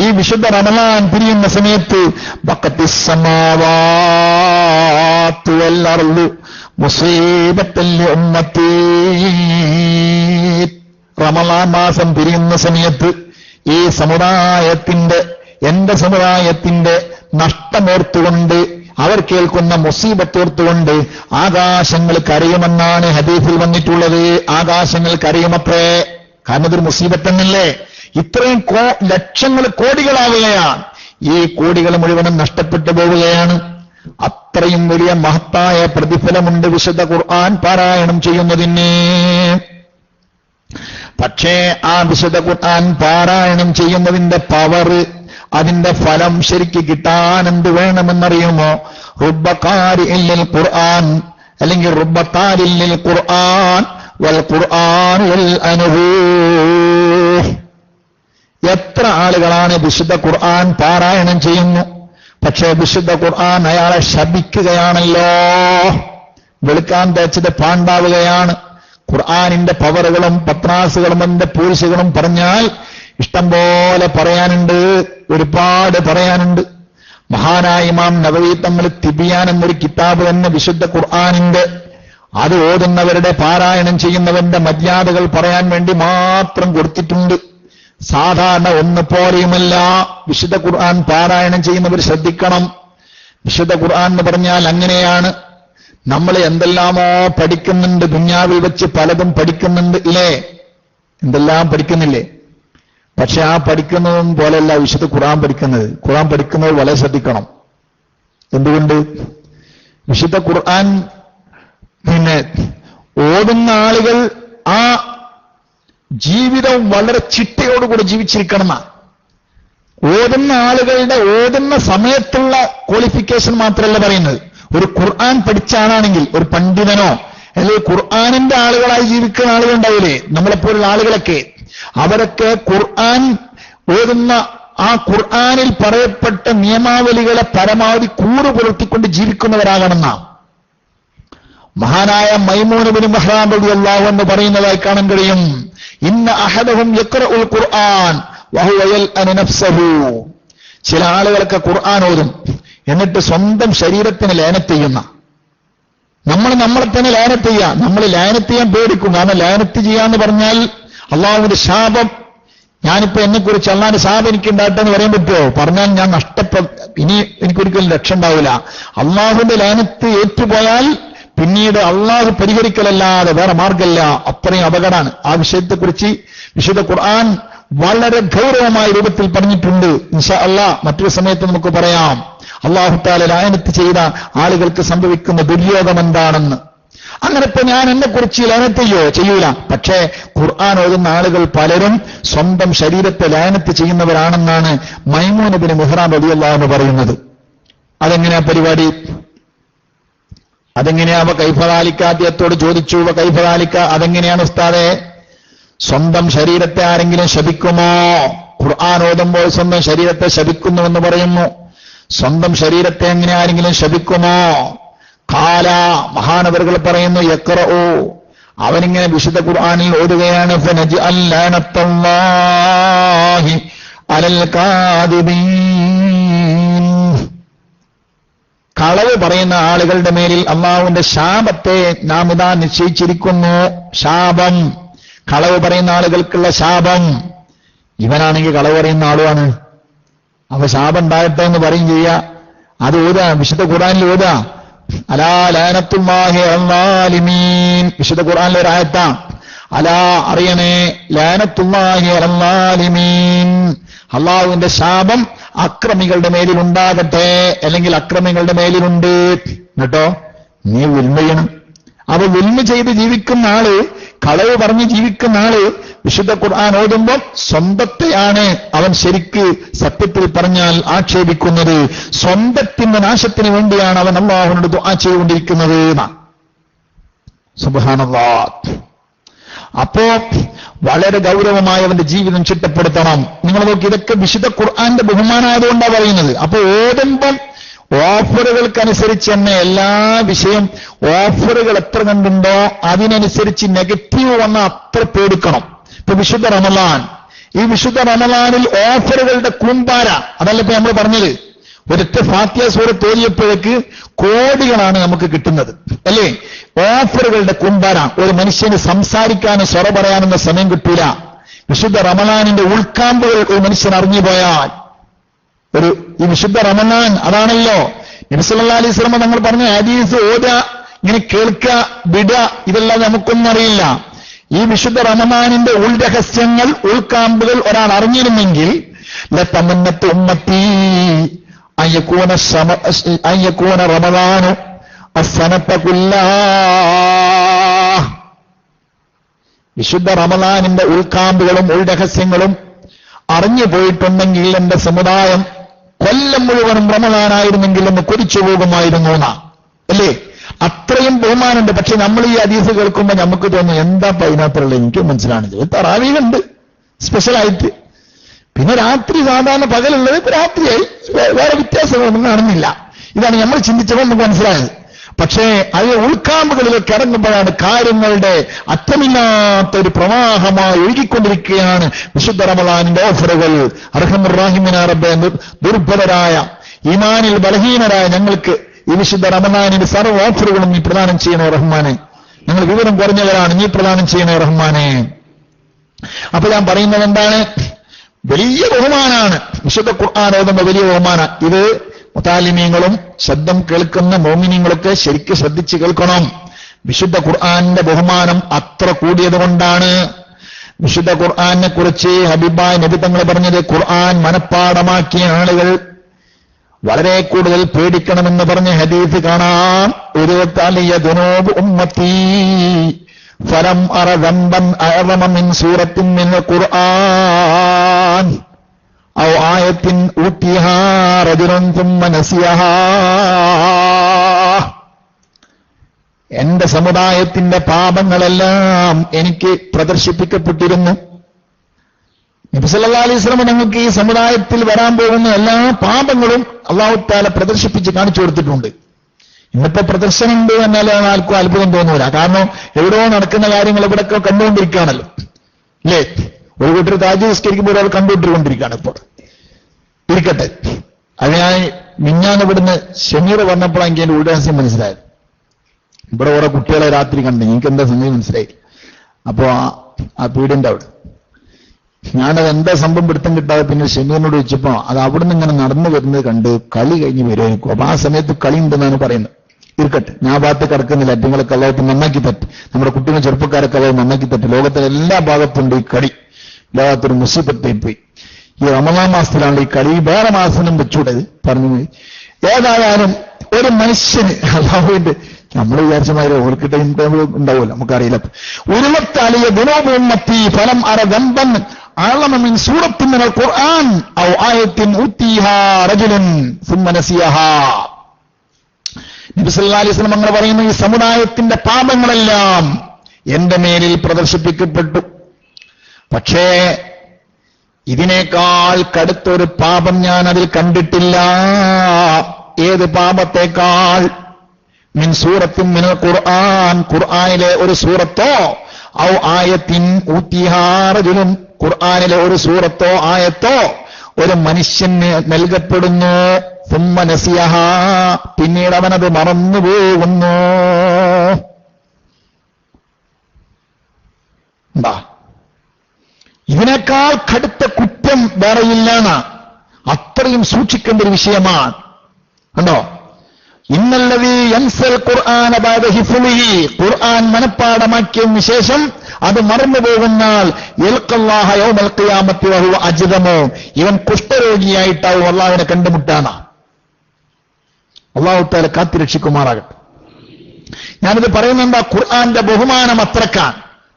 ഈ വിശുദ്ധ റമളാൻ പിരിയുന്ന സമയത്ത് ബഖത്തിസ്സമാവാതു വൽ അർളു മുസീബത്തൽ ഉമ്മത്തി, റമളാൻ മാസം പിരിയുന്ന സമയത്ത് ഈ സമുദായത്തിന്റെ, എന്റെ സമുദായത്തിന്റെ നഷ്ടമോർത്തുകൊണ്ട്, അവർ കേൾക്കുന്ന മുസീബത്തോർത്തുകൊണ്ട് ആകാശങ്ങൾ കരയുമെന്നാണ് ഹദീസിൽ വന്നിട്ടുള്ളത്. ആകാശങ്ങൾ കരയുമത്രേ. കാരണം ഇതൊരു മുസീബത്തെന്നല്ലേ. ഇത്രയും ലക്ഷങ്ങൾ കോടികളാവുകയാണ്. ഈ കോടികൾ മുഴുവനും നഷ്ടപ്പെട്ടു പോവുകയാണ്. അത്രയും വലിയ മഹത്തായ പ്രതിഫലമുണ്ട് വിശുദ്ധ ഖുർആൻ പാരായണം ചെയ്യുന്നതിന്. പക്ഷേ ആ വിശുദ്ധ ഖുർആൻ പാരായണം ചെയ്യുന്നതിന്റെ പവർ, അതിന്റെ ഫലം ശരിക്ക് കിട്ടാൻ എന്ത് വേണമെന്നറിയുമോ? റുബ്ബഖാരിഇൽ ഖുർആൻ, അല്ലെങ്കിൽ റുബ്ബഖാരിൽ ഖുർആൻ വൽ ഖുർആൻ അൻഹു. എത്ര ആളുകളാണ് വിശുദ്ധ ഖുർആൻ പാരായണം ചെയ്യുന്നു, പക്ഷേ വിശുദ്ധ ഖുർആൻ അയാളെ ശപിക്കുകയാണല്ലോ. വെളുക്കാൻ തേച്ചത് പാണ്ടാവുകയാണ്. ഖുർആനിന്റെ പവറുകളും പത്രാസുകളും അതിന്റെ പൂഴ്ചകളും പറഞ്ഞാൽ ഇഷ്ടം പോലെ പറയാനുണ്ട്, ഒരുപാട് പറയാനുണ്ട്. മഹാനായ ഇമാം നവവി തങ്ങൾ തിബിയാൻ എന്നൊരു കിതാബ് തന്നെ വിശുദ്ധ ഖുർആനിന്റെ, അത് ഓതുന്നവരുടെ, പാരായണം ചെയ്യുന്നവന്റെ മര്യാദകൾ പറയാൻ വേണ്ടി മാത്രം കൊടുത്തിട്ടുണ്ട്. സാധാരണ ഒന്നുപോലെയുമല്ല വിശുദ്ധ ഖുർആൻ പാരായണം ചെയ്യുന്നവർ ശ്രദ്ധിക്കണം. വിശുദ്ധ ഖുർആൻ എന്ന് പറഞ്ഞാൽ അങ്ങനെയാണ്. നമ്മൾ എന്തെല്ലാമോ പഠിക്കുന്നുണ്ട്, ദുനിയാവിൽ വെച്ച് പലതും പഠിക്കുന്നുണ്ട് ഇല്ലേ, എന്തെല്ലാം പഠിക്കുന്നില്ലേ? പക്ഷെ ആ പഠിക്കുന്നതും പോലെയല്ല വിശുദ്ധ ഖുർആൻ പഠിക്കുന്നത്. ഖുർആൻ പഠിക്കുന്നത് വളരെ ശ്രദ്ധിക്കണം. എന്തുകൊണ്ട്? വിശുദ്ധ ഖുർആൻ ഓടുന്ന ആളുകൾ ആ ജീവിതം വളരെ ചിട്ടയോടുകൂടി ജീവിച്ചിരിക്കണം. ഓടുന്ന ആളുകളുടെ ഓടുന്ന സമയത്തുള്ള ക്വാളിഫിക്കേഷൻ മാത്രമല്ല പറയുന്നത്. ഒരു ഖുർആൻ പഠിച്ച ആളാണെങ്കിൽ, ഒരു പണ്ഡിതനോ അല്ലെങ്കിൽ ഖുർആനിന്റെ ആളുകളായി ജീവിക്കുന്ന ആളുകളുണ്ടാവില്ലേ, നമ്മളെപ്പോലുള്ള ആളുകളൊക്കെ, അവരൊക്കെ ഖുർആൻ ഓതുന്ന ആ ഖുർആനിൽ പറയപ്പെട്ട നിയമാവലികളെ പരമാവധി കൂറ് പുലർത്തിക്കൊണ്ട് ജീവിക്കുന്നവരാകണമെന്ന മഹാനായ മൈമൂൻ ഇബ്നു മഹ്റാൻ റളിയല്ലാഹു അൻഹു പറയുന്നതായി കാണാൻ കഴിയും. ഇന്ന അഹദഹും യഖറഉൽ ഖുർആൻ വഹുവ യൽഅനു നഫ്സഹു. ചില ആളുകളൊക്കെ ഖുർആൻ ഓതും, എന്നിട്ട് സ്വന്തം ശരീരത്തിന് ലാനത്ത് ചെയ്യുന്ന. നമ്മളെ തന്നെ ലാനത്ത് ചെയ്യുക. നമ്മൾ ലാനത്ത് ചെയ്യാൻ പേടിക്കും. കാരണം ലാനത്ത് ചെയ്യാന്ന് പറഞ്ഞാൽ അള്ളാഹുവിന്റെ ശാപം, ഞാനിപ്പോ എന്നെക്കുറിച്ച് അള്ളാഹിന്റെ ശാപം എനിക്ക് ഉണ്ടാകട്ടെ എന്ന് പറയാൻ പറ്റുമോ? പറഞ്ഞാൽ ഞാൻ ഇനി എനിക്കൊരിക്കലും രക്ഷ ഉണ്ടാവില്ല. അള്ളാഹുവിന്റെ ലാനത്ത് ഏറ്റുപോയാൽ പിന്നീട് അള്ളാഹു പരിഹരിക്കലല്ലാതെ വേറെ മാർഗമില്ല. അത്രയും അപകടമാണ്. ആ വിഷയത്തെക്കുറിച്ച് വിശുദ്ധ ഖുർആൻ വളരെ ഗൗരവമായ രൂപത്തിൽ പറഞ്ഞിട്ടുണ്ട്. ഇൻഷാ അല്ലാഹ് മറ്റൊരു സമയത്ത് നമുക്ക് പറയാം അള്ളാഹു തആല ലാനത്ത് ചെയ്ത ആളുകൾക്ക് സംഭവിക്കുന്ന ദുര്യോഗം എന്താണെന്ന്. അങ്ങനെ ഇപ്പൊ ഞാൻ എന്നെക്കുറിച്ച് ലാനത്ത് ചെയ്യൂല. പക്ഷേ ഖുർആൻ ഓതുന്ന ആളുകൾ പലരും സ്വന്തം ശരീരത്തെ ലാനത്ത് ചെയ്യുന്നവരാണെന്നാണ് മൈമൂൻ ഇബ്നു മഹ്റാൻ റളിയല്ലാഹു അൻഹു പറയുന്നത്. അതെങ്ങനെയാ പരിപാടി? അതെങ്ങനെയാ? കൈഫദാലിക്ക, അദ്ദേഹത്തോട് ചോദിച്ചു, കൈഫദാലിക്ക, അതെങ്ങനെയാണ് ഉസ്താദേ? സ്വന്തം ശരീരത്തെ ആരെങ്കിലും ശപിക്കുമോ? ഖുർആൻ ഓതുമ്പോൾ സ്വന്തം ശരീരത്തെ ശപിക്കുന്നുവെന്ന് പറയുന്നു. സ്വന്തം ശരീരത്തെ എങ്ങനെ ആരെങ്കിലും ശപിക്കുമോ? ഖാല, മഹാനവറുകൾ പറയുന്നു, യഖറഉ, അവനിങ്ങനെ വിശുദ്ധ ഖുർആനിൽ ഓതുകയാണ്, ഫനജ്അൽ ലഅനത്തല്ലാഹി അലൽ കാദിബീൻ. കളവ് പറയുന്ന ആളുകളുടെ മേലിൽ അള്ളാഹുവിന്റെ ശാപത്തെ നാം ഇതാ നിശ്ചയിച്ചിരിക്കുന്നു. ശാപം, കളവ് പറയുന്ന ആളുകൾക്കുള്ള ശാപം. ഇവനാണെങ്കിൽ കളവ് പറയുന്ന ആളുമാണ്. അവ ശാപം ഉണ്ടാകട്ടെ എന്ന് പറയും ചെയ്യുക. അത് ഓതാ, വിശുദ്ധ ഖുർആനിൽ ഓതാ, അലാ ലാനത്തുല്ലാഹി അൽസാലിമീൻ. വിശുദ്ധ ഖുർആനിലെ ഒരു ആയത്താ, അലാ അറിയണേ, ലാനത്തുല്ലാഹി അൽസാലിമീൻ, അള്ളാഹുവിന്റെ ശാപം അക്രമികളുടെ മേലിൽ ഉണ്ടാകട്ടെ, അല്ലെങ്കിൽ അക്രമികളുടെ മേലിലുണ്ട്. കേട്ടോ, നീ വിൽമ ചെയ്യണം. അപ്പൊ വിൽമ ചെയ്ത് ജീവിക്കുന്ന ആള്, കളവ് പറഞ്ഞ് ജീവിക്കുന്ന ആള് വിശുദ്ധ ഖുർആൻ ഓതുമ്പോൾ സ്വന്തത്തെയാണ് അവൻ ശരിക്ക് സത്യത്തിൽ പറഞ്ഞാൽ ആക്ഷേപിക്കുന്നത്. സ്വന്തത്തിന്റെ നാശത്തിന് വേണ്ടിയാണ് അവൻ അല്ലാഹുവിനോട് ദുആ ചെയ്തുകൊണ്ടിരിക്കുന്നത്. സുബ്ഹാനല്ലാഹ്. അപ്പോ വളരെ ഗൗരവമായി അവന്റെ ജീവിതം ചിട്ടപ്പെടുത്തണം. നിങ്ങൾ നോക്കി, ഇതൊക്കെ വിശുദ്ധ ഖുർആന്റെ ബഹുമാനമായതുകൊണ്ടാണ് പറയുന്നത്. അപ്പൊ ഓടുമ്പം ഓഫറുകൾക്കനുസരിച്ച് തന്നെ എല്ലാ വിഷയം ഓഫറുകൾ എത്ര കണ്ടുണ്ടോ അതിനനുസരിച്ച് നെഗറ്റീവ് വന്ന അത്ര പേടിക്കണം. ഇപ്പൊ വിശുദ്ധ റമളാൻ, ഈ വിശുദ്ധ റമളാനിൽ ഓഫറുകളുടെ കൂമ്പാര, അതല്ല ഇപ്പൊ നമ്മൾ പറഞ്ഞത്. ഒരൊറ്റ ഫാത്തിഹ സൂറത്ത് ഓതിയപ്പോഴേക്ക് കോടികളാണ് നമുക്ക് കിട്ടുന്നത്, അല്ലേ? ഓഫറുകളുടെ കൂമ്പാര. ഒരു മനുഷ്യന് സംസാരിക്കാനും സ്വറ പറയാനൊന്നും സമയം കിട്ടൂല. വിശുദ്ധ റമളാനിന്റെ ഉൾക്കാമ്പുകൾ ഒരു മനുഷ്യൻ അറിഞ്ഞു പോയാൽ, ഈ വിശുദ്ധ റമളാൻ അതാണല്ലോ നബി സല്ലല്ലാഹു അലൈഹി വസല്ലം തങ്ങൾ പറഞ്ഞ ഹദീസ് ഓതുക, ഇങ്ങനെ കേൾക്കുക, വിടുക, ഇതെല്ലാം നമുക്കൊന്നും അറിയില്ല. ഈ വിശുദ്ധ റമളാനിന്റെ ഉൾരഹസ്യങ്ങൾ, ഉൾക്കാമ്പുകൾ ഒരാൾ അറിഞ്ഞിരുന്നെങ്കിൽ ലതമന്നത്ത് ഉമ്മത്തി അയ്യകൂന റമളാനു അസ്സനത കുല്ലാഹ്. വിശുദ്ധ റമളാനിന്റെ ഉൾക്കാമ്പുകളും ഉൾരഹസ്യങ്ങളും അറിഞ്ഞു പോയിട്ടുണ്ടെങ്കിൽ എന്റെ സമുദായം കൊല്ലം മുഴുവനും റമളാനായിരുന്നെങ്കിൽ എന്ന് കൊതിച്ചു പോകുമായിരുന്നു എന്നാ, അല്ലേ? അത്രയും ബഹുമാനമുണ്ട്. പക്ഷെ നമ്മൾ ഈ ഹദീസ് കേൾക്കുമ്പോൾ നമുക്ക് തോന്നും, എന്താ പൈനാപ്പിളുള്ള, എനിക്ക് മനസ്സിലാണിത്. തറാവീഹുണ്ട് സ്പെഷ്യലായിട്ട്, പിന്നെ രാത്രി സാധാരണ പകലുള്ളത് ഇപ്പൊ രാത്രിയായി, വേറെ വ്യത്യാസങ്ങളൊന്നും കാണുന്നില്ല. ഇതാണ് നമ്മൾ ചിന്തിച്ചപ്പോൾ നമുക്ക് മനസ്സിലായത്. പക്ഷേ അത് ഉൾക്കാമ്പുകളിലൊക്കെ ഇറങ്ങുമ്പോഴാണ് കാര്യങ്ങളുടെ അറ്റമില്ലാത്ത ഒരു പ്രവാഹമായി ഒഴുകിക്കൊണ്ടിരിക്കുകയാണ് വിശുദ്ധ റമളാനിന്റെ ഓഫറുകൾ. അർഹമുർ റഹീമിനായ റബ്ബേ, ദുർബലരായ ഈമാനിൽ ബലഹീനരായ ഞങ്ങൾക്ക് ഈ വിശുദ്ധ റമളാനിന്റെ സർവ്വ ഓഫറുകളും നീ പ്രദാനം ചെയ്യണേ റഹ്മാനെ. ഞങ്ങൾ വിവരം കുറഞ്ഞവരാണ്, നീ പ്രദാനം ചെയ്യണേ റഹ്മാനെ. അപ്പൊ ഞാൻ പറയുന്നത് എന്താണ്? വലിയ ബഹുമാനാണ് വിശുദ്ധ ഖുർആൻ ഓതുന്ന വലിയ ബഹുമാനം. ഇത് മുതാലിമീങ്ങളും ശബ്ദം കേൾക്കുന്ന മോമിനീങ്ങളൊക്കെ ശരിക്ക് ശ്രദ്ധിച്ച് കേൾക്കണം. വിശുദ്ധ ഖുർആന്റെ ബഹുമാനം അത്ര കൂടിയത് കൊണ്ടാണ് വിശുദ്ധ ഖുർആനെ കുറിച്ച് ഹബീബായ നബി തങ്ങൾ പറഞ്ഞത്, ഖുർആൻ മനഃപ്പാടമാക്കിയ ആളുകൾ വളരെ കൂടുതൽ പേടിക്കണമെന്ന് പറഞ്ഞ ഹദീസ് കാണാം. ഒരു തലിയ ദുനൂബ് ഉമ്മത്തി ഫലം അറ ദംബൻ അഅ്ളമ മിൻ സൂറത്തിൻ മിനൽ ഖുർആൻ ഔ ആയത്തിൻ ഊതിഹാ റജുലുൻ തുമ്മ നസിയഹാ. എന്റെ സമുദായത്തിന്റെ പാപങ്ങളെല്ലാം എനിക്ക് പ്രദർശിപ്പിക്കപ്പെട്ടിരുന്നു. നബി സല്ലല്ലാഹു അലൈഹി വസല്ലം ഞങ്ങൾക്ക് ഈ സമുദായത്തിൽ വരാൻ പോകുന്ന എല്ലാ പാപങ്ങളും അല്ലാഹു തആല പ്രദർശിപ്പിച്ച് കാണിച്ചു കൊടുത്തിട്ടുണ്ട്. ഇന്നിപ്പോ പ്രദർശനമുണ്ട് എന്നാൽ ആർക്കും അത്ഭുതം തോന്നൂല. കാരണം എവിടെയോ നടക്കുന്ന കാര്യങ്ങൾ ഇവിടെയൊക്കെ കണ്ടുകൊണ്ടിരിക്കുകയാണല്ലോ, അല്ലേ? ഒരു കൂട്ടർ താജ് നിസ്കരിക്കുമ്പോൾ ഒരാൾ കണ്ടുകൊണ്ടിരിക്കുകയാണ്. ഇപ്പോൾ ഇരിക്കട്ടെ, അത് ഞാൻ മിഞ്ഞാന്ന് ഇവിടുന്ന് ഷമീർ വന്നപ്പോൾ എനിക്ക് എന്റെ ഉൾരഹസ്യം മനസ്സിലായത്. ഇവിടെ ഓരോ കുട്ടികളെ രാത്രി കണ്ടു, എനിക്ക് എന്താ സമയം മനസ്സിലായി. അപ്പോ ആ പീടിന്റെ അവിടെ ഞാനത് എന്താ സംഭവം പിടുത്തം കിട്ടാതെ പിന്നെ ഷമീറിനോട് ചോദിച്ചപ്പോ അത് അവിടുന്ന് ഇങ്ങനെ നടന്നു വരുന്നത് കണ്ട് കളി കഴിഞ്ഞ് വരുമായിരിക്കും. അപ്പൊ ആ സമയത്ത് കളി ഉണ്ടെന്നാണ് പറയുന്നത്. ഇരിക്കട്ടെ, ഞാൻ ഭാഗത്ത് കിടക്കുന്നില്ല. അറ്റങ്ങളൊക്കെ അല്ലാത്ത നന്നാക്കി തട്ട്, നമ്മുടെ കുട്ടികൾ ചെറുപ്പക്കാരൊക്കെ അല്ലാതെ നന്നാക്കി തട്ട്. ലോകത്തിലെ എല്ലാ ഭാഗത്തുണ്ട് ഈ കളി. ലോകത്തൊരു മുസീബത്തായി പോയി. ഈ റമളാൻ മാസത്തിലാണ് ഈ കളി. വേറെ മാസം വെച്ചൂടത് പറഞ്ഞു. ഏതായാലും ഒരു മനുഷ്യന് അല്ലാഹുവിന്റെ നമ്മൾ വിചാരിച്ച മാതിരി ഓർക്കിട്ട ഉണ്ടാവുമല്ലോ, നമുക്കറിയില്ല. ഉരുളത്താലിയ ഗുണോപത്തി ഫലം അറ ദമ്പൻ അഅ്ളമ മിൻ സൂറത്തിൻ മിനൽ ഖുർആൻ ഔ ആയത്തിൻ ഊതിഹാ റജുലുൻ സുമ്മ നസിയഹാ. നബി സല്ലല്ലാഹു അലൈഹി വസല്ലം അങ്ങനെ പറയുന്നു, ഈ സമുദായത്തിന്റെ പാപങ്ങളെല്ലാം എന്റെ മേലിൽ പ്രദർശിപ്പിക്കപ്പെട്ടു. പക്ഷേ ഇതിനേക്കാൾ കടുത്തൊരു പാപം ഞാൻ അതിൽ കണ്ടിട്ടില്ല. ഏത് പാപത്തേക്കാൾ? മിൻ സൂറത്തിൻ മിനൽ ഖുർആൻ, ഖുർആനിലെ ഒരു സൂറത്തോ, ഔ ആയത്തിൻ ഊതിഹാ റജുലുൻ, ഖുർആനിലെ ഒരു സൂറത്തോ ആയത്തോ ഒരു മനുഷ്യന് നൽകപ്പെടുന്നു. സുമ്മ നസിയഹാ, പിന്നീട് അവനത് മറന്നുപോകുന്നു. എന്താ ഇതിനേക്കാൾ കടുത്ത കുറ്റം വേറെയില്ലാണ്. അത്രയും സൂക്ഷിക്കേണ്ട ഒരു വിഷയമാണ്. കണ്ടോ? ഇന്നല്ലദീ യൻസൽ ഖുർആന ബഅദ ഹിഫ്ളിഹി, ഖുർആൻ മനഃപ്പാഠമാക്കിയതിനു ശേഷം അത് മറന്നുപോകുന്നാൽ യൽഖല്ലാഹ യൗമൽ ഖിയാമത്തി വഹുവ അജ്ദമു, ഇവൻ കുഷ്ഠരോഗിയായിട്ടാവും അല്ലാഹുവിനെ കണ്ടുമുട്ടാണ്. അല്ലാഹു തആല കാത്തിരക്ഷിക്കുമാറാകട്ടെ. ഞാനിത് പറയുന്നെന്താ, ഖുർആന്റെ ബഹുമാനം അത്രക്കാൻ.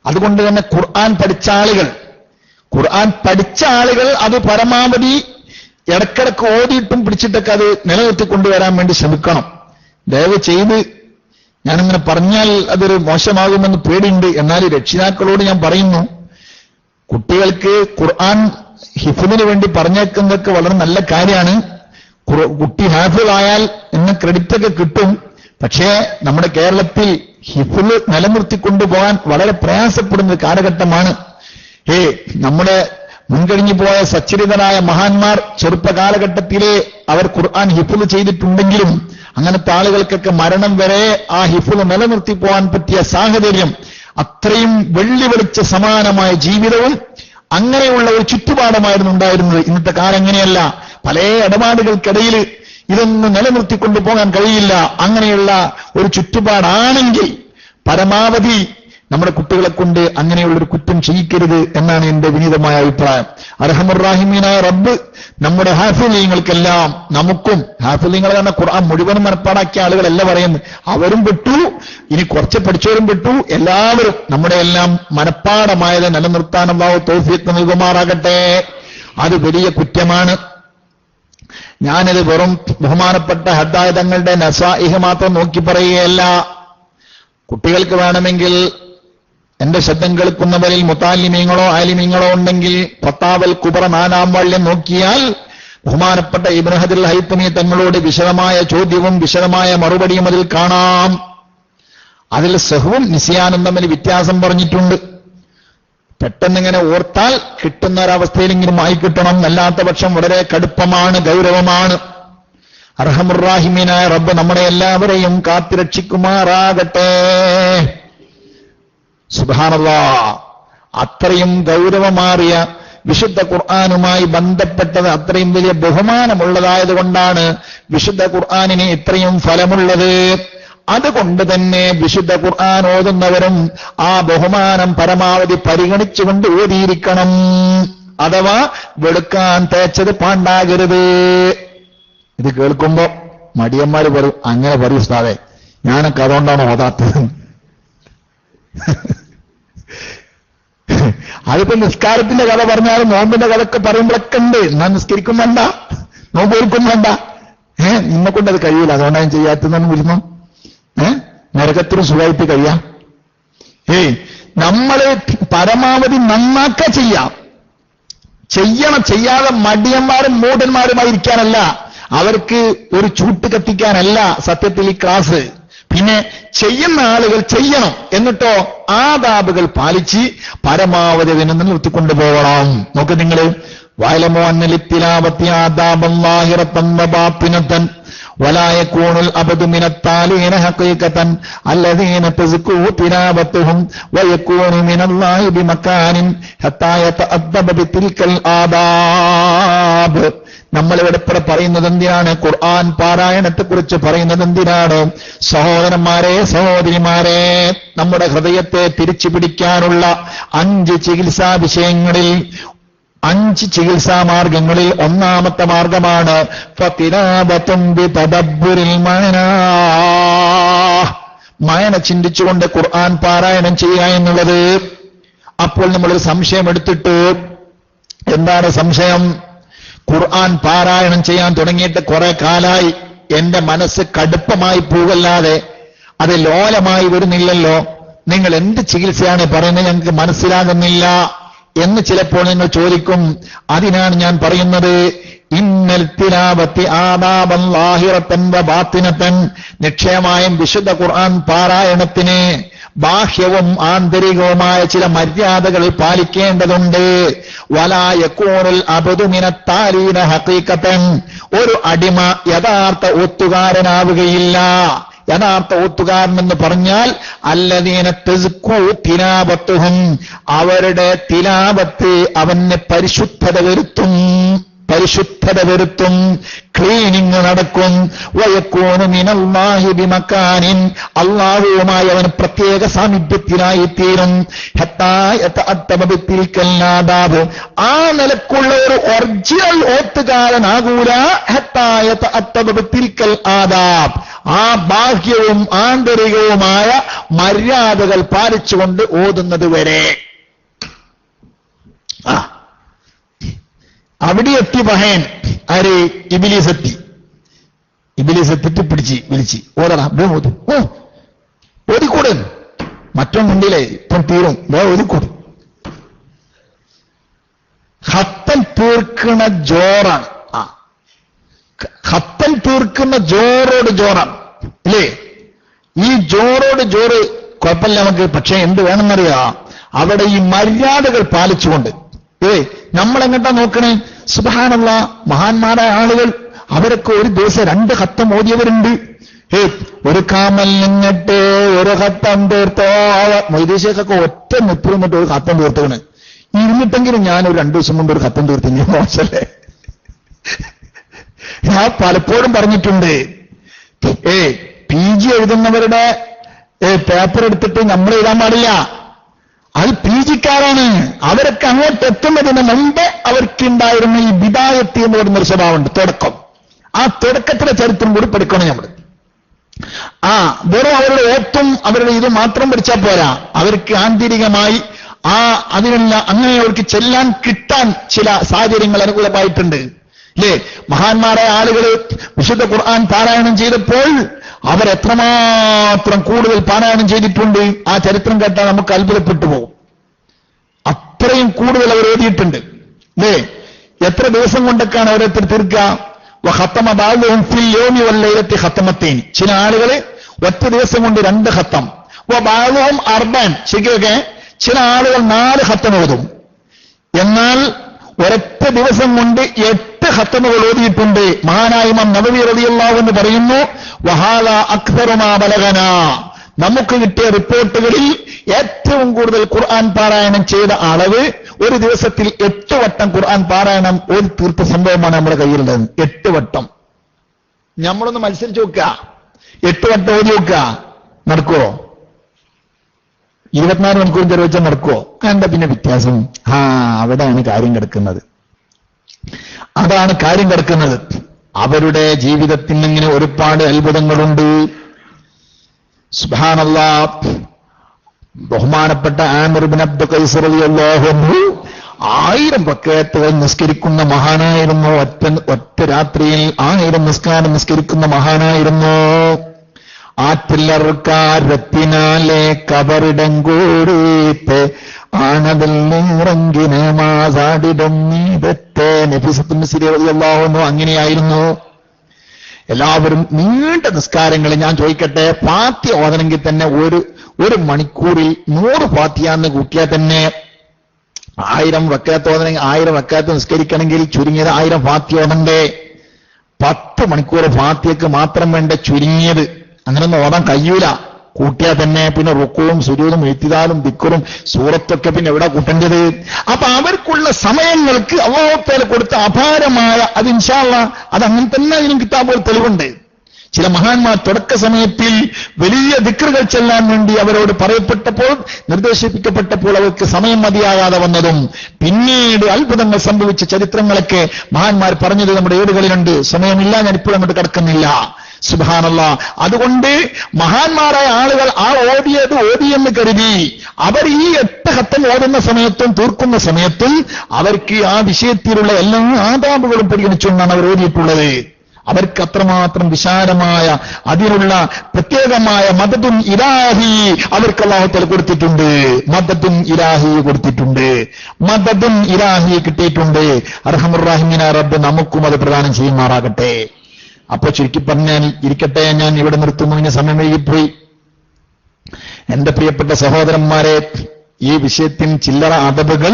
അതുകൊണ്ട് തന്നെ ഖുർആൻ പഠിച്ച ആളുകൾ അത് പരമാവധി ഇടക്കിടക്ക് ഓതിയിട്ടും പിടിച്ചിട്ടൊക്കെ അത് നിലനിർത്തിക്കൊണ്ടുവരാൻ വേണ്ടി ശ്രമിക്കണം. ദയവ് ചെയ്ത് ഞാനിങ്ങനെ പറഞ്ഞാൽ അതൊരു മോശമാകുമെന്ന് പേടിയുണ്ട്. എന്നാൽ രക്ഷിതാക്കളോട് ഞാൻ പറയുന്നു, കുട്ടികൾക്ക് ഖുർആൻ ഹിഫ്ളിന് വേണ്ടി പറഞ്ഞേക്കുന്നതൊക്കെ വളരെ നല്ല കാര്യമാണ്. കുട്ടി ഹാഫിളായാൽ ഇന്ന് ക്രെഡിറ്റൊക്കെ കിട്ടും. പക്ഷേ നമ്മുടെ കേരളത്തിൽ ഹിഫ്ള് നിലനിർത്തിക്കൊണ്ടുപോകാൻ വളരെ പ്രയാസപ്പെടുന്ന കാലഘട്ടമാണ്. നമ്മുടെ മുൻകഴിഞ്ഞു പോയ സച്ചരിതരായ മഹാന്മാർ ചെറുപ്പകാലഘട്ടത്തിലെ അവർ ഖുർആൻ ഹിഫ്ള് ചെയ്തിട്ടുണ്ടെങ്കിലും അങ്ങനത്തെ ആളുകൾക്കൊക്കെ മരണം വരെ ആ ഹിഫ്ള് നിലനിർത്തി പോകാൻ പറ്റിയ സാഹചര്യം, അത്രയും വെള്ളി വെളിച്ച സമാനമായ ജീവിതവും അങ്ങനെയുള്ള ഒരു ചുറ്റുപാടുമായിരുന്നു ഉണ്ടായിരുന്നത്. ഇന്നത്തെ കാലം അങ്ങനെയല്ല. പല ഇടപാടുകൾക്കിടയിൽ ഇതൊന്നും നിലനിർത്തിക്കൊണ്ടു പോകാൻ കഴിയില്ല. അങ്ങനെയുള്ള ഒരു ചുറ്റുപാടാണെങ്കിൽ പരമാവധി നമ്മുടെ കുട്ടികളെ കൊണ്ട് അങ്ങനെയുള്ളൊരു കുറ്റം ചെയ്യിക്കരുത് എന്നാണ് എന്റെ വിനീതമായ അഭിപ്രായം. അർഹമുർറാഹിമീനായ റബ്ബ് നമ്മുടെ ഹാഫിളീങ്ങൾക്കെല്ലാം, നമുക്കും ഹാഫിളീങ്ങൾ തന്നെ ഖുർആൻ മുഴുവനും മനപ്പാടാക്കിയ ആളുകളല്ല പറയുന്നത്, അവരും പെട്ടു, ഇനി കുറച്ച് പഠിച്ചവരും പെട്ടു, എല്ലാവരും നമ്മുടെ എല്ലാം മനപ്പാടമായത് നിലനിർത്താൻ അല്ലാഹു തൗഫീഖ് നൽകുമാറാകട്ടെ. അത് വലിയ കുറ്റമാണ്. ഞാനിത് വെറും ബഹുമാനപ്പെട്ട ഹദ്ദായ തങ്ങളുടെ നസായിഹ് മാത്രം നോക്കി പറയുകയല്ല. കുട്ടികൾക്ക് വേണമെങ്കിൽ എന്റെ ശബ്ദം കേൾക്കുന്നവരിൽ മുത്താലിമീങ്ങളോ ആലിമീങ്ങളോ ഉണ്ടെങ്കിൽ ഫത്താവൽ കുബറ 4-ാം വാള്യം നോക്കിയാൽ ബഹുമാനപ്പെട്ട ഇബ്നു ഹജറുൽ ഹൈതമി തങ്ങളോട് വിശദമായ ചോദ്യവും വിശദമായ മറുപടിയും അതിൽ കാണാം. അതിൽ സഹവും നിസ്യാനും തമ്മിൽ വ്യത്യാസം പറഞ്ഞിട്ടുണ്ട്. പെട്ടെന്നിങ്ങനെ ഓർത്താൽ കിട്ടുന്ന ഒരവസ്ഥയിലെങ്കിലും ആയിക്കിട്ടണം. അല്ലാത്ത പക്ഷം വളരെ കടുപ്പമാണ്, ഗൗരവമാണ്. അർഹമുർറാഹിമീനായ റബ്ബ് നമ്മളെ എല്ലാവരെയും കാത്തുരക്ഷിക്കുമാറാകട്ടെ. സുബ്ഹാനല്ലാഹ്, അത്രയും ഗൗരവമാറിയ വിശുദ്ധ ഖുർആനുമായി ബന്ധപ്പെട്ടത് അത്രയും വലിയ ബഹുമാനമുള്ളതായതുകൊണ്ടാണ് വിശുദ്ധ ഖുർആനിന് ഇത്രയും ഫലമുള്ളത്. അതുകൊണ്ട് തന്നെ വിശുദ്ധ ഖുർആൻ ഓതുന്നവരും ആ ബഹുമാനം പരമാവധി പരിഗണിച്ചുകൊണ്ട് ഓതിയിരിക്കണം. അഥവാ വെളുക്കാൻ തേച്ചത് പാണ്ടാകരുത്. ഇത് കേൾക്കുമ്പോ മടിയന്മാര് പറയും, അങ്ങനെ പറയൂ ഉസ്താദേ, ഞാനൊക്കെ അതുകൊണ്ടാണ് ഓതാത്തത്. അതിപ്പോ നിസ്കാരത്തിന്റെ കഥ പറഞ്ഞാലും നോമ്പിന്റെ കഥയൊക്കെ പറയുമ്പോഴൊക്കെ ഉണ്ട്. എന്നാ നിസ്കരിക്കും വേണ്ട, നോമ്പ് ഓർക്കും വേണ്ട. നിന്നെ കൊണ്ട് അത് കഴിയില്ല, അതുകൊണ്ടാണ് ഞാൻ ചെയ്യാത്തതെന്ന് വിളിക്കുന്നു. നരകത്തിന് സുഖമായിട്ട് കഴിയാം. നമ്മള് പരമാവധി നന്നാക്ക ചെയ്യണം. ചെയ്യാതെ മടിയന്മാരും മൂഢന്മാരുമായിരിക്കാനല്ല, അവർക്ക് ഒരു ചൂട്ട് കത്തിക്കാനല്ല സത്യത്തിൽ ഈ ക്ലാസ്. പിന്നെ ചെയ്യുന്ന ആളുകൾ ചെയ്യണം. എന്നിട്ടോ ആദാബുകൾ പാലിച്ച് പരമാവധി അതിനെ നിർത്തിക്കൊണ്ടുപോകണം. നോക്ക് നിങ്ങൾ, വഅലമു അന്ന ലിത്തിലാവത്തി ആദാബൻ ളാഹിറതൻ വബാത്തിനതൻ വലാ യകൂനുൽ അബ്ദു മിനത്താലീന ഹഖീഖതൻ അല്ലദീന തസ്കൂ തിലാവത്തുഹും വയകൂനു മിനല്ലാഹി ബിമകാനിൻ ഹത്താ യതഅദ്ദബ ബിതിൽകൽ ആദാബ്. നമ്മളിവിടെ പറയുന്നത് എന്തിനാണ്? ഖുർആൻ പാരായണത്തെക്കുറിച്ച് പറയുന്നത് എന്തിനാണ്? സഹോദരന്മാരെ, സഹോദരിമാരെ, നമ്മുടെ ഹൃദയത്തെ തിരിച്ചു പിടിക്കാനുള്ള 5 ചികിത്സാ വിഷയങ്ങളിൽ, 5 ചികിത്സാ മാർഗങ്ങളിൽ ഒന്നാമത്തെ മാർഗമാണ് ഫതിലാവത്തുൻ ബിതദബ്ബുരിൽ മഅനാ. മഅന ചിന്തിച്ചുകൊണ്ട് ഖുർആൻ പാരായണം ചെയ്യുക എന്നുള്ളത്. അപ്പോൾ നമ്മളൊരു സംശയം എടുത്തിട്ട്, എന്താണ് സംശയം? ഖുർആൻ പാരായണം ചെയ്യാൻ തുടങ്ങിയിട്ട് കുറെ കാലായി, എന്റെ മനസ്സ് കടുപ്പമായി പോകല്ലാതെ അത് ലോലമായി വരുന്നില്ലല്ലോ. നിങ്ങൾ എന്ത് ചികിത്സയാണ് പറയുന്നത്, ഞങ്ങൾക്ക് മനസ്സിലാകുന്നില്ല എന്ന് ചിലപ്പോൾ നിങ്ങൾ ചോദിക്കും. അതിനാണ് ഞാൻ പറയുന്നത്, ഇന്നൽ തിലാവത്തി ആദാബൻ ളാഹിറതൻ വബാത്തിനതൻ. നിശ്ചയമായും വിശുദ്ധ ഖുർആൻ പാരായണത്തിന് ബാഹ്യവും ആന്തരികവുമായ ചില മര്യാദകൾ പാലിക്കേണ്ടതുണ്ട്. വലാ യകൂനുൽ അബ്ദു മിനത്താലീന ഹഖീഖതൻ. ഒരു അടിമ യഥാർത്ഥ ഒത്തുകാരനാവുകയില്ല. യഥാർത്ഥ ഒത്തുകാരൻ എന്ന് പറഞ്ഞാൽ അല്ലദീന തസ്കൂ തിലാവത്തുഹും, അവരുടെ തിലാവത്ത് അവന് പരിശുദ്ധത വരുത്തും, ക്ലീനിങ് നടക്കും. വയകൂനു മിനല്ലാഹി ബിമകാനിൻ, അല്ലാഹുവുമായി അവൻ പ്രത്യേക സാമീപ്യത്തിനായി തീരും. ഹത്താ യതഅദ്ദബ ബിതിൽകൽ ആദാബ്. ആ നിലക്കുള്ള ഒരു ഒറിജിനൽ ഓത്തുകാരനാകൂല. ഹത്താ യതഅദ്ദബ ബിതിൽകൽ ആദാബ്. ആ ബാഹ്യവും ആന്തരികവുമായ മര്യാദകൾ പാലിച്ചുകൊണ്ട് ഓതുന്നത് വരെ. അവിടെ എത്തി പഹയൻ ആര്? ഇബ്ലീസ് എത്തിട്ട് വിളിച്ച് ഓതടാ, ഓ ഓതിക്കൂടെ? മറ്റൊന്നുണ്ടില്ലേ, ഇപ്പം തീരും, ഓതിക്കൂടി. ഹത്തം തീർക്കണ ജോറാണ്. ഹത്തം തീർക്കുന്ന ജോറോട് ജോറാണ് അല്ലേ? ഈ ജോറോട് ജോറ് കുഴപ്പമില്ല നമുക്ക്. പക്ഷെ എന്ത് വേണമെന്നറിയാ? അവിടെ ഈ മര്യാദകൾ പാലിച്ചുകൊണ്ട്. നമ്മളെങ്ങട്ടാ നോക്കണേ? സുബ്ഹാനല്ലാഹ്, മഹാന്മാരായ ആളുകൾ അവരൊക്കെ ഒരു ദിവസം 2 ഹത്തം ഓതിയവരുണ്ട്. ഒരു കാമൽ നിന്നിട്ട് ഒരു ഹത്തം തീർത്തോ. മൊയ്തീശേഖൊക്കെ ഒറ്റ നിന്നിട്ട് ഒരു ഹത്തം തീർത്തവണ്. ഇരുന്നിട്ടെങ്കിലും ഞാനൊരു 2 ദിവസം മുമ്പ് ഒരു ഹത്തം തീർത്തില്ല. മോശല്ലേ? ഞാൻ പലപ്പോഴും പറഞ്ഞിട്ടുണ്ട്, PG എഴുതുന്നവരുടെ പേപ്പർ എടുത്തിട്ട് നമ്മൾ എഴുതാൻ പാടില്ല. അത് PG ക്കാരാണ്. അവരൊക്കെ അങ്ങോട്ട് എത്തുന്നതിന് മുമ്പ് അവർക്കുണ്ടായിരുന്ന ഈ ബിദായത്ത് എന്ന് പറയുന്നൊരു സ്വഭാവമുണ്ട്, തുടക്കം. ആ തുടക്കത്തിലെ ചരിത്രം കൂടി പഠിക്കണം നമ്മൾ. വെറും അവരുടെ ഓത്തും അവരുടെ ഇത് മാത്രം പഠിച്ചാൽ പോരാ. അവർക്ക് ആന്തരികമായി അതിനുള്ള അങ്ങനെ അവർക്ക് ചെല്ലാൻ കിട്ടാൻ ചില സാഹചര്യങ്ങൾ അനുകൂലമായിട്ടുണ്ട് അല്ലേ? മഹാന്മാരായ ആളുകൾ വിശുദ്ധ ഖുർആൻ പാരായണം ചെയ്തപ്പോൾ അവരെത്രമാത്രം കൂടുതൽ പാരായണം ചെയ്തിട്ടുണ്ട്. ആ ചരിത്രം കേട്ടാൽ നമുക്ക് അത്ഭുതപ്പെട്ടു പോകും. അത്രയും കൂടുതൽ അവർ എഴുതിയിട്ടുണ്ട് അല്ലേ? എത്ര ദിവസം കൊണ്ടൊക്കെയാണ് ഓരോരുത്തർ തീർക്കുക? ചില ആളുകൾ ഒറ്റ ദിവസം കൊണ്ട് 2 ഖത്തം, അർബൻ, ശരിക്കൊക്കെ ചില ആളുകൾ 4 ഖത്തം ഓതും. എന്നാൽ ഒരൊറ്റ ദിവസം കൊണ്ട് 8 ഖത്തമുകൾ ഓതിയിട്ടുണ്ട്. മഹാനായ ഇമാം നബവി റളിയല്ലാഹു അൻഹു പറയുന്നു, വഹാല അക്തറു മാ ബലഗനാ, നമുക്ക് കിട്ടിയ റിപ്പോർട്ടുകളിൽ ഏറ്റവും കൂടുതൽ ഖുർആൻ പാരായണം ചെയ്ത അളവ് ഒരു ദിവസത്തിൽ 8 വട്ടം ഖുർആൻ പാരായണം ഒരു തീർത്ത സംഭവമാണ് നമ്മുടെ കയ്യിലുള്ളത്. 8 വട്ടം. നമ്മളൊന്ന് മത്സരിച്ച് നോക്കുക, 8 വട്ടം ഓതി നോക്കുക, നടക്കുവോ? 24 മണിക്കൂർ ചെലവഴിച്ചാൽ നടക്കുവോ? എന്താ പിന്നെ വ്യത്യാസം? അവിടെയാണ് കാര്യം കിടക്കുന്നത്. അതാണ് കാര്യം കിടക്കുന്നത്. അവരുടെ ജീവിതത്തിൽ ഇങ്ങനെ ഒരുപാട് അത്ഭുതങ്ങളുണ്ട്. സുബ്ഹാനല്ലാഹ്. ബഹുമാനപ്പെട്ട ആമിർ ഇബ്നു അബ്ദു ഖൈസ് റളിയല്ലാഹു അൻഹു 1000 റക്അത്തുകൾ നിസ്കരിക്കുന്ന മഹാനായിരുന്നു. ഒറ്റ രാത്രിയിൽ 1000 നിസ്കാരം നിസ്കരിക്കുന്ന മഹാനായിരുന്നു. ആറ്റിലറുക്കാരത്തിനാലെ കബറിടങ്കൂടീത്ത് ആണതിൽ നിറങ്ങിന് മാസാടിടും നീതത്തെ. നഫീസത്തുൽ മിസ്രി റളിയല്ലാഹു അൻഹു അങ്ങനെയായിരുന്നു. എല്ലാവരും നീണ്ട നിസ്കാരങ്ങൾ. ഞാൻ ചോദിക്കട്ടെ, ഫാത്തിഹ ഓതണമെങ്കിൽ തന്നെ ഒരു മണിക്കൂറിൽ 100 ഫാത്തിഹ കൂട്ടിയാൽ തന്നെ 1000 റക്അത്ത് ഓതണമെങ്കിൽ 1000 റക്അത്ത് നിസ്കരിക്കണമെങ്കിൽ ചുരുങ്ങിയത് 1000 ഫാത്തിഹ ഓതണ്ടേ? 10 മണിക്കൂർ ഫാത്തിഹയ്ക്ക് മാത്രം വേണ്ട ചുരുങ്ങിയത്. അങ്ങനൊന്നും ഓതാൻ കഴിയൂല. കൂട്ടിയാൽ തന്നെ പിന്നെ റുക്കുവും സുജൂദും ഇത്തിദാലും ദിക്റും സൂറത്തൊക്കെ പിന്നെ എവിടെ കൂട്ടേണ്ടത്? അപ്പൊ അവർക്കുള്ള സമയങ്ങൾക്ക് അല്ലാഹു തആല കൊടുത്ത അപാരമായ അത് ഇൻഷാ അല്ലാഹ് അത് അങ്ങനെ തന്നെ അതിനും കിതാബുകൾ തെളിവുണ്ട്. ചില മഹാന്മാർ തുടക്ക സമയത്തിൽ വലിയ ദിക്റുകൾ ചെല്ലാൻ വേണ്ടി അവരോട് പറയപ്പെട്ടപ്പോൾ, നിർദ്ദേശിക്കപ്പെട്ടപ്പോൾ അവർക്ക് സമയം മതിയാകാതെ വന്നതും പിന്നീട് അത്ഭുതങ്ങൾ സംഭവിച്ച ചരിത്രങ്ങളൊക്കെ മഹാന്മാർ പറഞ്ഞത് നമ്മുടെ ഏടുകളിലുണ്ട്. സമയമില്ല, ഞാൻ ഇപ്പോഴും അങ്ങോട്ട് കിടക്കുന്നില്ല. സുബ്ഹാനല്ലാഹ്. അതുകൊണ്ട് മഹാന്മാരായ ആളുകൾ ഓതിയെന്ന് കരുതി അവർ ഈ 8 ഖത്തം ഓതുന്ന സമയത്തും തീർക്കുന്ന സമയത്തും അവർക്ക് ആ വിഷയത്തിലുള്ള എല്ലാ ആദാബുകളും പരിഗണിച്ചുകൊണ്ടാണ് അവർ ഓതിയിട്ടുള്ളത്. അവർക്ക് അത്രമാത്രം വിശാലമായ അതിനുള്ള പ്രത്യേകമായ മദദുൻ ഇലാഹി അവർക്ക് അല്ലാഹു തആല കൊടുത്തിട്ടുണ്ട്. മദദുൻ ഇലാഹി കൊടുത്തിട്ടുണ്ട്. മദദുൻ ഇലാഹി കിട്ടിയിട്ടുണ്ട്. അർഹമുർ റഹീമായ റബ്ബ് നമുക്കും അത് പ്രദാനം ചെയ്യുമാറാകട്ടെ. അപ്പൊ ചുരുക്കി പറഞ്ഞാൽ ഇരിക്കട്ടെ, ഞാൻ ഇവിടെ നിർത്തുന്നു. ഇനി സമയം വൈകിപ്പോയി. എന്റെ പ്രിയപ്പെട്ട സഹോദരന്മാരെ, ഈ വിഷയത്തിൽ ചില്ലറ അദബുകൾ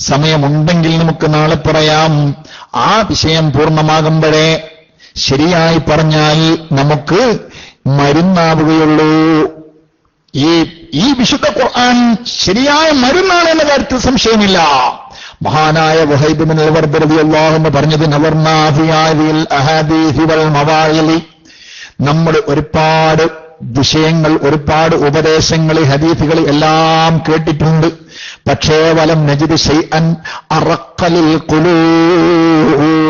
സമയമുണ്ടെങ്കിൽ നമുക്ക് നാളെ പറയാം. ആ വിഷയം പൂർണ്ണമാകുമ്പോഴേ ശരിയായി പറഞ്ഞാൽ നമുക്ക് മരുന്നാവുകയുള്ളൂ. ഈ വിശുദ്ധ ഖുർആൻ ശരിയായ മരുന്നാണ് എന്ന കാര്യത്തിൽ സംശയമില്ല. മഹാനായ വഹൈബ് ഇബ്നു അൽ-വർദ് റളിയല്ലാഹു അൻഹു പറഞ്ഞത്, നവർനാ ഫി ഹാദിൽ അഹാദീസ് വൽ മവാഇലി, നമ്മൾ ഒരുപാട് വിഷയങ്ങൾ, ഒരുപാട് ഉപദേശങ്ങൾ, ഹദീസുകൾ എല്ലാം കേട്ടിട്ടുണ്ട്. പക്ഷേ വലം നജിദ് ശൈഅൻ അറഖലിൽ ഖുലൂബ്,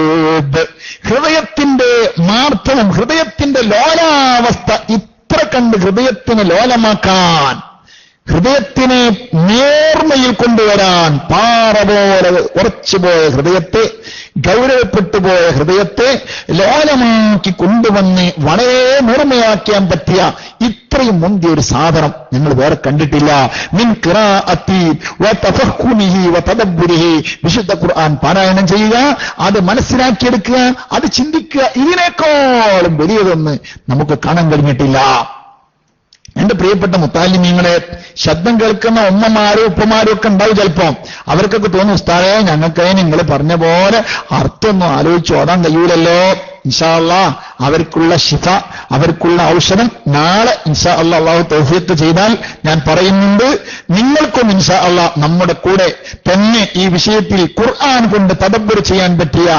ഹൃദയത്തിന്റെ മാർദ്ദവം, ഹൃദയത്തിന്റെ ലോലാവസ്ഥ ഇത്ര കണ്ട് ഹൃദയത്തിന് ലോലമാക്കാൻ ഹൃദയത്തിനെ നേർമയിൽ കൊണ്ടുവരാൻ പാറ പോലെ ഉറച്ചുപോയ ഹൃദയത്തെ, ഗൗരവപ്പെട്ടുപോയ ഹൃദയത്തെ ലോലമാക്കി കൊണ്ടുവന്ന് വളരെ നേർമയാക്കാൻ പറ്റിയ ഇത്രയും മുന്തിയ ഒരു സാധനം ഞങ്ങൾ വേറെ കണ്ടിട്ടില്ല. മിൻ ഖിറാഅത്തി വ തഫഹുമിഹി വ തദബ്ബുരിഹി, വിശുദ്ധ ഖുർആൻ പാരായണം ചെയ്യുക, അത് മനസ്സിലാക്കിയെടുക്കുക, അത് ചിന്തിക്കുക, ഇതിനേക്കാളും വലിയതൊന്ന് നമുക്ക് കാണാൻ കഴിഞ്ഞിട്ടില്ല. എന്റെ പ്രിയപ്പെട്ട മുത്താലിമീങ്ങളെ, ശബ്ദം കേൾക്കുന്ന ഉമ്മമാരും ഉപ്പമാരും ഒക്കെ ഉണ്ടാവും. ചിലപ്പം അവർക്കൊക്കെ തോന്നും, ഉസ്താദേ ഞങ്ങൾക്ക് നിങ്ങൾ പറഞ്ഞ പോലെ അർത്ഥമൊന്നും ആലോചിച്ച് ഓടാൻ കഴിയൂലല്ലോ. ഇൻഷാ അല്ലാഹ് അവർക്കുള്ള ശിഫ, അവർക്കുള്ള ഔഷധം നാളെ ഇൻഷാ അല്ലാഹ് അല്ലാഹു തൗഫീഖ് ചെയ്താൽ ഞാൻ പറയുന്നുണ്ട്. നിങ്ങൾക്കും ഇൻഷാ അല്ലാഹ് നമ്മുടെ കൂടെ തന്നെ ഈ വിഷയത്തിൽ ഖുർആൻ കൊണ്ട് തദബ്ബർ ചെയ്യാൻ പറ്റിയ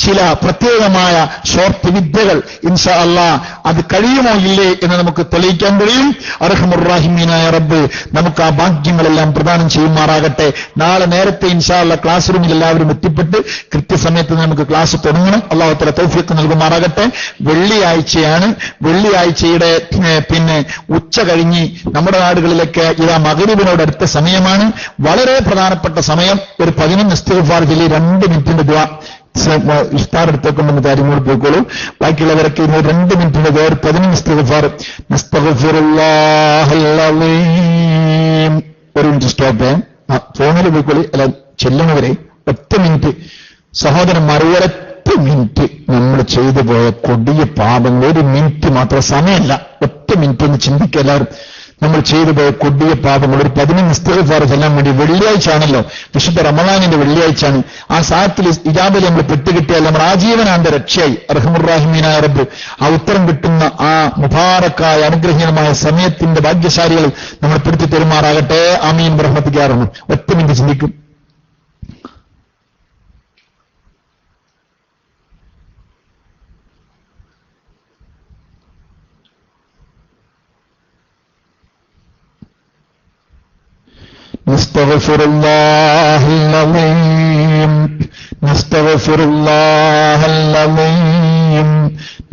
ചില പ്രത്യേകമായ ഷോർട്ട് വിദ്യകൾ ഇൻഷാ അല്ലാഹ് അത് കഴിയുമോ ഇല്ലേ എന്ന് നമുക്ക് തെളിയിക്കാൻ കഴിയും. അർഹമുർ റഹീമീനായ റബ്ബ് നമുക്ക് ആ ഭാഗ്യങ്ങളെല്ലാം പ്രദാനം ചെയ്യുമാറാകട്ടെ. നാളെ നേരത്തെ ഇൻഷാ അല്ലാഹ് ക്ലാസ് റൂമിൽ എല്ലാവരും എത്തിപ്പെട്ട് കൃത്യസമയത്ത് നമുക്ക് ക്ലാസ് തുടങ്ങണം. അല്ലാഹു തആല തൗഫീഖ് നൽകുമാറാകട്ടെ. വെള്ളിയാഴ്ചയാണ്. വെള്ളിയാഴ്ചയുടെ പിന്നെ ഉച്ച കഴിഞ്ഞ് നമ്മുടെ നാടുകളിലൊക്കെ ഇതാ മഗ്‌രിബിനോട് അടുത്ത സമയമാണ്. വളരെ പ്രധാനപ്പെട്ട സമയം. ഒരു 15 ഇസ്തിഗ്ഫാർ ചൊല്ലി 2 മിനിറ്റിന്റെ ദുആ ഇഫ്താർ എടുത്തേക്കൊണ്ടെന്ന് കാര്യങ്ങൾ പോയിക്കോളൂ. ബാക്കിയുള്ളവരൊക്കെ 2 മിനിറ്റിന്റെ ദുആ 15 ഇസ്തിഗ്ഫാർ. നസ്തഗ്ഫിറുല്ലാഹൽ അലീം. ഒരു മിനിറ്റ് സ്റ്റോപ്പ്. ഫോണിൽ പോയിക്കോളി. അല്ല ചെല്ലുന്നവരെ 1 മിനിറ്റ് സഹോദരന്മാർ, 1 മിനിറ്റ് നമ്മൾ ചെയ്തു പോയ കൊടിയ പാപങ്ങൾ, 1 മിനിറ്റ് മാത്രം, സമയമല്ല, 1 മിനിറ്റ് ഒന്ന് ചിന്തിക്കുക എല്ലാവരും. നമ്മൾ ചെയ്തു പോയ കൊടിയ പാപങ്ങൾ ഒരു 15 ഇസ്തിഗ്ഫാർ ചെല്ലാൻ വേണ്ടി. വെള്ളിയാഴ്ച ആണല്ലോ, വിശുദ്ധ റമളാനിന്റെ വെള്ളിയാഴ്ചയാണ്. ആ സാഹത്തിൽ ഇജാബയിൽ നമ്മൾ പെട്ടുകിട്ടിയാൽ നമ്മൾ ആജീവനാന്ത രക്ഷയായി. അർഹമുർ റഹീമീനായ റബ്ബ് ആ ഉത്തരം കിട്ടുന്ന ആ മുബാറക്കായ അനുഗ്രഹീതമായ സമയത്തിന്റെ ഭാഗ്യശാലികൾ നമ്മൾ പെടുത്തി തെരുമാറാകട്ടെ. ആമീൻ ബിറഹ്മതിക യാ റഹ്മാൻ. 1 മിനിറ്റ് ചിന്തിക്കും. നസ്തഗ്ഫിറുല്ലാഹൽ അലീം, നസ്തഗ്ഫിറുല്ലാഹൽ അലീം,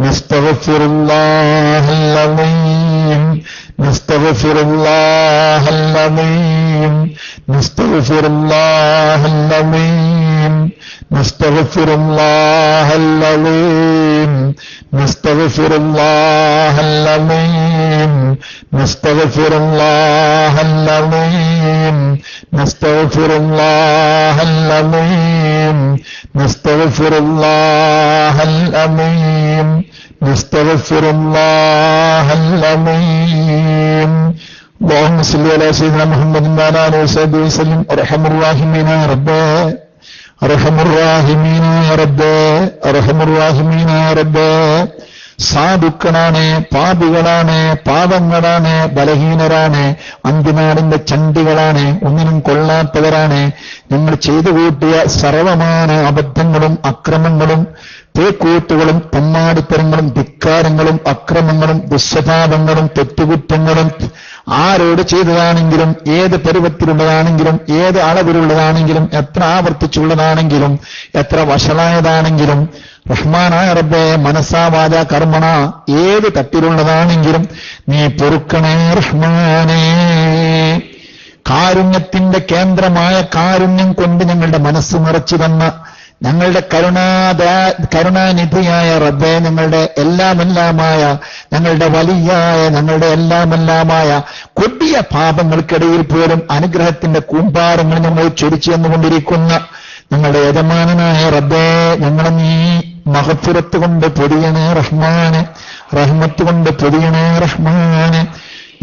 നസ്തഗ്ഫിറുല്ലാഹൽ അലീം, നസ്തഗ്ഫിറുല്ലാഹൽ അലീം, നസ്തഗ്ഫിറുല്ലാഹൽ അലീം, നസ്തഗ്ഫിറുല്ലാഹൽ അലീം, നസ്തഗ്ഫിറുല്ലാഹൽ അലീം, നസ്തഗ്ഫിറുല്ലാഹൽ അലീം, നസ്തഗ്ഫിറുല്ലാഹൽ അലീം, നസ്തഗ്ഫിറുല്ലാഹൽ അലീം, നസ്തഗ്ഫിറുല്ലാഹൽ അലീം. اللهم صل على سيدنا محمد وعلى آله وصحبه وسلم. أرحم الراحمين يا رب، أرحم الراحمين يا رب، أرحم الراحمين يا رب. സാധുക്കളാണ്, പാപികളാണ്, പാപങ്ങളാണ്, ബലഹീനരാണ്, അന്തിനാടിന്റെ ചണ്ടികളാണ്, ഒന്നിനും കൊള്ളാത്തവരാണ്. ഞങ്ങൾ ചെയ്തു കൂട്ടിയ സർവമാന അബദ്ധങ്ങളും അക്രമങ്ങളും തേക്കൂത്തുകളും തമ്മാടിത്തരങ്ങളും ധിക്കാരങ്ങളും അക്രമങ്ങളും ദുസ്വഭാവങ്ങളും തെറ്റുകുറ്റങ്ങളും ആരോട് ചെയ്തതാണെങ്കിലും ഏത് പരുവത്തിലുള്ളതാണെങ്കിലും ഏത് അളവിലുള്ളതാണെങ്കിലും എത്ര ആവർത്തിച്ചുള്ളതാണെങ്കിലും എത്ര വഷളായതാണെങ്കിലും റഹ്മാനായ റബ്ബേ, മനസ്സാ വാചാ കർമ്മണ ഏത് തട്ടിലുള്ളതാണെങ്കിലും നീ പൊറുക്കണേ റഹ്മാനേ. കാരുണ്യത്തിന്റെ കേന്ദ്രമായ കാരുണ്യം കൊണ്ട് ഞങ്ങളുടെ മനസ്സ് നിറച്ചു തന്ന ഞങ്ങളുടെ കരുണാനിധിയായ റബ്ബേ, ഞങ്ങളുടെ എല്ലാമെല്ലാമായ, ഞങ്ങളുടെ വലിയായ, ഞങ്ങളുടെ എല്ലാമെല്ലാമായ കൊടിയ പാപങ്ങൾക്കിടയിൽ പോലും അനുഗ്രഹത്തിന്റെ കൂമ്പാരങ്ങൾ ഞങ്ങൾ ചൊരിച്ചു തന്നുകൊണ്ടിരിക്കുന്ന ഞങ്ങളുടെ യജമാനനായ റബ്ബേ, ഞങ്ങളെ നീ മഗ്ഫിറത്ത് കൊണ്ട് പൊതിയണേ റഹ്മാനെ, റഹ്മത്ത് കൊണ്ട് പൊതിയണേ റഹ്മാനെ.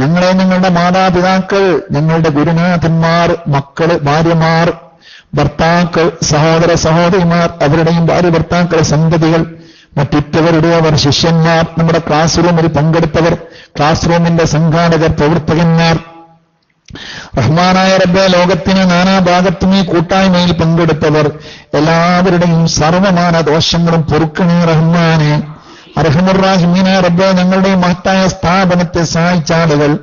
ഞങ്ങളെ ഞങ്ങളുടെ മാതാപിതാക്കൾ, ഞങ്ങളുടെ ഗുരുനാഥന്മാർ, മക്കള്, ഭാര്യമാർ, ഭർത്താക്കൾ, സഹോദര സഹോദരിമാർ, അവരുടെയും ഭാര്യ ഭർത്താക്കൾ, സന്തതികൾ, മറ്റുറ്റവരുടെയവർ, ശിഷ്യന്മാർ, നമ്മുടെ ക്ലാസ് റൂമിൽ പങ്കെടുത്തവർ, ക്ലാസ് റൂമിന്റെ സംഘാടകർ, പ്രവർത്തകന്മാർ, റഹ്മാനായ റബ്ബേ, ലോകത്തിന് നാനാഭാഗത്തും ഈ കൂട്ടായ്മയിൽ പങ്കെടുത്തവർ എല്ലാവരുടെയും സർവമാന ദോഷങ്ങളും പൊറുക്കണേ റഹ്മാനെ. അർഹമുർ റഹീമീനായ റബ്ബേ, ഞങ്ങളുടെ മഹത്തായ സ്ഥാപനത്തെ സഹായിച്ച ആളുകൾ,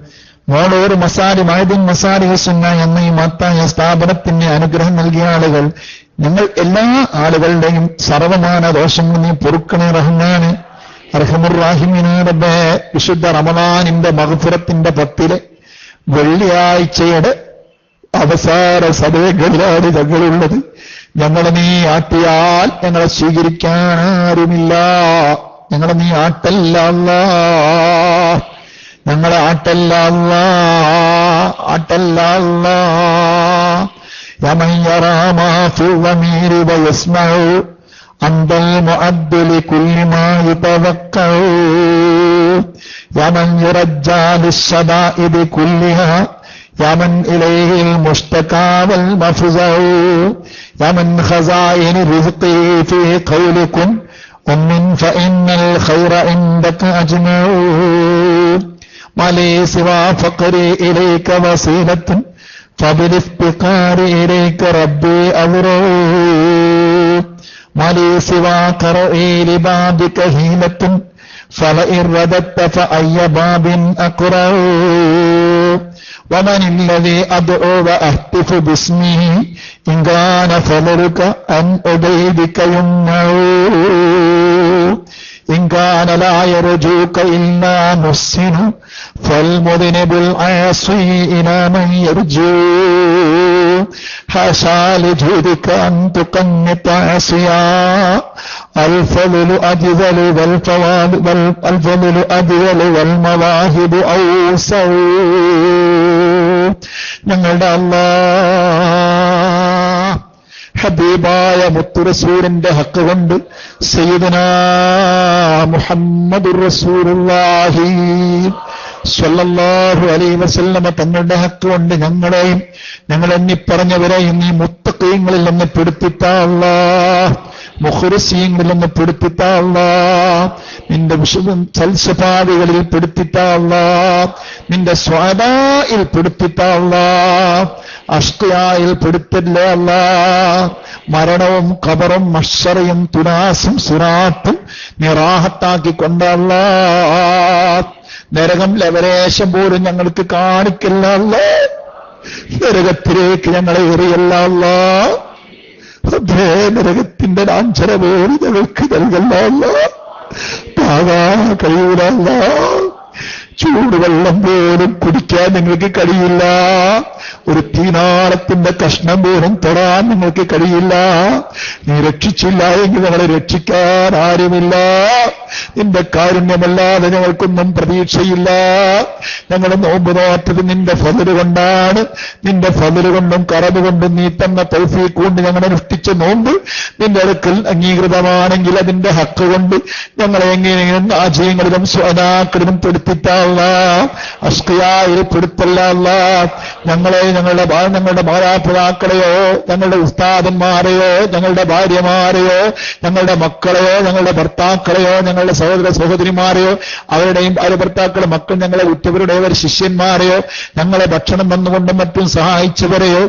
മോളൂർ മസാലി മഅദിൻ മസാലി സുന്ന എന്ന ഈ മഹത്തായ സ്ഥാപനത്തിന് അനുഗ്രഹം നൽകിയ ആളുകൾ, ഞങ്ങൾ എല്ലാ ആളുകളുടെയും സർവമാന ദോഷങ്ങൾ നീ പൊറുക്കണേ റഹ്മാനെ. അർഹമുർ റഹീമീനായ റബ്ബേ, വിശുദ്ധ റമളാനിന്റെ മഗ്ഫിറത്തിന്റെ 10 വെള്ളിയാഴ്ചയുടെ അവസാന സമയങ്ങളിലാണ് ഞങ്ങളുള്ളത്. ഞങ്ങളെ നീ ആട്ടിയാൽ ഞങ്ങളെ സ്വീകരിക്കാൻ ആരുമില്ല. ഞങ്ങളെ നീ ആട്ടല്ല അല്ലാ, ഞങ്ങളെ ആട്ടല്ല അല്ലാ, ആട്ടല്ല അല്ലാ. യമൻ യറാ മാ ഫി ളമീർ വയസ്മഉ അൻതൽ മുഅദ്ദു ലികുല്ലി മാ യതവക്കഉ യമൻ യുറജ്ജാ ലിശ്ശദാഇദി കുല്ലിഹാ യമൻ ഇലൈഹിൽ മുസ്തകാ വൽ മഫ്സഉ യമൻ ഖസായിനി റിസ്ഖി ഫീ ഖൗലികും ومن فإن الخير عندك أجمع ما لي سوى فقري إليك وسيلة فبالافتقار إليك ربي أضرع ما لي سوى قرئي لبابك هيلة فلئن رددت فأي باب أقرع ومن الذي أدعو وأهتف باسمه إن كان فضلك أن أبيدك يمنع إن كان لا يرجوك إلا محسن فالمذنب العاصي إلى من يرجو حاشا لجودك أن تقنط عاصيا الفضل أجذل والفضل أجذل والمواهب أوسع ഞങ്ങളുടെ അല്ലാഹ് ഹബീബായ മുത്തുറസൂലിന്റെ ഹക്ക് കൊണ്ട് സയ്യിദുനാ മുഹമ്മദുർ റസൂലുള്ളാഹി സ്വല്ലല്ലാഹു അലൈഹി വസല്ലമ തങ്ങളുടെ ഹക്ക് കൊണ്ട് ഞങ്ങളെയും ഞങ്ങൾ എണ്ണിപ്പറഞ്ഞവരെയും നീ മുത്തഖീങ്ങളിൽ നിന്ന് പെടുത്തിത്താ അല്ലാഹ്, മുഖ്ലിസീങ്ങളിൽ നിന്ന് പെടുത്തിത്താ അല്ലാഹ്, നിന്റെ വിശുദ്ധ സൽസ്വഭാവികളിൽ പെടുത്തിത്താ അല്ലാഹ്, നിന്റെ സ്വാദായിൽ പെടുത്തിത്താ അല്ലാഹ്, അഷ്കിയായിൽ പെടുത്തല്ലേ അല്ലാഹ്. മരണവും ഖബറും മഹ്ശറയും തുനാസും സിറാത്തും നിറാഹത്താക്കിക്കൊണ്ട് അല്ലാഹ്, നരകം ലവലേശം പോലും ഞങ്ങൾക്ക് കാണിക്കല്ല അല്ലാഹ്, നരകത്തിലേക്ക് ഞങ്ങളെ എറിയല്ല അല്ലാഹ്, അതേ നരകത്തിന്റെ ലാഞ്ചന പോലും ഞങ്ങൾക്ക് നൽകല്ല അല്ലാഹ്, താങ്ങാൻ കഴിയൂല അല്ലാഹ്. ചൂടുവെള്ളം പോലും കുടിക്കാൻ നിങ്ങൾക്ക് കഴിയില്ല, ഒരു തീനാളത്തിന്റെ കഷ്ണം പോലും തൊടാൻ നിങ്ങൾക്ക് കഴിയില്ല. നീ രക്ഷിച്ചില്ല എങ്കിൽ ഞങ്ങളെ രക്ഷിക്കാൻ ആരുമില്ല. നിന്റെ കാരുണ്യമല്ലാതെ ഞങ്ങൾക്കൊന്നും പ്രതീക്ഷയില്ല. ഞങ്ങൾ നോമ്പ് നോറ്റത് നിന്റെ ഫضല് കൊണ്ടാണ്. നിന്റെ ഫضല് കൊണ്ടും കറബ് കൊണ്ടും നീ തന്ന തൗഫീഖ് കൊണ്ട് ഞങ്ങൾ അനുഷ്ഠിച്ച നോമ്പ് നിന്റെ അടുക്കൽ അംഗീകൃതമാണെങ്കിൽ അതിന്റെ ഹക്ക് കൊണ്ട് ഞങ്ങളെ എങ്ങനെയും ആശയങ്ങളിലും സ്വനാക്കളിലും പെടുത്തിത്താ അഷ്കിയായിൽ പെടുത്തല്ല അല്ലാഹ്. ഞങ്ങളെ ഞങ്ങളുടെ മാതാപിതാക്കളെയോ ഞങ്ങളുടെ ഉസ്താദന്മാരെയോ ഞങ്ങളുടെ ഭാര്യമാരെയോ ഞങ്ങളുടെ മക്കളെയോ ഞങ്ങളുടെ ഭർത്താക്കളെയോ ഞങ്ങളുടെ സഹോദര സഹോദരിമാരെയോ അവരുടെയും ഭാര്യ ഭർത്താക്കളെ മക്കൾ ഞങ്ങളെ ഉറ്റവരുടെയവർ ശിഷ്യന്മാരെയോ ഞങ്ങളെ ഭക്ഷണം വന്നുകൊണ്ടും മറ്റും സഹായിച്ചവരെയോ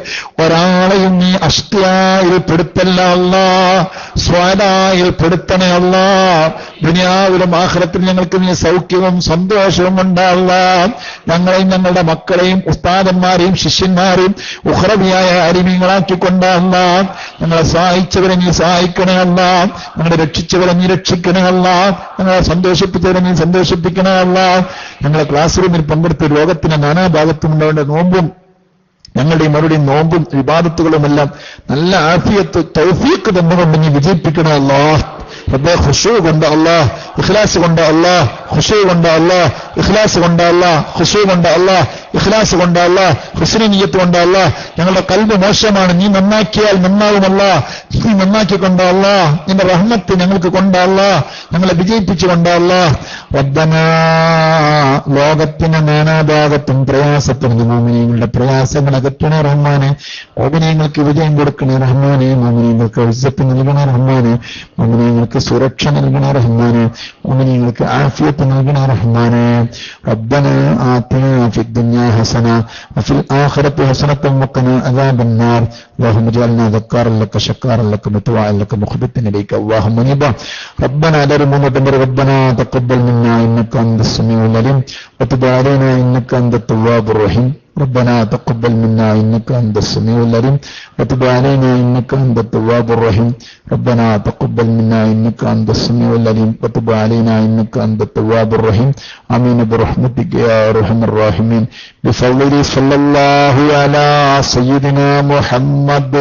ഒരാളെയും നീ അഷ്കിയായിൽ പെടുത്തല്ല അല്ലാഹ്, സ്വാദായിൽ പെടുത്തണേ അല്ലാഹ്. ദുനിയാവിലും ആഖിറത്തിലും ഞങ്ങൾക്ക് നീ സൗഖ്യവും സന്തോഷവും ഉണ്ടാകാം. ഞങ്ങളെയും ഞങ്ങളുടെ മക്കളെയും ഉസ്താദന്മാരെയും ശിഷ്യന്മാരെയും ഉഖ്റവിയായ അരിമീങ്ങളാക്കിക്കൊണ്ടാകാം. ഞങ്ങളെ സഹായിച്ചവരെ നീ സഹായിക്കണേ അല്ലാഹ്, ഞങ്ങളെ രക്ഷിച്ചവരെ നീ രക്ഷിക്കണേ അല്ലാഹ്, ഞങ്ങളെ സന്തോഷിപ്പിച്ചവരെ നീ സന്തോഷിപ്പിക്കണേ അല്ലാഹ്. ഞങ്ങളെ ക്ലാസ് റൂമിൽ പങ്കെടുത്ത് ലോകത്തിന്റെ നാനാഭാഗത്തും ഉണ്ടാവേണ്ട നോമ്പും ഞങ്ങളുടെയും അവരുടെയും നോമ്പും ഇബാദത്തുകളുമെല്ലാം നല്ല ആഫിയത്ത് തൗഫീഖ് തന്നുകൊണ്ട് നീ വിജയിപ്പിക്കണേ അല്ലാഹ്. റബ്ബേ ഖുശൂ കൊണ്ട് അല്ലാഹ്, ഇഖ്ലാസ് കൊണ്ട് അല്ലാഹ്, ഖുശൂ കൊണ്ട് അല്ലാഹ്, ഇഖ്ലാസ് കൊണ്ട് അല്ലാഹ്, ഖുശൂ കൊണ്ട് അല്ലാഹ്, ഇഖ്ലാസ് കൊണ്ട് അല്ലാഹ്, ഹുസ്നി നിയ്യത്ത് കൊണ്ട് അല്ലാഹ്. ഞങ്ങളുടെ ഖൽബ് മോശമാണ്, നീ നന്നാക്കിയാൽ നന്നാവുമല്ലാ, നീ നന്നാക്കിക്കൊണ്ട് അല്ലാഹ്, നിന്റെ റഹ്മത്ത് ഞങ്ങൾക്ക് കൊണ്ട് അല്ലാഹ്, ഞങ്ങളെ വിജയിപ്പിച്ചുകൊണ്ട് അല്ലാഹ്. റബ്ബനാ ലോകത്തിന്റെ നാനാഭാഗത്തും പ്രയാസപ്പെടുന്ന മോമിനീങ്ങളുടെ പ്രയാസങ്ങൾ അകറ്റണേ റഹ്മാനെ. മോമിനീങ്ങൾക്ക് വിജയം കൊടുക്കണേ റഹ്മാനെ. മോമിനീങ്ങൾക്ക് ഇസ്സത്ത് നൽകണേ റഹ്മാനെ. മോമിനീങ്ങൾക്ക് സുരക്ഷ നൽകണേ റഹ്മാനെ. മോമിനീങ്ങൾക്ക് ആഫിയത്ത് നൽകണേ റഹ്മാനെ. റബ്ബനാ ആതിനാ ഫിദ്ദുനിയാ ഹസന വഫിൽ ആഖിറതി ഹസനതൻ വഖിനാ അദാബന്നാർ. اللهم اجعلنا ذكارا لك شكارا لك مطوعا لك مخبتا اليك اللهم منيبا. ربنا درمنا ربنا تقبل منا انك انت السميع العليم وتب علينا انك انت التواب الرحيم. ربنا تقبل منا إنك أنت السميع العليم وتب علينا إنك أنت التواب الرحيم ربنا تقبل منا إنك أنت السميع العليم وتب علينا إنك أنت التواب الرحيم آمين برحمتك يا أرحم الراحمين بفضل صلى الله على سيدنا محمد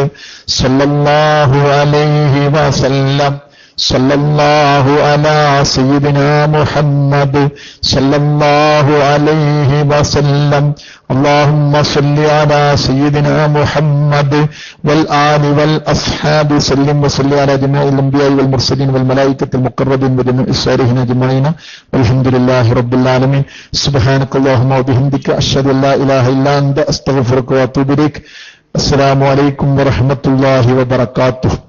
صلى الله عليه وسلم صلى الله على سيدنا محمد صلى الله عليه وسلم اللهم صل على سيدنا محمد والآل والأصحاب سلم وصل على جميع الأنبياء والمرسلين والملائكة المقربين وجميع الصالحين أجمعين والحمد لله رب العالمين سبحانك اللهم وبحمدك أشهد أن لا إله إلا أنت أستغفرك وأتوب إليك السلام عليكم ورحمة الله وبركاته